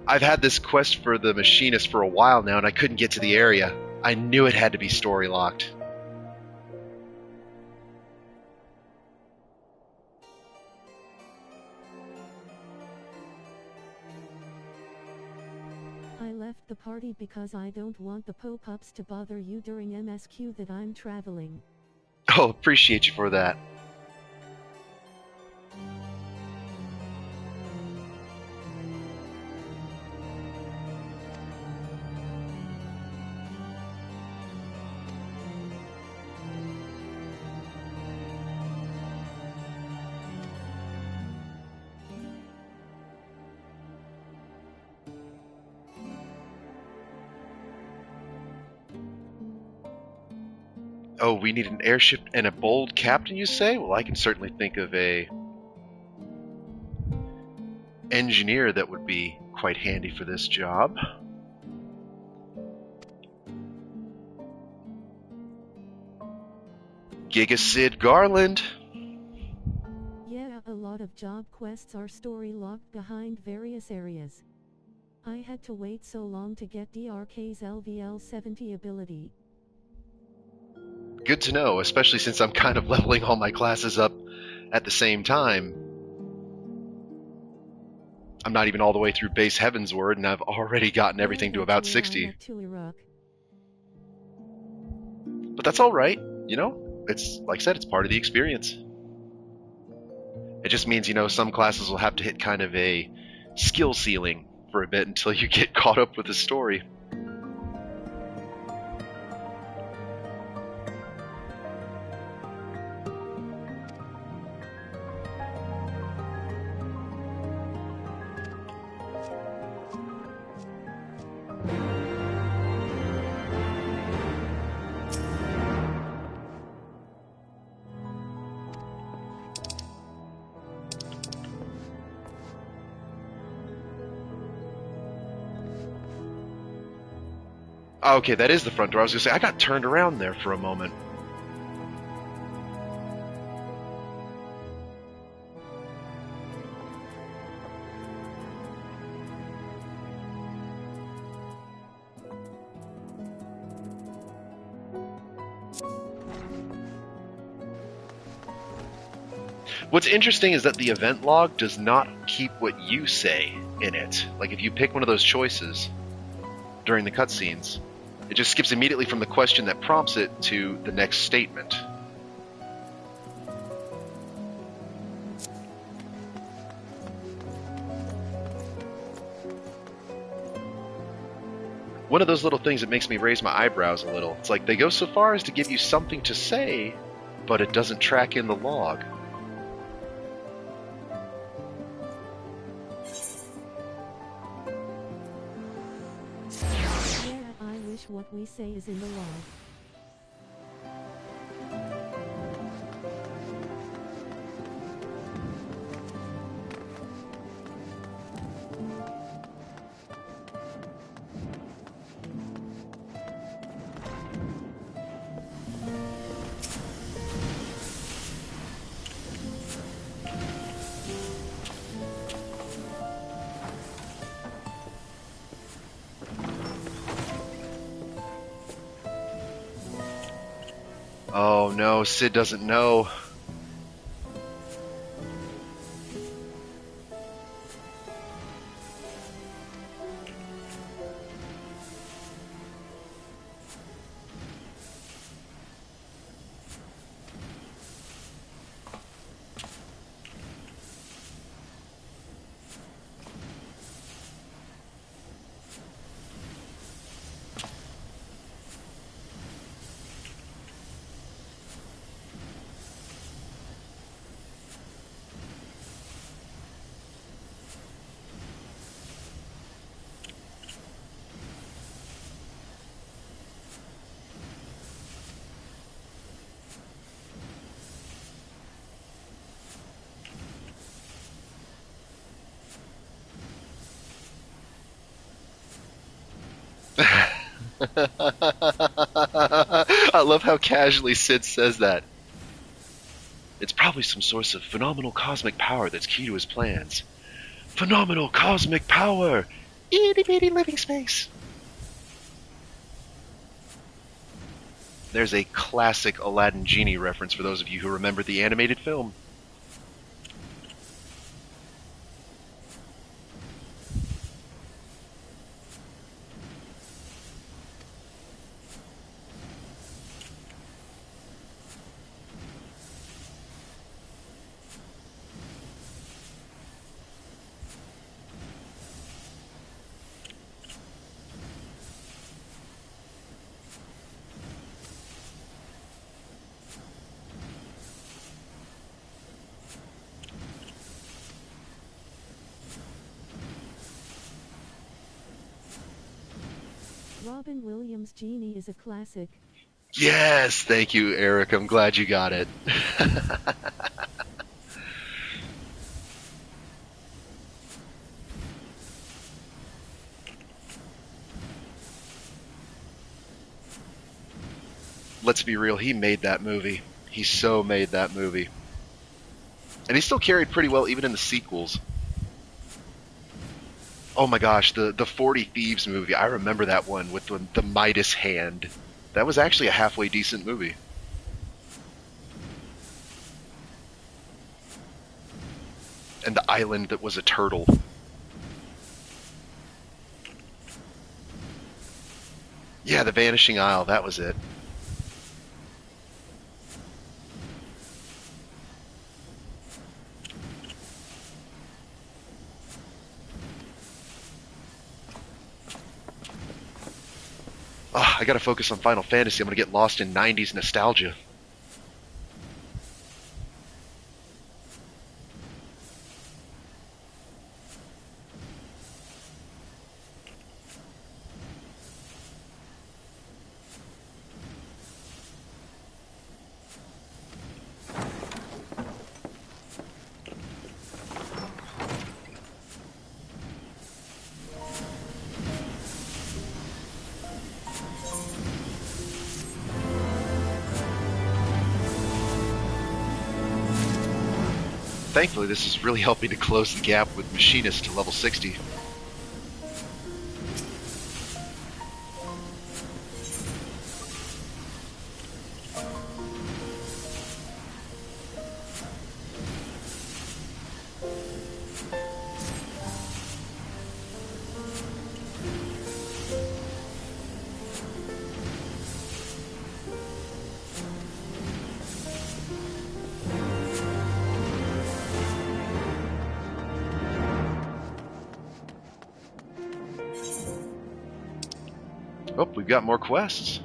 I've had this quest for the machinist for a while now and I couldn't get to the area. I knew it had to be story locked. I I left the party because I don't want the pop-ups to bother you during MSQ that I'm traveling. Oh, appreciate you for that. Oh, we need an airship and a bold captain, you say? Well, I can certainly think of a engineer that would be quite handy for this job. Giga Sid Garland. Yeah, a lot of job quests are story locked behind various areas. I had to wait so long to get DRK's LVL-70 ability. Good to know, especially since I'm kind of leveling all my classes up at the same time. I'm not even all the way through base Heavensward, and I've already gotten everything to about 60. But that's alright, you know? It's, like I said, it's part of the experience. It just means, you know, some classes will have to hit kind of a skill ceiling for a bit until you get caught up with the story. Okay, that is the front door. I was going to say, I got turned around there for a moment. What's interesting is that the event log does not keep what you say in it. Like, if you pick one of those choices during the cutscenes, it just skips immediately from the question that prompts it to the next statement. One of those little things that makes me raise my eyebrows a little. It's like they go so far as to give you something to say, but it doesn't track in the log. What we say is in the log. Oh no, Sid doesn't know. I love how casually Sid says that. It's probably some source of phenomenal cosmic power that's key to his plans. Phenomenal cosmic power! Itty bitty living space! There's a classic Aladdin Genie reference for those of you who remember the animated film. Robin Williams' Genie is a classic. Yes, thank you, Eric. I'm glad you got it. Let's be real, he made that movie. He so made that movie. And he still carried pretty well even in the sequels. Oh my gosh, the 40 Thieves movie. I remember that one with the Midas hand. That was actually a halfway decent movie. And the island that was a turtle. Yeah, the Vanishing Isle, that was it. I gotta focus on Final Fantasy. I'm gonna get lost in 90s nostalgia. Thankfully, this is really helping to close the gap with Machinist to level 60. Oh, we've got more quests.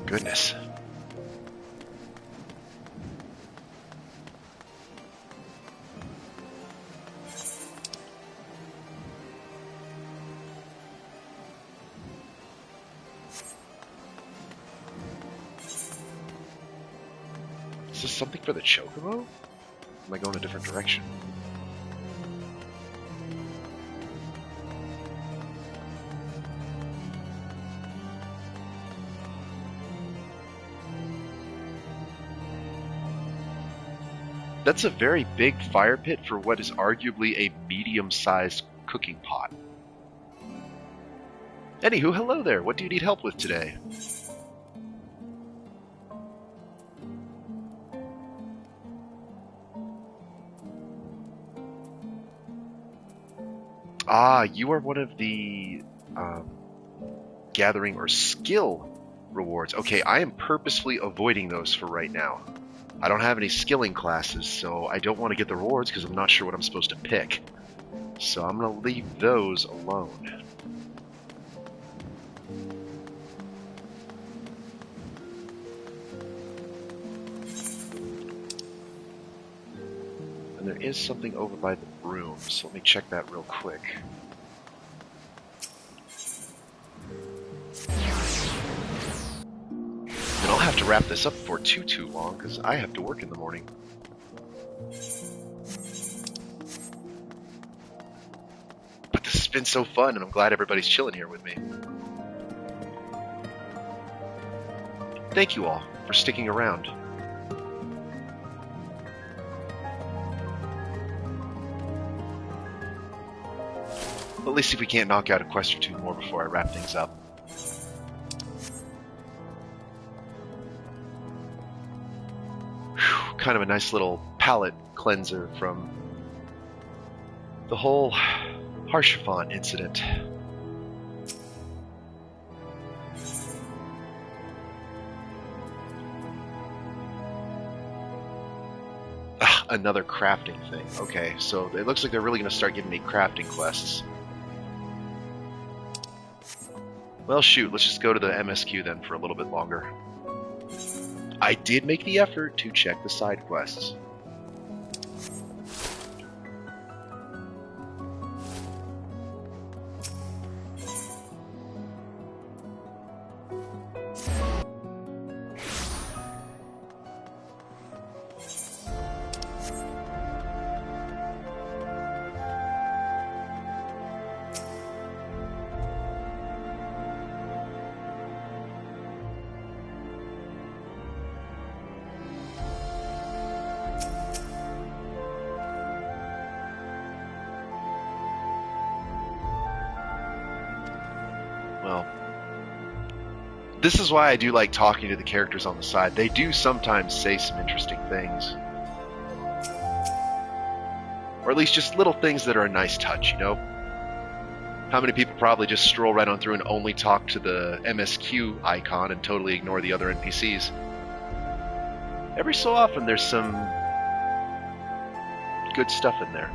Goodness. Is this something for the Chocobo? Am I going a different direction? That's a very big fire pit for what is arguably a medium-sized cooking pot. Anywho, hello there. What do you need help with today? Ah, you are one of the gathering or skill rewards. Okay, I am purposefully avoiding those for right now. I don't have any skilling classes, so I don't want to get the rewards because I'm not sure what I'm supposed to pick. So I'm going to leave those alone. And there is something over by the broom, so let me check that real quick. And I'll have to wrap this up before too long, because I have to work in the morning. But this has been so fun, and I'm glad everybody's chilling here with me. Thank you all for sticking around. Well, at least see if we can't knock out a quest or two more before I wrap things up. Kind of a nice little palate cleanser from the whole Haurchefant incident. Another crafting thing. Okay, so it looks like they're really going to start giving me crafting quests. Well, shoot, let's just go to the MSQ then for a little bit longer. I did make the effort to check the side quests. well, this is why I do like talking to the characters on the side. They do sometimes say some interesting things. Or at least just little things that are a nice touch, you know? How many people probably just stroll right on through and only talk to the MSQ icon and totally ignore the other NPCs? Every so often there's some good stuff in there.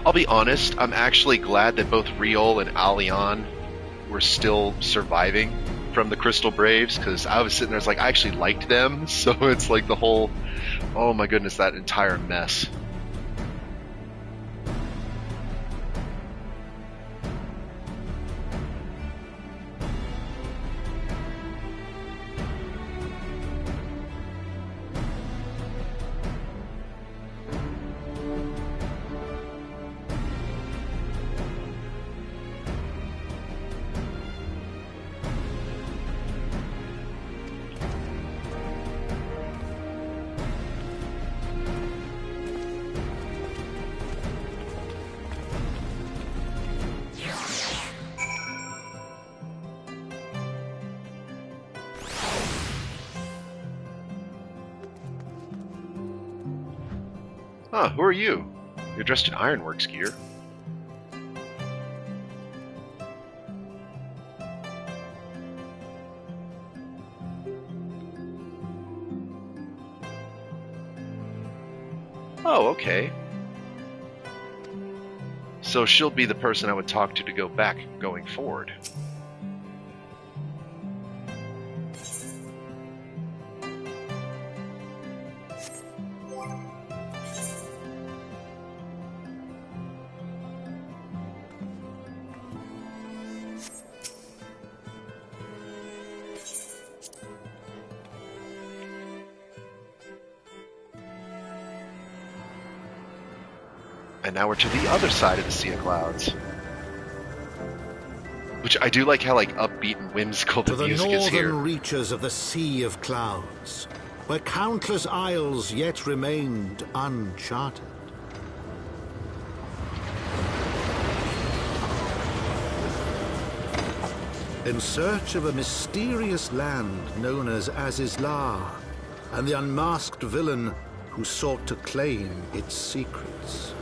I'll be honest, I'm actually glad that both Riol and Alion were still surviving from the Crystal Braves, because I was sitting there, I was like, I actually liked them, so it's like the whole, oh my goodness, that entire mess. Huh, who are you? You're dressed in Ironworks gear. Oh, okay. So she'll be the person I would talk to go back going forward. And now we're to the other side of the Sea of Clouds. Which I do like how upbeat and whimsical the music is here. To the northern reaches of the Sea of Clouds, where countless isles yet remained uncharted. In search of a mysterious land known as Azizlar, and the unmasked villain who sought to claim its secrets.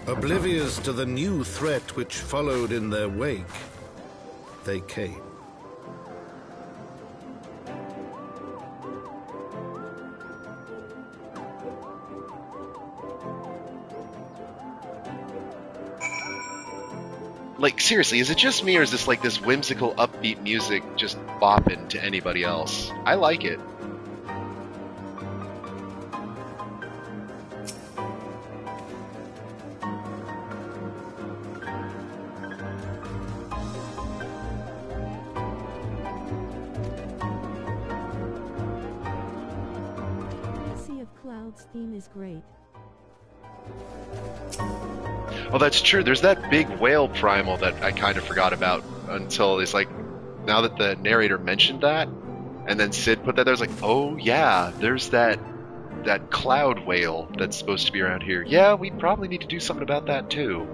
Oblivious to the new threat which followed in their wake, they came. Like, seriously, is it just me, or is this this whimsical, upbeat music just bopping to anybody else? I like it. Sea of Clouds theme is great. Oh, that's true. There's that big whale primal that I kind of forgot about until it's now that the narrator mentioned that, and then Sid put that there, I was like, oh yeah, there's that cloud whale that's supposed to be around here. Yeah, we probably need to do something about that too.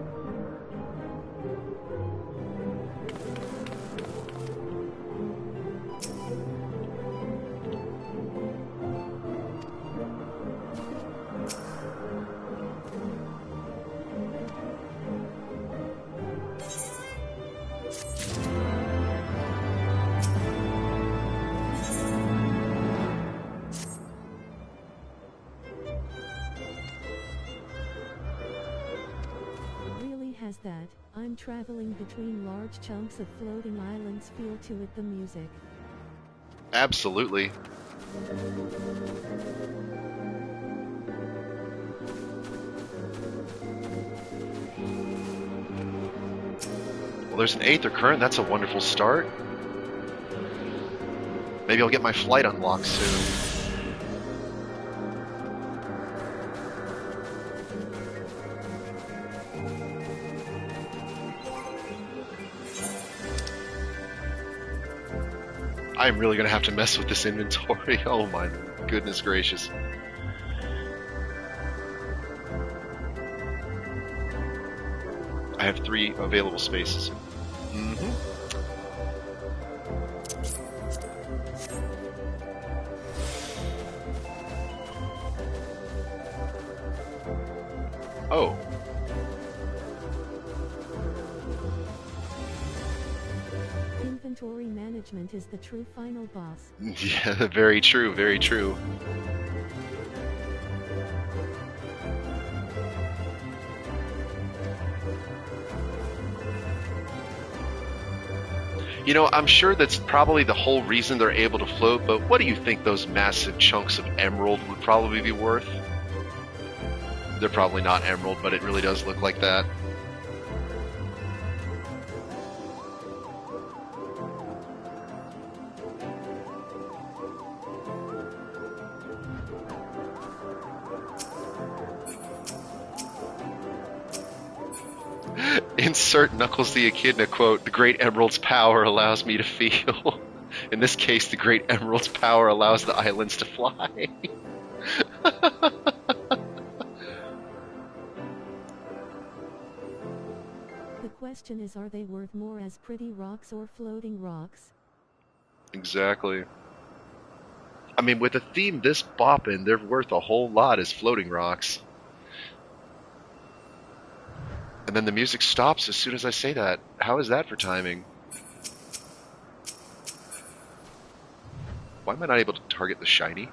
has that I'm traveling between large chunks of floating islands feel to it, the music. Absolutely. Well, there's an Aether Current. That's a wonderful start. Maybe I'll get my flight unlocked soon. I'm really going to have to mess with this inventory. Oh my goodness gracious. I have 3 available spaces. Oh. Inventory management is the true final boss. Yeah, very true, very true. You know, I'm sure that's probably the whole reason they're able to float, but what do you think those massive chunks of emerald would probably be worth? They're probably not emerald, but it really does look like that. Insert Knuckles the Echidna quote, "The Great Emerald's power allows me to feel." In this case, the Great Emerald's power allows the islands to fly. The question is, are they worth more as pretty rocks or floating rocks? Exactly. I mean, with a theme this boppin', they're worth a whole lot as floating rocks. And then the music stops as soon as I say that. How is that for timing? Why am I not able to target the shiny?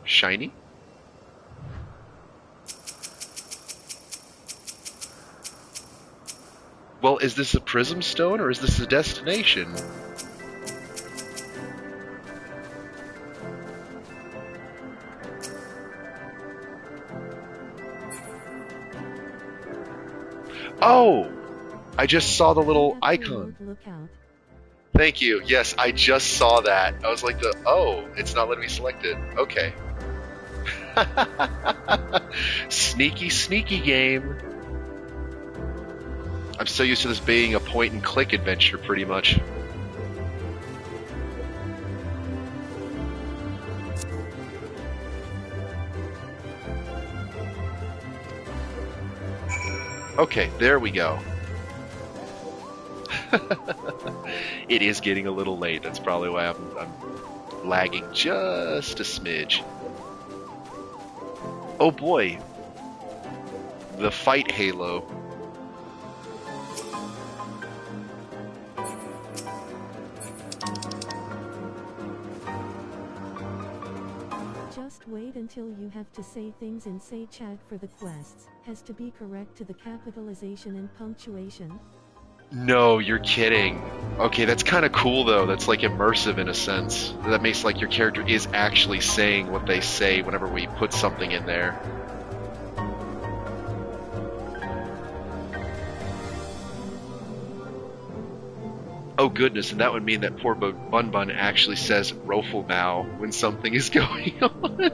Shiny? Well, is this a prism stone or is this a destination? Oh! I just saw the little icon. Thank you. Yes, I just saw that. I was like, it's not letting me select it. Okay. Sneaky, sneaky game. I'm so used to this being a point-and-click adventure, pretty much. Okay, there we go. It is getting a little late. That's probably why I'm lagging just a smidge. Oh boy. The fight halo. Just wait until you have to say things in say chat for the quests. Has to be correct to the capitalization and punctuation. No, you're kidding. Okay, that's kind of cool though. That's like immersive in a sense. That makes like your character is actually saying what they say whenever we put something in there. Oh goodness, and that would mean that poor Bun Bun actually says Roflmau when something is going on.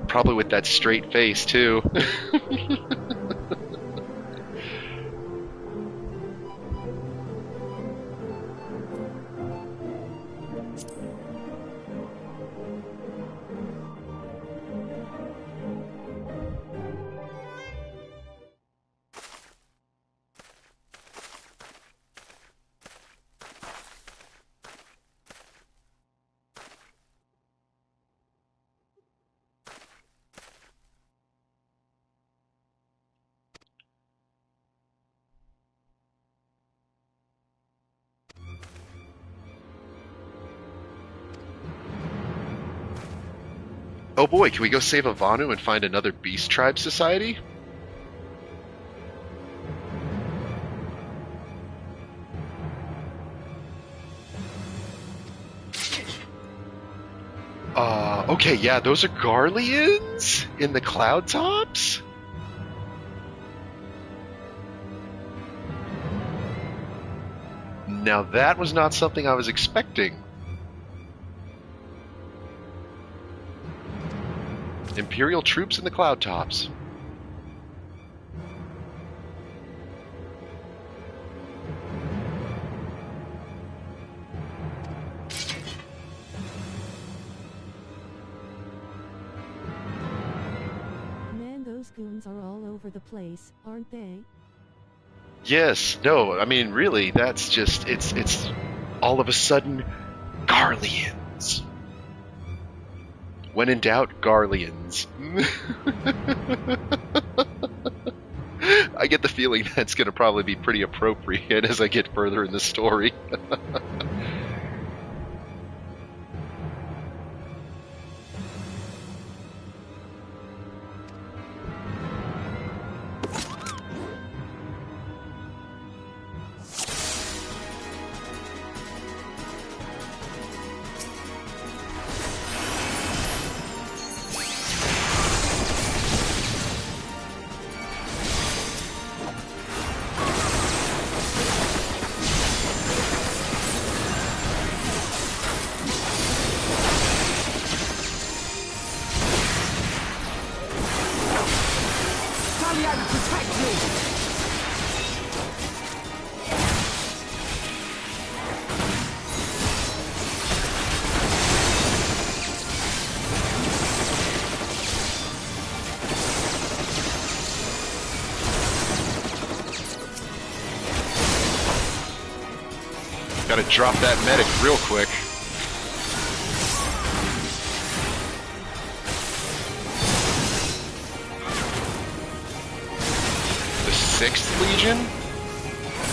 Probably with that straight face too. Oh boy, can we go save Avanu and find another Beast Tribe society? Okay, yeah, those are Garleans in the cloud tops? Now that was not something I was expecting. Imperial troops in the cloud tops. Man, those goons are all over the place, aren't they? Yes, no, I mean, really, that's just, it's all of a sudden, Garleans. When in doubt, Garleans. I get the feeling that's going to probably be pretty appropriate as I get further in the story. Gotta drop that medic real quick. The 6th Legion?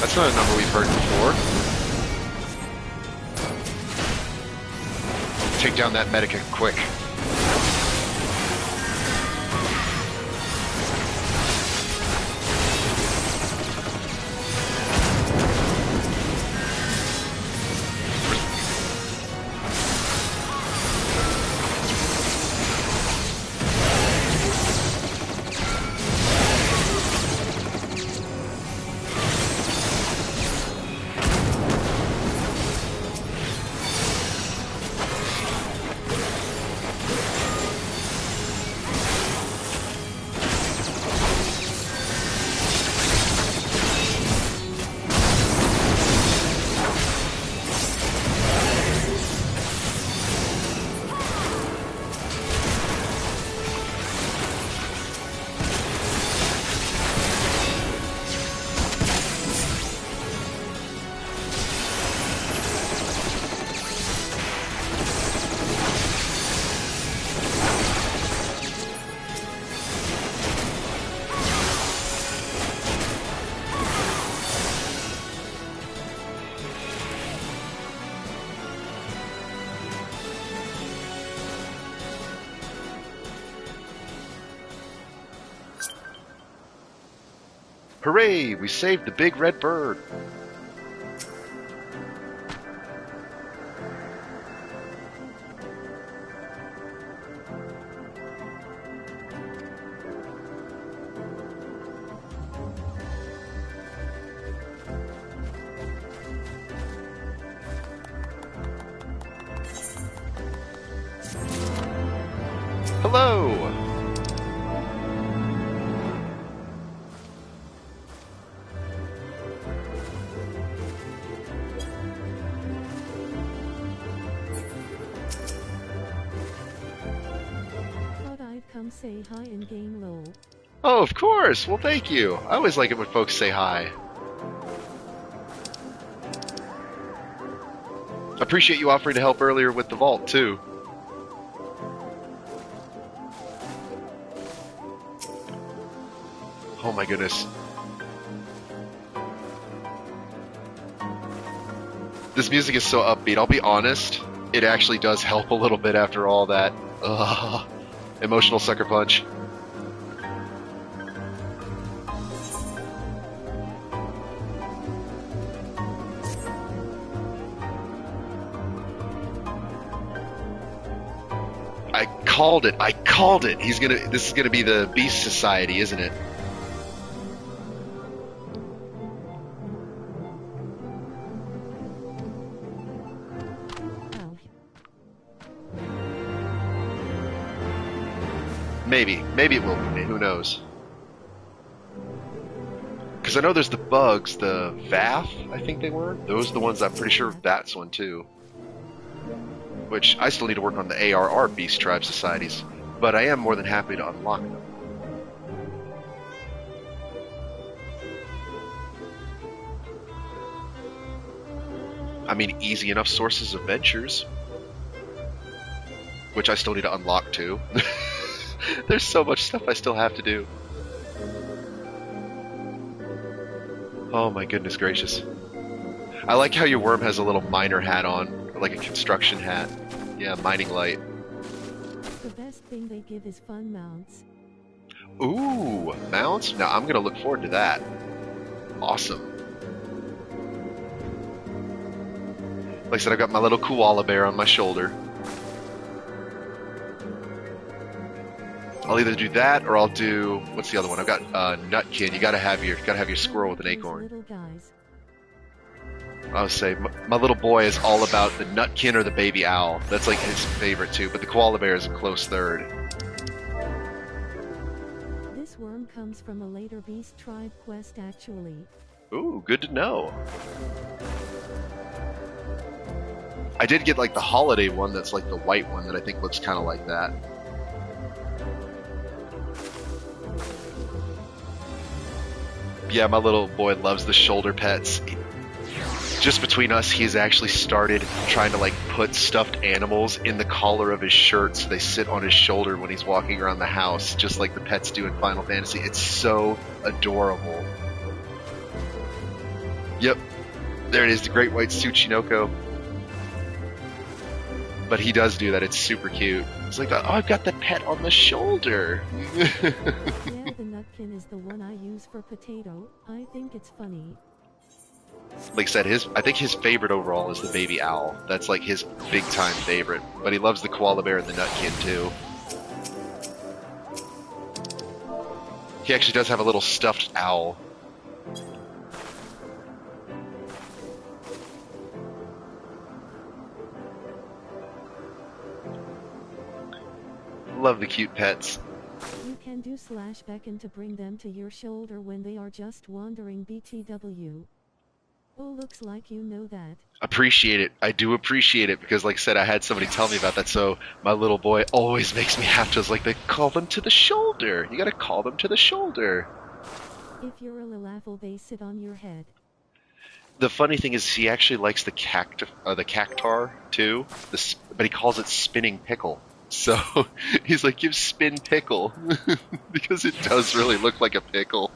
That's not a number we've heard before. Take down that medic quick. Hooray! We saved the big red bird! Hello! Come say hi in game lol. Oh, of course! Well, thank you! I always like it when folks say hi. I appreciate you offering to help earlier with the vault, too. Oh my goodness. This music is so upbeat. I'll be honest, it actually does help a little bit after all that. Ugh. Emotional sucker punch. I called it. I called it. This is gonna be the Beast Society, isn't it? Maybe. Maybe it will be. Who knows? Because I know there's the bugs, the VAF, I think they were. Those are the ones I'm pretty sure that's one too. Which I still need to work on the ARR Beast Tribe Societies. But I am more than happy to unlock them. I mean, easy enough sources of ventures. Which I still need to unlock too. There's so much stuff I still have to do. Oh my goodness gracious. I like how your worm has a little miner hat on, like a construction hat. Yeah, mining light. The best thing they give is fun mounts. Ooh, mounts? Now I'm gonna look forward to that. Awesome. Like I said, I've got my little koala bear on my shoulder. I'll either do that or I'll do, what's the other one? I've got Nutkin. You gotta have your squirrel with an acorn. I would say my little boy is all about the Nutkin or the baby owl. That's like his favorite too, but the koala bear is a close third. This worm comes from a later Beast Tribe quest actually. Ooh, good to know. I did get like the holiday one that's like the white one that I think looks kind of like that. Yeah, my little boy loves the shoulder pets. Just between us, he's actually started trying to like put stuffed animals in the collar of his shirt so they sit on his shoulder when he's walking around the house, just like the pets do in Final Fantasy. It's so adorable. Yep, there it is, the Great White Tsuchinoko. But he does do that, it's super cute. It's like, oh, I've got the pet on the shoulder. Yeah, the Nutkin is the one I use for potato. I think it's funny. Like I said, I think his favorite overall is the baby owl. That's like his big time favorite. But he loves the koala bear and the Nutkin too. He actually does have a little stuffed owl. Love the cute pets. You can do /beckon to bring them to your shoulder when they are just wandering BTW. Oh, looks like you know that. Appreciate it. I do appreciate it because, like I said, I had somebody tell me about that, so my little boy always makes me have to. It's like, they call them to the shoulder. You gotta call them to the shoulder. If you're a Lilafel, they sit on your head. The funny thing is, he actually likes the cactar too, but he calls it spinning pickle. So he's like, give spin pickle because it does really look like a pickle.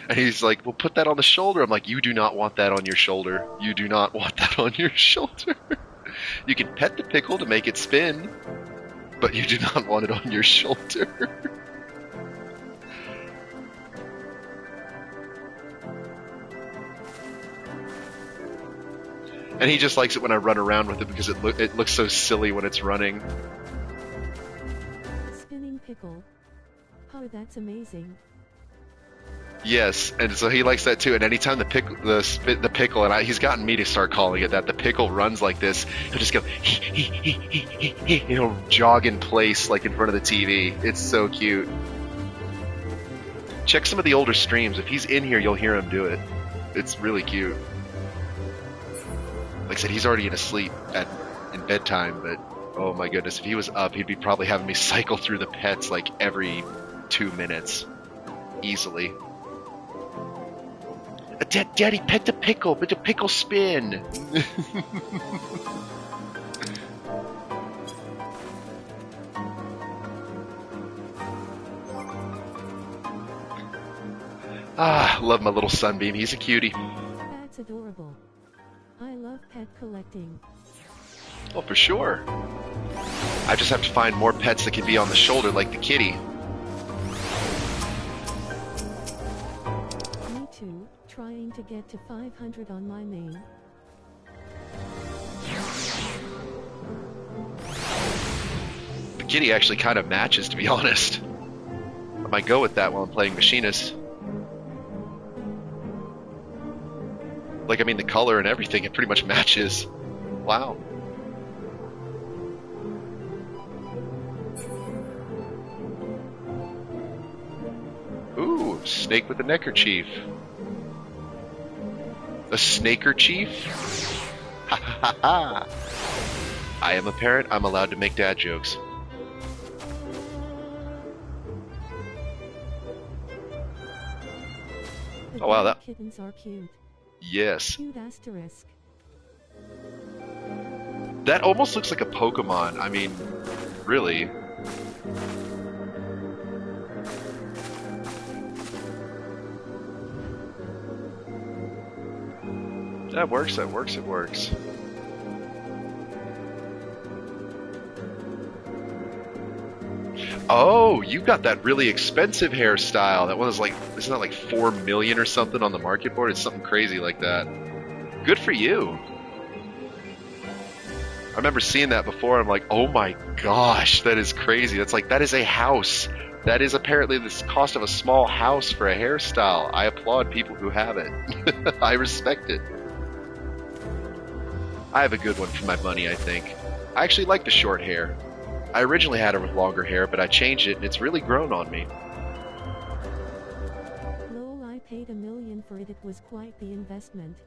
And he's like, well, put that on the shoulder. I'm like, you do not want that on your shoulder. You do not want that on your shoulder. You can pet the pickle to make it spin, but you do not want it on your shoulder. And he just likes it when I run around with it because it looks so silly when it's running. Spinning pickle. Oh, that's amazing. Yes, and so he likes that too. And anytime the pickle, and he's gotten me to start calling it that. The pickle runs like this. He'll just go, he'll jog in place like in front of the TV. It's so cute. Check some of the older streams. If he's in here, you'll hear him do it. It's really cute. Like I said, he's already asleep in bedtime, but oh my goodness, if he was up, he'd be probably having me cycle through the pets like every 2 minutes. Easily. Daddy, pet the pickle, but the pickle spin. Ah, love my little sunbeam. He's a cutie. That's adorable. I love pet collecting. Oh, for sure. I just have to find more pets that can be on the shoulder, like the kitty. Me too, trying to get to 500 on my main. The kitty actually kind of matches, to be honest. I might go with that while I'm playing Machinist. Like, I mean, the color and everything, it pretty much matches. Wow. Ooh, snake with a neckerchief. A snakerchief? Ha ha ha ha! I am a parent, I'm allowed to make dad jokes. The oh wow, that kittens are cute. Yes. Cute asterisk. That almost looks like a Pokemon. I mean, really. That works, that works, it works. Oh, you got that really expensive hairstyle. That one is like, isn't that like 4 million or something on the market board? It's something crazy like that. Good for you. I remember seeing that before. I'm like, oh my gosh, that is crazy. That's like, that is a house. That is apparently the cost of a small house for a hairstyle. I applaud people who have it. I respect it. I have a good one for my money, I think. I actually like the short hair. I originally had her with longer hair, but I changed it, and it's really grown on me. Lol, I paid $1 million for it. It was quite the investment.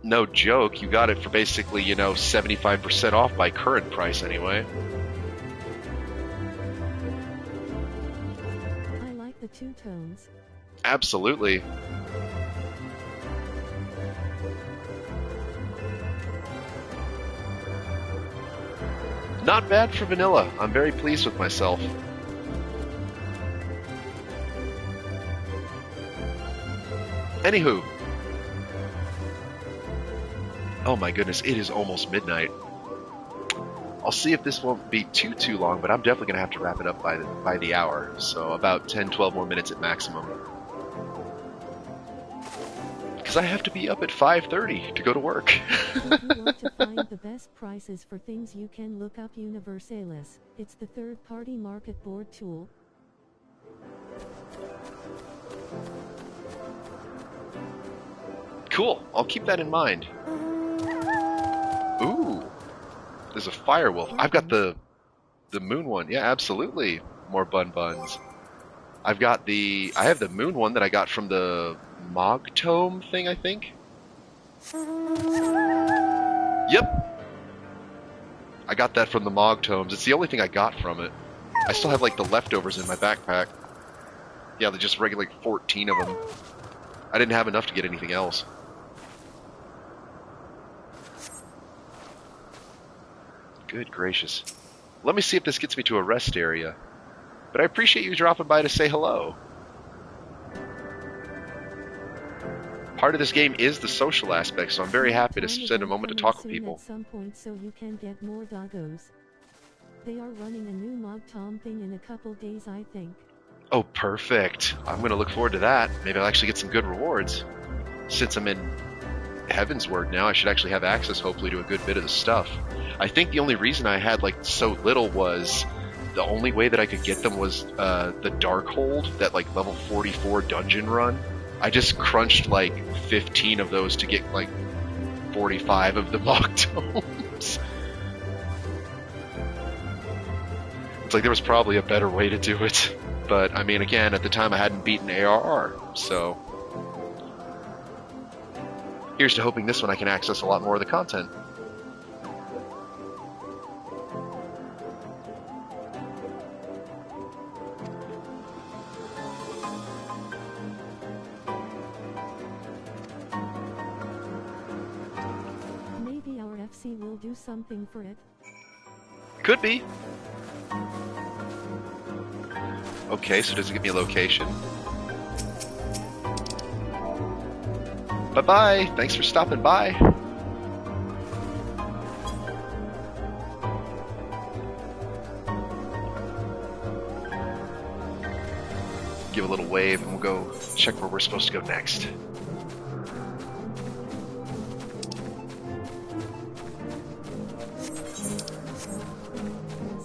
No joke, you got it for basically, 75% off by current price anyway. I like the two tones. Absolutely. Not bad for vanilla. I'm very pleased with myself. Anywho. Oh my goodness, it is almost midnight. I'll see if this won't be too long, but I'm definitely going to have to wrap it up by the hour. So about 10-12 more minutes at maximum. Because I have to be up at 5:30 to go to work. If you want to find the best prices for things, you can look up Universalis. It's the third-party market board tool. Cool. I'll keep that in mind. Ooh. There's a firewolf. I've got the moon one. Yeah, absolutely. More buns. I have the moon one that I got from the Mog Tome thing, I think. Yep. I got that from the Mog Tomes. It's the only thing I got from it. I still have like the leftovers in my backpack. Yeah, there's just regular 14 of them. I didn't have enough to get anything else. Good gracious. Let me see if this gets me to a rest area. But I appreciate you dropping by to say hello. Part of this game is the social aspect, so I'm very happy to spend a moment to talk with people. At some point so you can get more doggos. They are running a new Mog Tom thing in a couple days, I think. Oh, perfect. I'm going to look forward to that. Maybe I'll actually get some good rewards. Since I'm in Heavensward now, I should actually have access, hopefully, to a good bit of the stuff. I think the only reason I had, like, so little was the only way that I could get them was the Darkhold, that, like, level 44 dungeon run. I just crunched, like, 15 of those to get, like, 45 of the Mog Tomes. It's like there was probably a better way to do it. But, I mean, again, at the time I hadn't beaten ARR, so... Here's to hoping this one I can access a lot more of the content. Maybe our FC will do something for it. Could be. Okay, so does it give me a location? Bye-bye. Thanks for stopping by. give a little wave, and we'll go check where we're supposed to go next.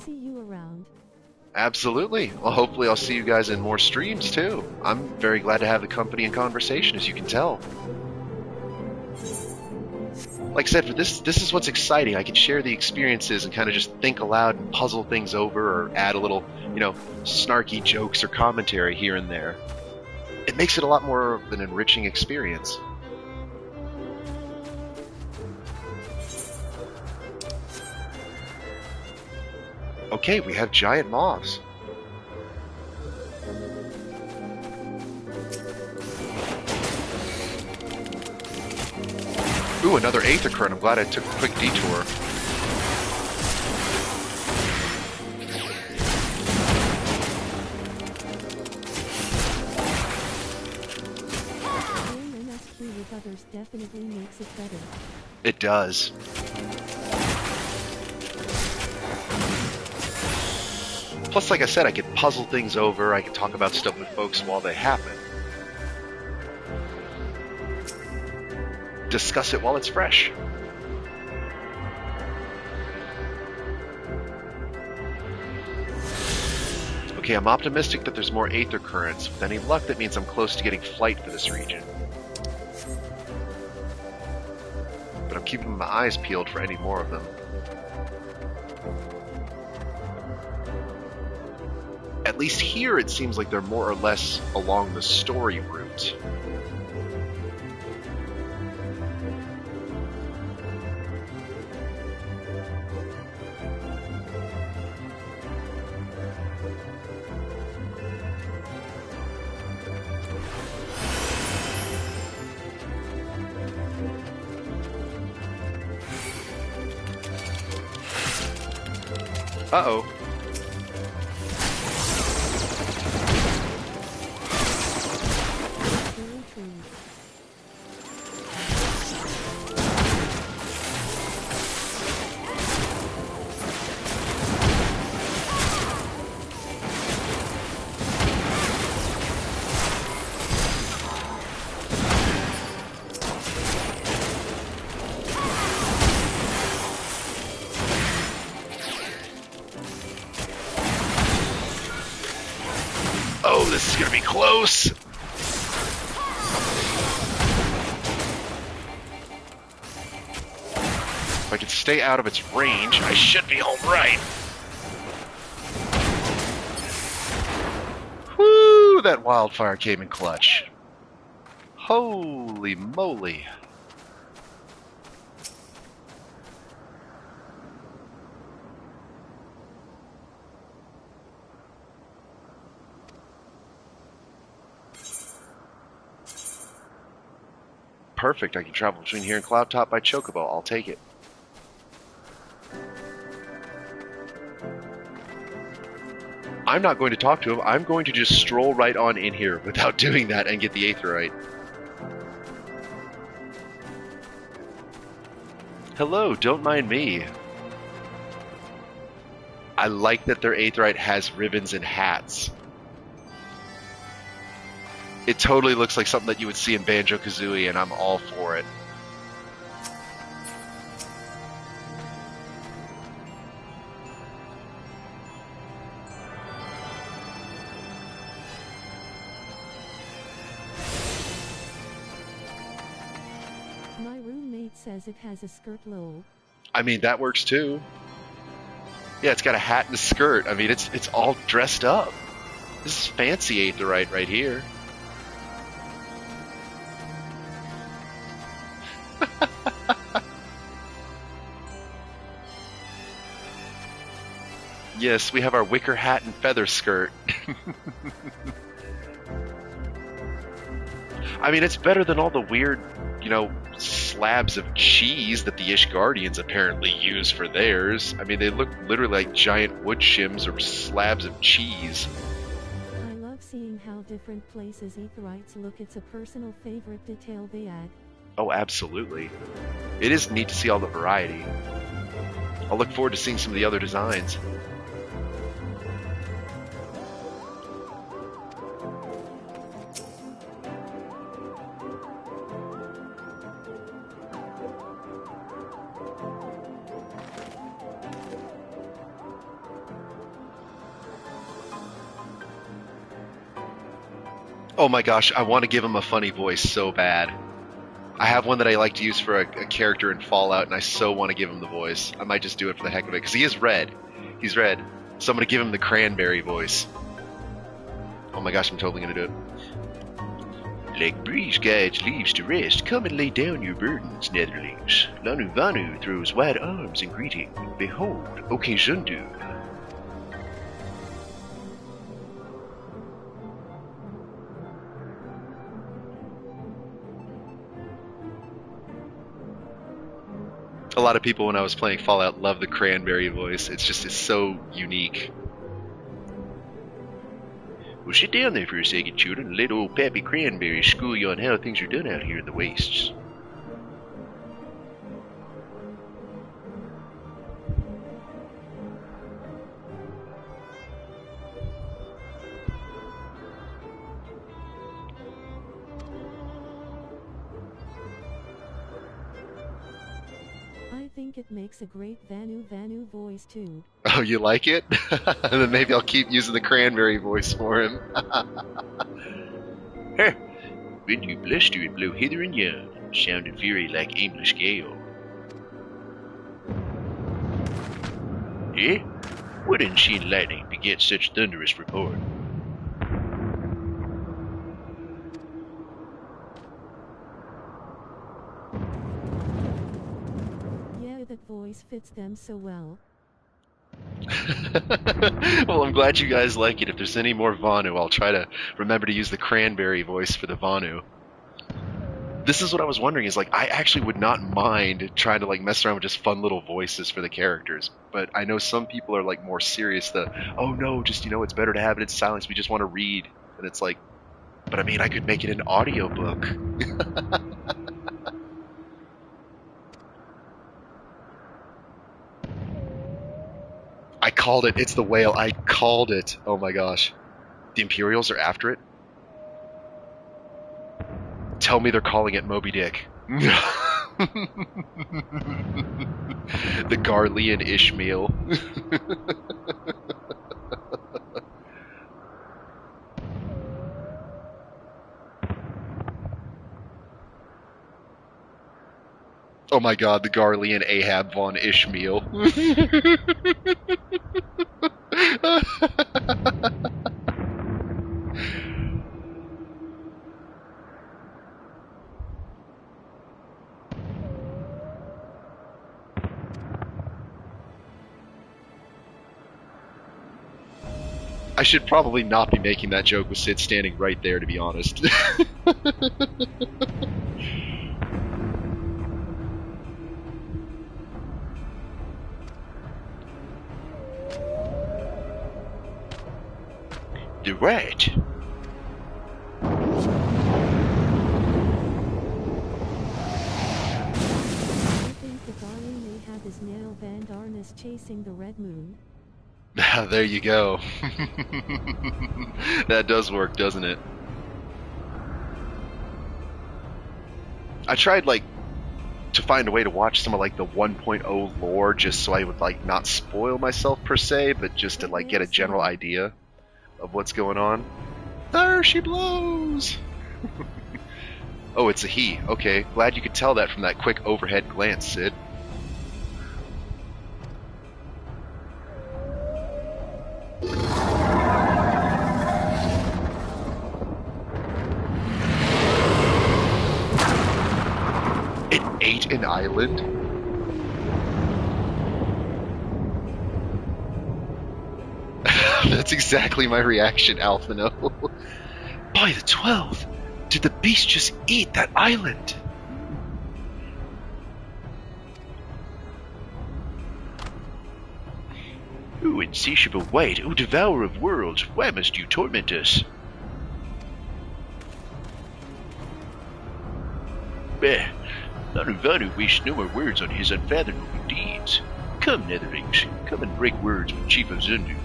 See you around. Absolutely. Well, hopefully I'll see you guys in more streams, too. I'm very glad to have the company and conversation, as you can tell. Like I said, for this is what's exciting. I can share the experiences and kind of just think aloud and puzzle things over or add a little, snarky jokes or commentary here and there. It makes it a lot more of an enriching experience. Okay, we have giant moths. Ooh, another Aether Current. I'm glad I took a quick detour. Playing MSQ with others definitely makes it better. It does. Plus, like I said, I could puzzle things over, I could talk about stuff with folks while they happen. Discuss it while it's fresh. Okay, I'm optimistic that there's more Aether Currents. With any luck, that means I'm close to getting flight for this region. But I'm keeping my eyes peeled for any more of them. At least here it seems like they're more or less along the story route. Uh-oh. Oh, this is gonna be close. If I can stay out of its range, I should be home right. Whoo! That wildfire came in clutch. Holy moly. Perfect, I can travel between here and Cloud Top by Chocobo. I'll take it. I'm not going to talk to him. I'm going to just stroll right on in here without doing that and get the Aetherite. Hello, don't mind me. I like that their Aetherite has ribbons and hats. It totally looks like something that you would see in Banjo-Kazooie, and I'm all for it. My roommate says it has a skirt lol. I mean, that works too. Yeah, it's got a hat and a skirt. I mean, it's all dressed up. This is fancy Aetherite right here. Yes, we have our wicker hat and feather skirt. I mean, it's better than all the weird, slabs of cheese that the Ishgardians apparently use for theirs. I mean, they look literally like giant wood shims or slabs of cheese. I love seeing how different places Aetherites look. It's a personal favorite detail they add. Oh, absolutely. It is neat to see all the variety. I'll look forward to seeing some of the other designs. Oh my gosh, I want to give him a funny voice so bad. I have one that I like to use for a character in Fallout, and I so want to give him the voice. I might just do it for the heck of it, because he is red. He's red. So I'm going to give him the cranberry voice. Oh my gosh, I'm totally going to do it. Like breeze guides leaves to rest, come and lay down your burdens, netherlings. Lanu Vanu throws wide arms in greeting. Behold, Okejundu. A lot of people when I was playing Fallout love the cranberry voice. It's so unique. Well, sit down there for a second, children, and let old Pappy Cranberry school you on how things are done out here in the wastes. I think it makes a great Vanu voice too. Oh, you like it? Then maybe I'll keep using the cranberry voice for him. When you bluster and blow hither and yon, sound and fury like aimless gale. Eh? What unseen lightning begets such thunderous report? Yeah, that voice fits them so well. Well, I'm glad you guys like it. If there's any more Vanu, I'll try to remember to use the cranberry voice for the Vanu. This is what I was wondering, is like, I actually would not mind trying to like mess around with just fun little voices for the characters, but I know some people are like more serious that, oh no, just, it's better to have it in silence, we just want to read. And it's like, but I mean, I could make it an audiobook. I called it. It's the whale. I called it. Oh my gosh. The Imperials are after it? Tell me they're calling it Moby Dick. The Garlean Ishmael. Oh my god, the Garlean Ahab von Ishmael. I should probably not be making that joke with Sid standing right there, to be honest. The rat. I think the Garlean Ahab is now Van Darnus chasing the Red Moon. There you go. That does work, doesn't it? I tried, to find a way to watch some of, the 1.0 lore just so I would, not spoil myself per se, but just to, get a general idea of what's going on. There she blows! Oh, it's a he. Okay, glad you could tell that from that quick overhead glance, Sid. It ate an island? That's exactly my reaction, Alphino. By the 12th, did the beast just eat that island? O insatiable wight, O devourer of worlds, why must you torment us? Bah, Lanuvanu wastes no more words on his unfathomable deeds. Come, Netherlings, come and break words with Chief of Zundu.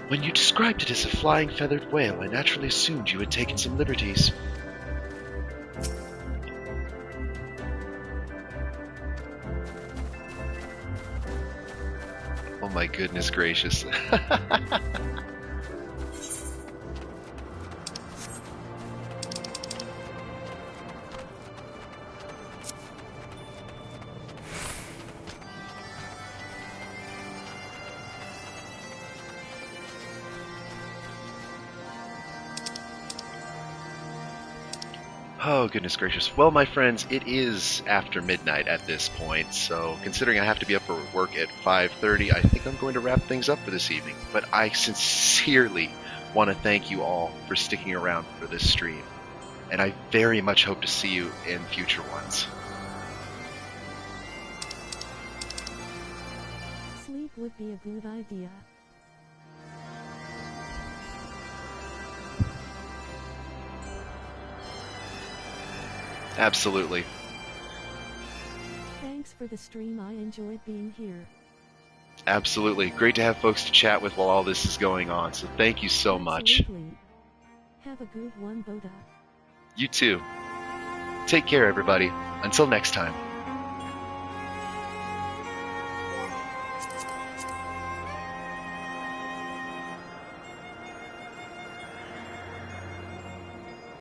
When you described it as a flying feathered whale, I naturally assumed you had taken some liberties. Oh my goodness gracious. Oh, goodness gracious. Well, my friends, it is after midnight at this point, so considering I have to be up for work at 5:30, I think I'm going to wrap things up for this evening. But I sincerely want to thank you all for sticking around for this stream, and I very much hope to see you in future ones. Sleep would be a good idea. Absolutely. Thanks for the stream, I enjoyed being here. Absolutely. Great to have folks to chat with while all this is going on, so thank you so much. Absolutely. Have a good one, Boda. You too. Take care, everybody. Until next time.